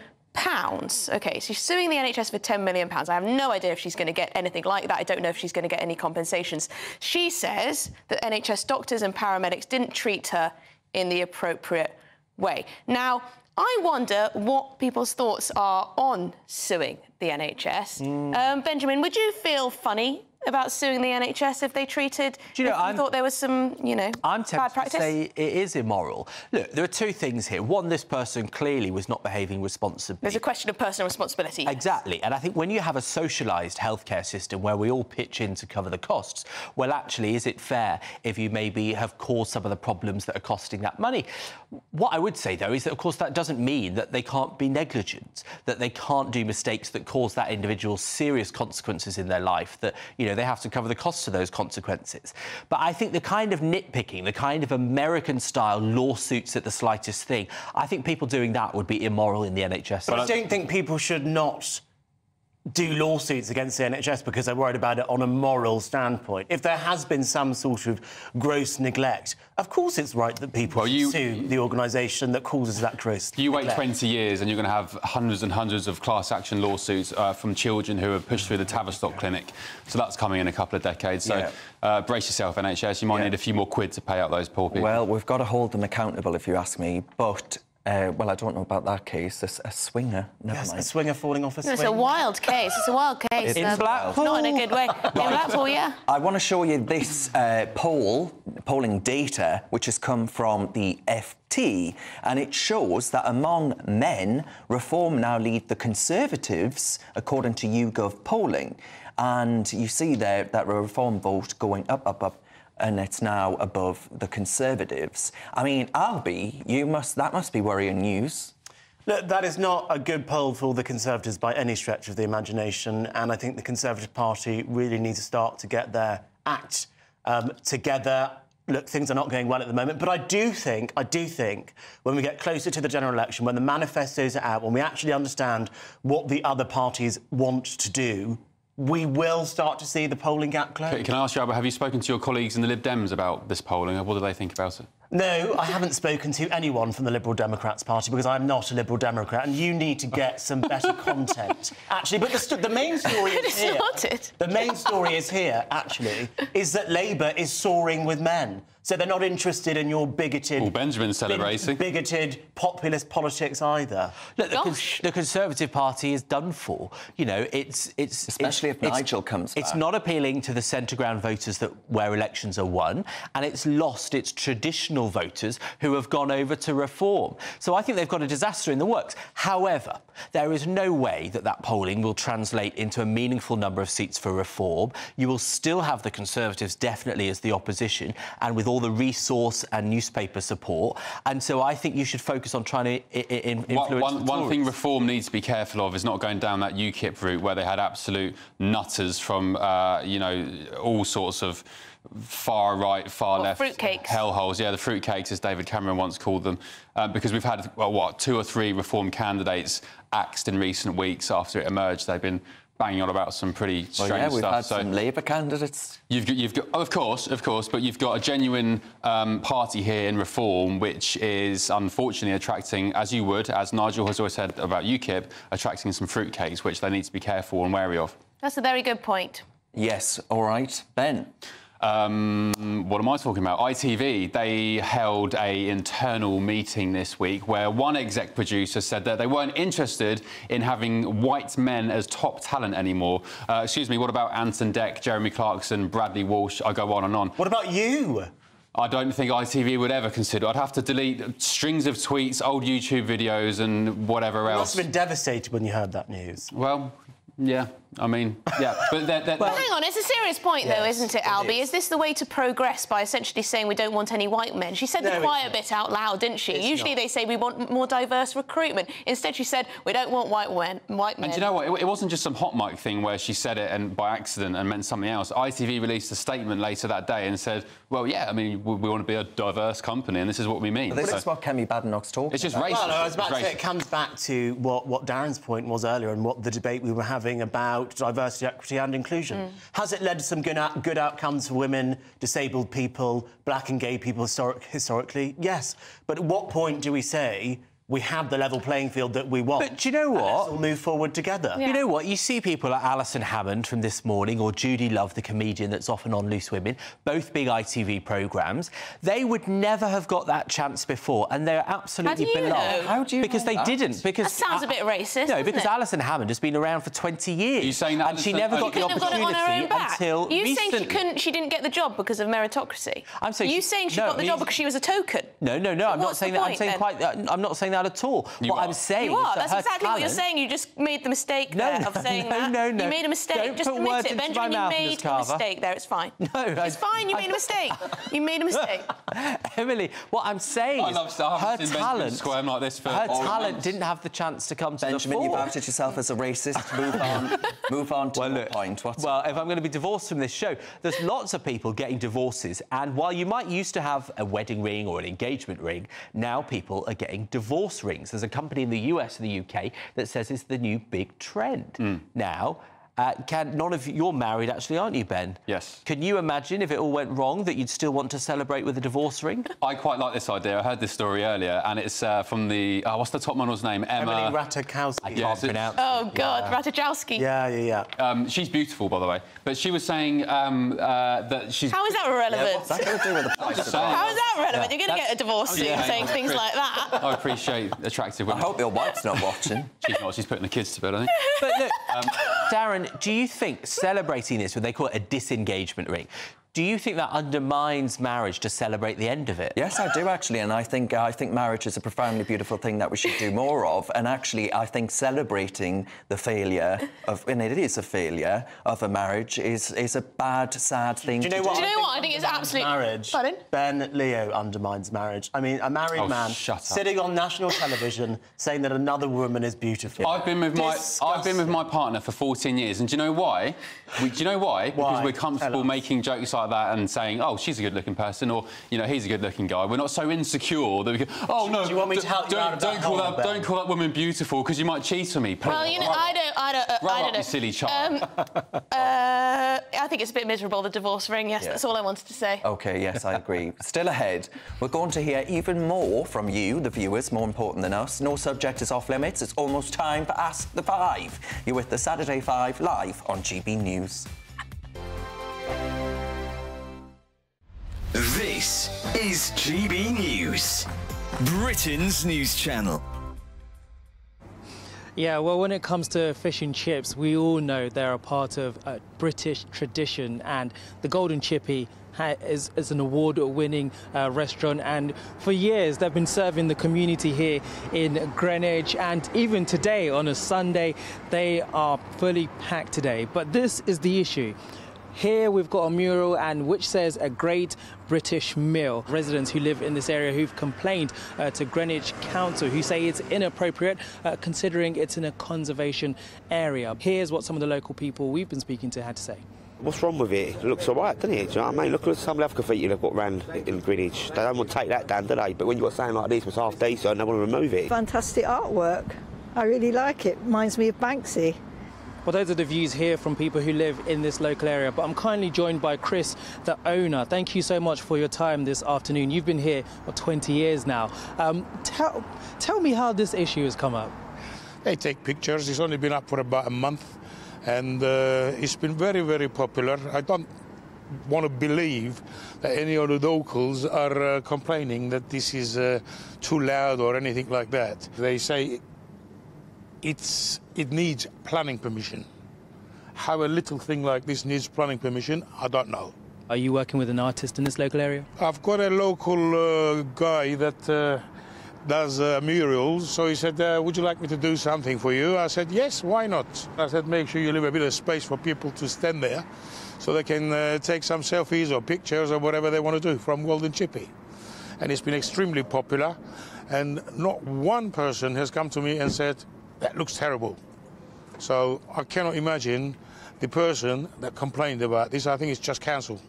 OK, so she's suing the NHS for £10 million. I have no idea if she's going to get anything like that. I don't know if she's going to get any compensations. She says that NHS doctors and paramedics didn't treat her in the appropriate way. Now, I wonder what people's thoughts are on suing the NHS. Benjamin, would you feel funny about suing the NHS if they treated... Do you know, I thought there was some, you know, I'm bad practice? To say it is immoral. Look, there are two things here. One, this person clearly was not behaving responsibly. There's a question of personal responsibility. Yes. Exactly. And I think when you have a socialised healthcare system where we all pitch in to cover the costs, well, actually, is it fair if you maybe have caused some of the problems that are costing that money? What I would say, though, is that, of course, that doesn't mean that they can't be negligent, that they can't do mistakes that cause that individual serious consequences in their life, that, you know, they have to cover the costs of those consequences. But I think the kind of nitpicking, the kind of American-style lawsuits at the slightest thing, I think people doing that would be immoral in the NHS. But I don't think people should not do lawsuits against the NHS because they're worried about it on a moral standpoint. If there has been some sort of gross neglect, of course it's right that people should sue the organisation that causes that gross You wait neglect. 20 years and you're going to have hundreds and hundreds of class action lawsuits from children who are pushed through the Tavistock Clinic. So that's coming in a couple of decades. So brace yourself, NHS. You might need a few more quid to pay out those poor people. Well, we've got to hold them accountable, if you ask me, but... well, I don't know about that case. A swinger, never mind. A swinger falling off a swing. It's a wild case. It's a wild case. In Blackpool? Not in a good way. In Blackpool, yeah. I want to show you this polling data, which has come from the FT, and it shows that among men, Reform now lead the Conservatives, according to YouGov polling. And you see there that Reform vote going up, up, up, and it's now above the Conservatives. I mean, Albie, that must be worrying news. Look, that is not a good poll for the Conservatives by any stretch of the imagination, and I think the Conservative Party really needs to start to get their act together. Look, things are not going well at the moment, but I do think when we get closer to the general election, when the manifestos are out, when we actually understand what the other parties want to do, we will start to see the polling gap close. Can I ask you, Albert, have you spoken to your colleagues in the Lib Dems about this polling? What do they think about it? No, I haven't spoken to anyone from the Liberal Democrats Party because I'm not a Liberal Democrat, and you need to get some better content. Actually, but the main story is here. The main story is here, actually, is that Labour is soaring with men. So they're not interested in your bigoted... Well, Benjamin's celebrating. ...bigoted populist politics either. Look, the Conservative Party is done for. You know, it's especially if Nigel comes back. It's not appealing to the centre-ground voters where elections are won, and it's lost its traditional voters who have gone over to Reform. So I think they've got a disaster in the works. However, there is no way that polling will translate into a meaningful number of seats for Reform. You will still have the Conservatives definitely as the opposition, and with all the resource and newspaper support. And so I think you should focus on trying to influence One thing Reform needs to be careful of is not going down that UKIP route where they had absolute nutters from, you know, all sorts of far right, far left fruitcakes. Hellholes. Yeah, the fruitcakes, as David Cameron once called them, because we've had, well, what, 2 or 3 Reform candidates axed in recent weeks after it emerged. They've been banging on about some pretty strange stuff. We've had some Labour candidates. You've got, of course, but you've got a genuine party here in Reform, which is unfortunately attracting, as Nigel has always said about UKIP, attracting some fruitcakes, which they need to be careful and wary of. That's a very good point. Yes, all right. Ben? What am I talking about? ITV, they held an internal meeting this week where one exec producer said that they weren't interested in having white men as top talent anymore. Excuse me, what about Anton Deck, Jeremy Clarkson, Bradley Walsh? I go on and on. What about you? I don't think ITV would ever consider. I'd have to delete strings of tweets, old YouTube videos and whatever else. You must have been devastated when you heard that news. Well, yeah, I mean, yeah. But well, hang on, it's a serious point, though, isn't it, Albie? Is this the way to progress by essentially saying we don't want any white men? She said the quiet bit out loud, didn't she? Usually they say we want more diverse recruitment. Instead, she said we don't want white men. And do you know what? It wasn't just some hot mic thing where she said it and by accident and meant something else. ITV released a statement later that day and said, well, yeah, I mean, we want to be a diverse company and this is what we mean. Well, this is what Kemi Badenoch's talking It's just about. racist. Well, I was about to say, it comes back to what Darren's point was earlier and what the debate we were having about diversity, equity and inclusion. Has it led to some good outcomes for women, disabled people, black and gay people historically? Yes. But at what point do we say we have the level playing field that we want. But do you know what? Let's all move forward together. You know what? You see people like Alison Hammond from This Morning or Judy Love, the comedian that's often on Loose Women, both big ITV programmes. They would never have got that chance before, and they're absolutely beloved. How do you Because they didn't. Because that sounds a bit racist. No, because doesn't it? Alison Hammond has been around for 20 years. Are you saying that? And she never got the opportunity until You recently. saying she didn't get the job because of meritocracy? I'm saying you saying she got the job because she was a token? No, I'm not saying that. I'm not saying that at all. What I'm saying you are. is that That's exactly what you're talent... saying. You just made the mistake there of saying that. No. You made a mistake. Don't just put admit words it, into Benjamin. my mouth, You made Ms. a Carver. mistake there. It's fine. No, it's fine. You made a mistake. You made a mistake. Emily, what I'm saying is her talent. Squirm like this for her talent didn't have the chance to come to Benjamin, the fore. you've outed yourself as a racist. Move on to the point. Well, if I'm going to be divorced from this show, there's lots of people getting divorces, and while you might used to have a wedding ring or an engagement ring, now people are getting divorce rings. There's a company in the US and the UK that says it's the new big trend. Now, you're married, actually, aren't you, Ben? Yes. Can you imagine if it all went wrong that you'd still want to celebrate with a divorce ring? I quite like this idea. I heard this story earlier, and it's from the... what's the top model's name? Emily Ratajkowski. I can't pronounce it. Oh, God, Ratajkowski. Yeah. She's beautiful, by the way. But she was saying that she's... How is that relevant? Yeah, what's that got to do with the point? How is that relevant? You're going to get a divorce saying things like that. I appreciate attractive women. I hope your wife's not watching. She's not. She's putting the kids to bed, I think. But look, Darren, do you think celebrating this, what they call it a disengagement ring, do you think that undermines marriage to celebrate the end of it? Yes, I do, actually, and I think marriage is a profoundly beautiful thing that we should do more of, and actually I think celebrating the failure of, and it is a failure, of a marriage is a bad, sad thing Do you know what? I think it's absolutely... Marriage. Pardon? Ben Leo undermines marriage. I mean, a married man sitting on national television saying that another woman is beautiful. I've been with my partner for 14 years, and do you know why? Do you know why? Because we're comfortable making jokes like that and saying, oh, she's a good-looking person, or, you know, he's a good-looking guy. We're not so insecure that we go, oh, no, do you want me to help you out of that hole, Ben? Don't call that woman beautiful, because you might cheat on me. Well, you know, I don't know. You silly child. I think it's a bit miserable, the divorce ring. Yes, that's all I wanted to say. OK, yes, I agree. Still ahead, we're going to hear even more from you, the viewers, more important than us. No subject is off limits. It's almost time for Ask the Five. You're with the Saturday Five live on GB News. This is GB News, Britain's news channel. Yeah, well, when it comes to fish and chips, we all know they're a part of a British tradition, and the Golden Chippy is an award-winning restaurant, and for years they've been serving the community here in Greenwich, and even today on a Sunday they are fully packed today. But this is the issue. Here we've got a mural and which says a great British meal. Residents who live in this area who've complained to Greenwich Council, who say it's inappropriate considering it's in a conservation area. Here's what some of the local people we've been speaking to had to say. What's wrong with it? It looks all right, doesn't it? Do you know what I mean? Look at some of the graffiti they've got around in Greenwich. They don't want to take that down, do they? But when you've got something like this, it's half decent, they want to remove it. Fantastic artwork. I really like it. Reminds me of Banksy. Well, those are the views here from people who live in this local area. But I'm kindly joined by Chris, the owner. Thank you so much for your time this afternoon. You've been here for 20 years now. Tell me how this issue has come up. They take pictures. It's only been up for about a month. And it's been very, very popular. I don't want to believe that any of the locals are complaining that this is too loud or anything like that. They say it needs planning permission. How a little thing like this needs planning permission, I don't know. Are you working with an artist in this local area? I've got a local guy that does murals, so he said, would you like me to do something for you? I said, yes, why not? I said, make sure you leave a bit of space for people to stand there so they can take some selfies or pictures or whatever they want to do from Golden Chippy. And it's been extremely popular, and not one person has come to me and said, that looks terrible. So I cannot imagine the person that complained about this. I think it's just council.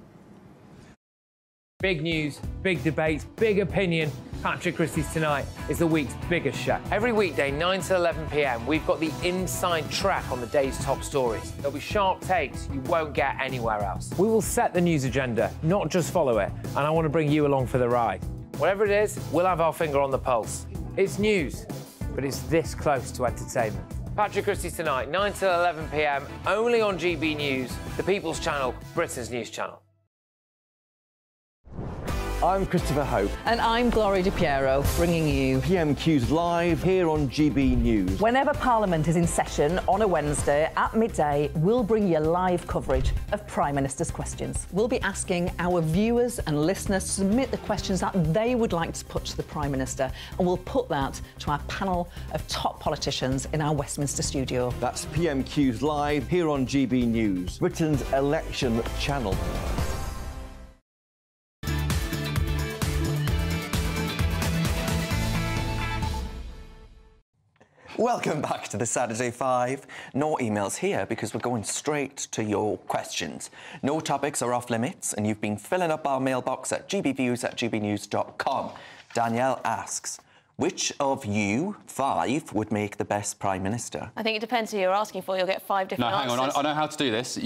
Big news, big debates, big opinion. Patrick Christie's Tonight is the week's biggest show. Every weekday, 9 to 11 p.m, we've got the inside track on the day's top stories. There'll be sharp takes you won't get anywhere else. We will set the news agenda, not just follow it, and I want to bring you along for the ride. Whatever it is, we'll have our finger on the pulse. It's news, but it's this close to entertainment. Patrick Christie's Tonight, 9 till 11 p.m, only on GB News, the People's Channel, Britain's news channel. I'm Christopher Hope. And I'm Gloria Di Piero, bringing you PMQ's live here on GB News. Whenever Parliament is in session on a Wednesday at midday, we'll bring you live coverage of Prime Minister's questions. We'll be asking our viewers and listeners to submit the questions that they would like to put to the Prime Minister, and we'll put that to our panel of top politicians in our Westminster studio. That's PMQ's live here on GB News, Britain's election channel. Welcome back to the Saturday 5. No emails here because we're going straight to your questions. No topics are off limits, and you've been filling up our mailbox at gbviews@gbnews.com. Danielle asks, which of you 5 would make the best Prime Minister? I think it depends who you're asking for. You'll get 5 different answers. No, hang on. I know how to do this.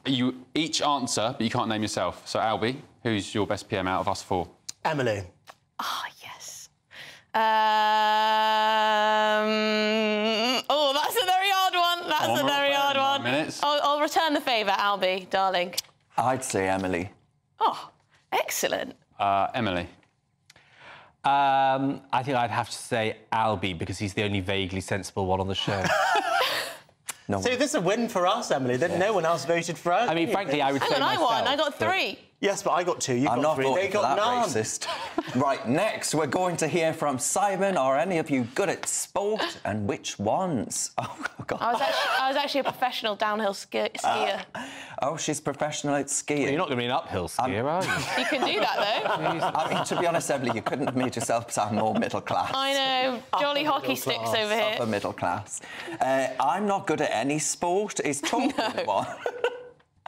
You each answer, but you can't name yourself. So, Albie, who's your best PM out of us 4? Emily. Oh, yes. Oh, that's a very hard one. That's a very hard one. I'll return the favour, Albie, darling. I'd say Emily. Oh, excellent. Emily. I think I'd have to say Albie because he's the only vaguely sensible one on the show. So this is a win for us, Emily. Then no one else voted for us. I mean, frankly, I would say myself. I won. I got 3. Yes, but I got 2. You got 3. They got none. Racist. Right, next we're going to hear from Simon. Are any of you good at sport, and which ones? Oh, God. I was actually a professional downhill skier. Oh, she's professional at skiing. Well, you're not going to be an uphill skier, are you? You can do that, though. I mean, to be honest, Emily, you couldn't have made yourself sound more middle class. I know. Jolly hockey sticks over here. Upper middle class. I'm not good at any sport. Is talking one?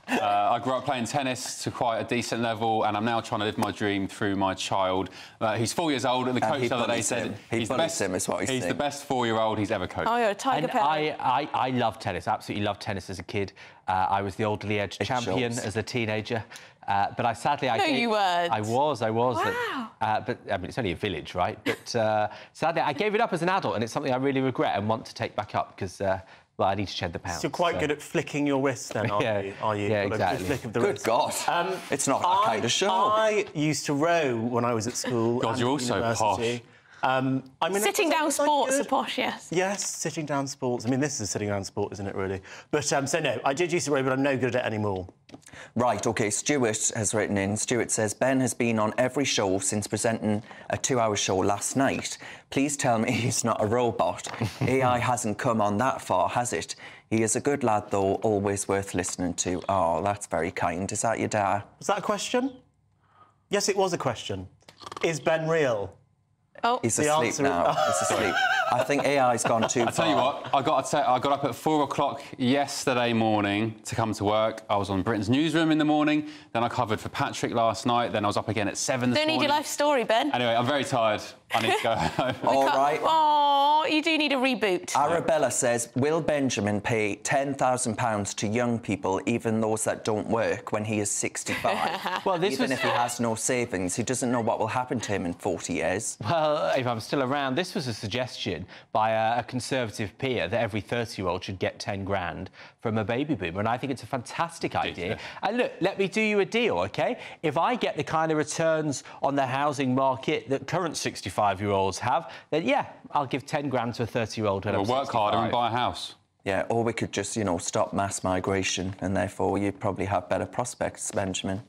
I grew up playing tennis to quite a decent level, and I'm now trying to live my dream through my child. He's 4 years old, and the coach the other day said he's the best. He's the best 4-year-old he's ever coached. Oh, you're a tiger parent. I love tennis. Absolutely loved tennis as a kid. I was the Alderley Edge champion as a teenager. But you weren't. I was. Wow. But I mean, it's only a village, right? But sadly, I gave it up as an adult, and it's something I really regret and want to take back up because. Well, I need to shed the pounds. So you're quite good at flicking your wrist, then, aren't you? Are you? Yeah, exactly. A good flick of the Good wrist. God. It's not that kind of show. I used to row when I was at school. God, you're also posh. I mean, sitting down sports are posh, yes. Yes, sitting down sports. I mean, this is a sitting down sport, isn't it, really? But, so no, I did used to row, but I'm no good at it anymore. Right, OK, Stuart has written in. Stuart says, Ben has been on every show since presenting a 2-hour show last night. Please tell me he's not a robot. AI hasn't come on that far, has it? He is a good lad, though, always worth listening to. Oh, that's very kind. Is that your dad? Was that a question? Yes, it was a question. Is Ben real? Oh, he's asleep now. He's asleep. I think AI's gone too far. I tell you what, I got up at 4 o'clock yesterday morning to come to work. I was on Britain's Newsroom in the morning. Then I covered for Patrick last night. Then I was up again at 7 this morning. Don't need your life story, Ben. Anyway, I'm very tired. I need to go home. All right. Oh, you do need a reboot. Arabella says, will Benjamin pay £10,000 to young people, even those that don't work, when he is 65? Well, even if he has no savings, he doesn't know what will happen to him in 40 years. Well, if I'm still around, this was a suggestion by a Conservative peer that every 30-year-old should get 10 grand from a baby boomer, and I think it's a fantastic idea. And look, let me do you a deal, OK? If I get the kind of returns on the housing market that current 65-year-olds have, then, yeah, I'll give 10 grand to a 30-year-old when I'm 65. Work harder and buy a house. Yeah, or we could just, you know, stop mass migration, and therefore you'd probably have better prospects, Benjamin.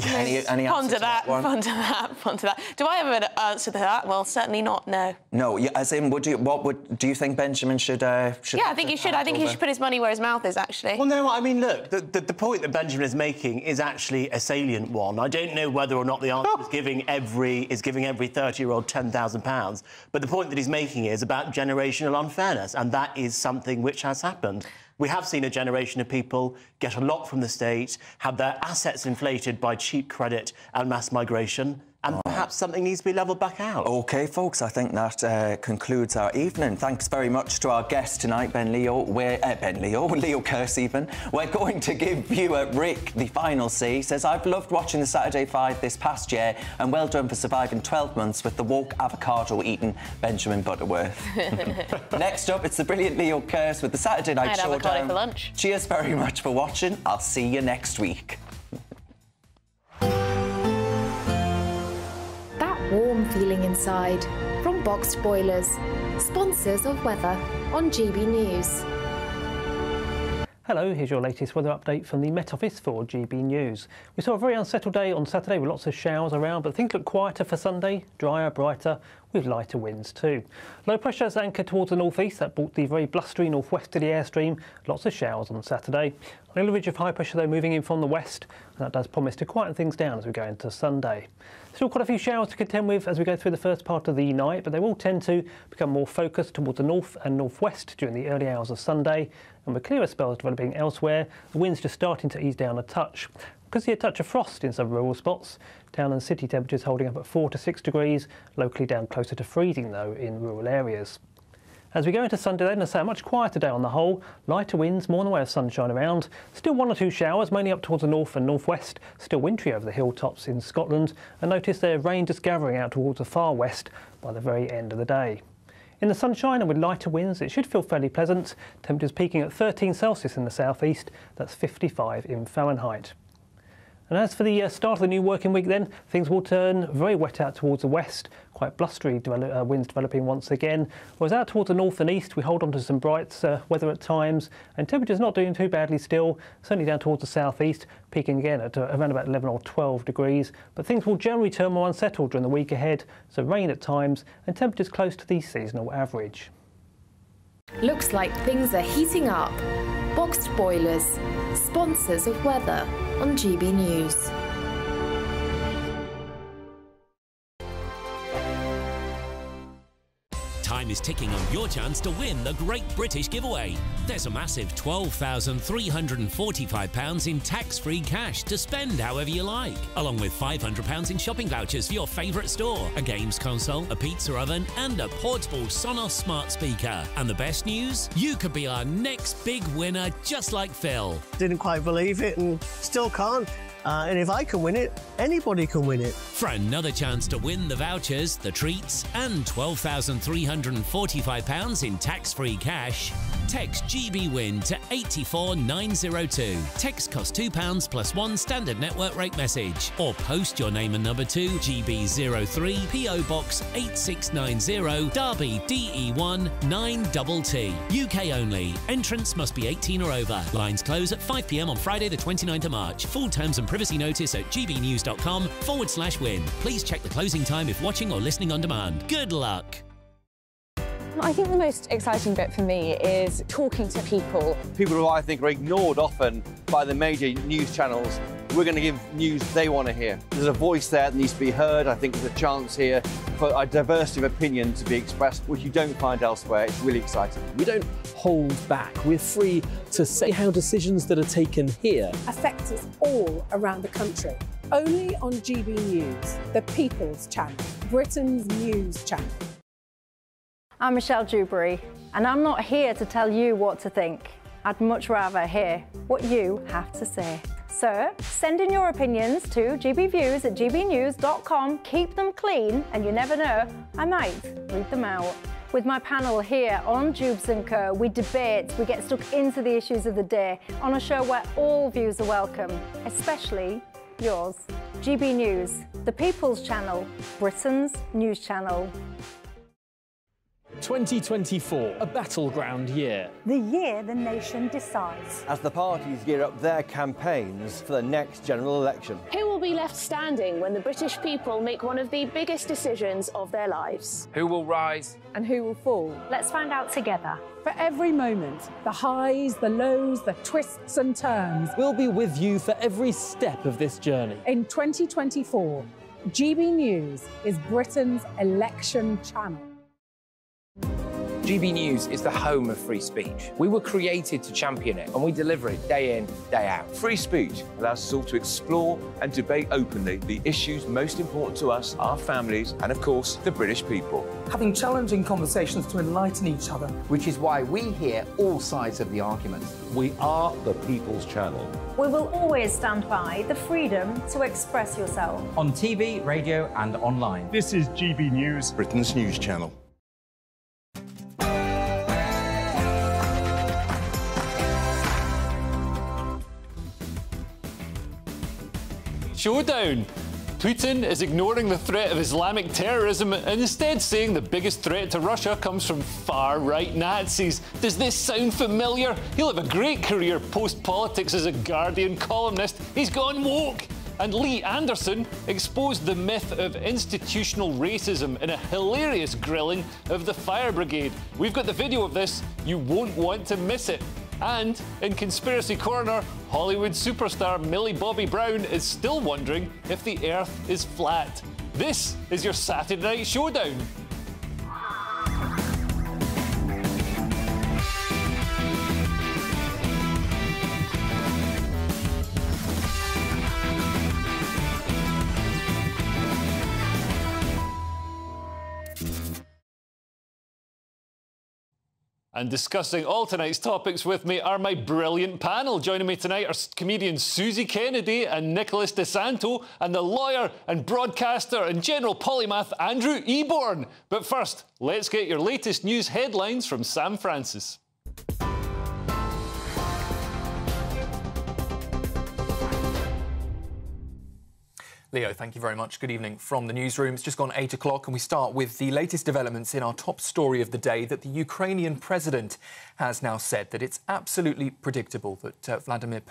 Any ponder that, one? ponder that. Do I have an answer to that? Well, certainly not, no. No, as in, do you think Benjamin should... Yeah, I think he should. I think he should put his money where his mouth is, actually. Well, no, I mean, look, the point that Benjamin is making is actually a salient one. I don't know whether or not the answer is giving every 30-year-old £10,000, but the point that he's making is about generational unfairness, and that is something which has happened. We have seen a generation of people get a lot from the state, have their assets inflated by cheap credit and mass migration, and perhaps something needs to be levelled back out. OK, folks, I think that concludes our evening. Thanks very much to our guest tonight, Leo Kearse even. We're going to give viewer Rick the final say. He says, I've loved watching the Saturday 5 this past year, and well done for surviving 12 months with the woke avocado-eating Benjamin Butterworth. Next up, it's the brilliant Leo Kearse with the Saturday Night Showdown. I had avocado for lunch. Cheers very much for watching. I'll see you next week. Warm feeling inside from Boxed Boilers, sponsors of weather on GB News. Hello, here's your latest weather update from the Met Office for GB News. We saw a very unsettled day on Saturday with lots of showers around, but things look quieter for Sunday, drier, brighter, with lighter winds too. Low pressure is anchored towards the northeast. That brought the very blustery northwesterly airstream. Lots of showers on Saturday. A little ridge of high pressure though moving in from the west, and that does promise to quieten things down as we go into Sunday. Still quite a few showers to contend with as we go through the first part of the night, but they will tend to become more focused towards the north and northwest during the early hours of Sunday, and with clearer spells developing elsewhere, the wind's just starting to ease down a touch. We could see a touch of frost in some rural spots. Town and city temperatures holding up at 4 to 6 degrees, locally down closer to freezing though in rural areas. As we go into Sunday then, a much quieter day on the whole. Lighter winds, more in the way of sunshine around. Still 1 or 2 showers, mainly up towards the north and northwest. Still wintry over the hilltops in Scotland. And notice there's rain just gathering out towards the far west by the very end of the day. In the sunshine and with lighter winds, it should feel fairly pleasant. Temperatures peaking at 13 Celsius in the southeast. That's 55 in Fahrenheit. And as for the start of the new working week then, things will turn very wet out towards the west, quite blustery winds developing once again. Whereas out towards the north and east, we hold on to some bright weather at times, and temperatures not doing too badly still, certainly down towards the southeast, peaking again at around about 11 or 12 degrees. But things will generally turn more unsettled during the week ahead, so rain at times, and temperatures close to the seasonal average. Looks like things are heating up. Boxed Boilers, sponsors of weather on GB News. Time is ticking on your chance to win the Great British Giveaway. There's a massive £12,345 in tax-free cash to spend however you like, along with £500 in shopping vouchers for your favourite store, a games console, a pizza oven and a portable Sonos smart speaker. And the best news? You could be our next big winner, just like Phil. Didn't quite believe it and still can't. And if I can win it, anybody can win it. For another chance to win the vouchers, the treats, and £12,345 in tax-free cash, text GBWIN to 84902. Text costs £2 plus one standard network rate message, or post your name and number to GB03 PO Box 8690 Derby DE1 9TT. UK only. Entrance must be 18 or over. Lines close at 5 PM on Friday the 29th of March. Full terms and privacy notice at gbnews.com/win. Please check the closing time if watching or listening on demand. Good luck. I think the most exciting bit for me is talking to people. People who I think are ignored often by the major news channels. We're going to give news they want to hear. There's a voice there that needs to be heard. I think there's a chance here for a diversity of opinion to be expressed, which you don't find elsewhere. It's really exciting. We don't hold back. We're free to say how decisions that are taken here affect us all around the country. Only on GB News, the People's Channel, Britain's news channel. I'm Michelle Dewberry, and I'm not here to tell you what to think. I'd much rather hear what you have to say. So send in your opinions to gbviews@gbnews.com. Keep them clean, and you never know, I might read them out. With my panel here on Jubes & Co, we debate, we get stuck into the issues of the day on a show where all views are welcome, especially yours. GB News, the People's Channel, Britain's news channel. 2024, a battleground year. The year the nation decides. As the parties gear up their campaigns for the next general election. Who will be left standing when the British people make one of the biggest decisions of their lives? Who will rise? And who will fall? Let's find out together. For every moment, the highs, the lows, the twists and turns. We'll be with you for every step of this journey. In 2024, GB News is Britain's election channel. GB News is the home of free speech. We were created to champion it, and we deliver it day in, day out. Free speech allows us all to explore and debate openly the issues most important to us, our families, and of course, the British people. Having challenging conversations to enlighten each other. Which is why we hear all sides of the argument. We are the People's Channel. We will always stand by the freedom to express yourself. On TV, radio and online. This is GB News, Britain's news channel. Showdown. Putin is ignoring the threat of Islamic terrorism and instead saying the biggest threat to Russia comes from far-right Nazis. Does this sound familiar? He'll have a great career post-politics as a Guardian columnist. He's gone woke. And Lee Anderson exposed the myth of institutional racism in a hilarious grilling of the fire brigade. We've got the video of this. You won't want to miss it. And in Conspiracy Corner, Hollywood superstar Millie Bobby Brown is still wondering if the Earth is flat. This is your Saturday Night Showdown. And discussing all tonight's topics with me are my brilliant panel. Joining me tonight are comedians Susie Kennedy and Nicholas DeSanto, and the lawyer and broadcaster and general polymath Andrew Eborn. But first, let's get your latest news headlines from Sam Francis. Leo, thank you very much. Good evening from the newsroom. It's just gone 8 o'clock and we start with the latest developments in our top story of the day, that the Ukrainian president has now said that it's absolutely predictable that Vladimir Putin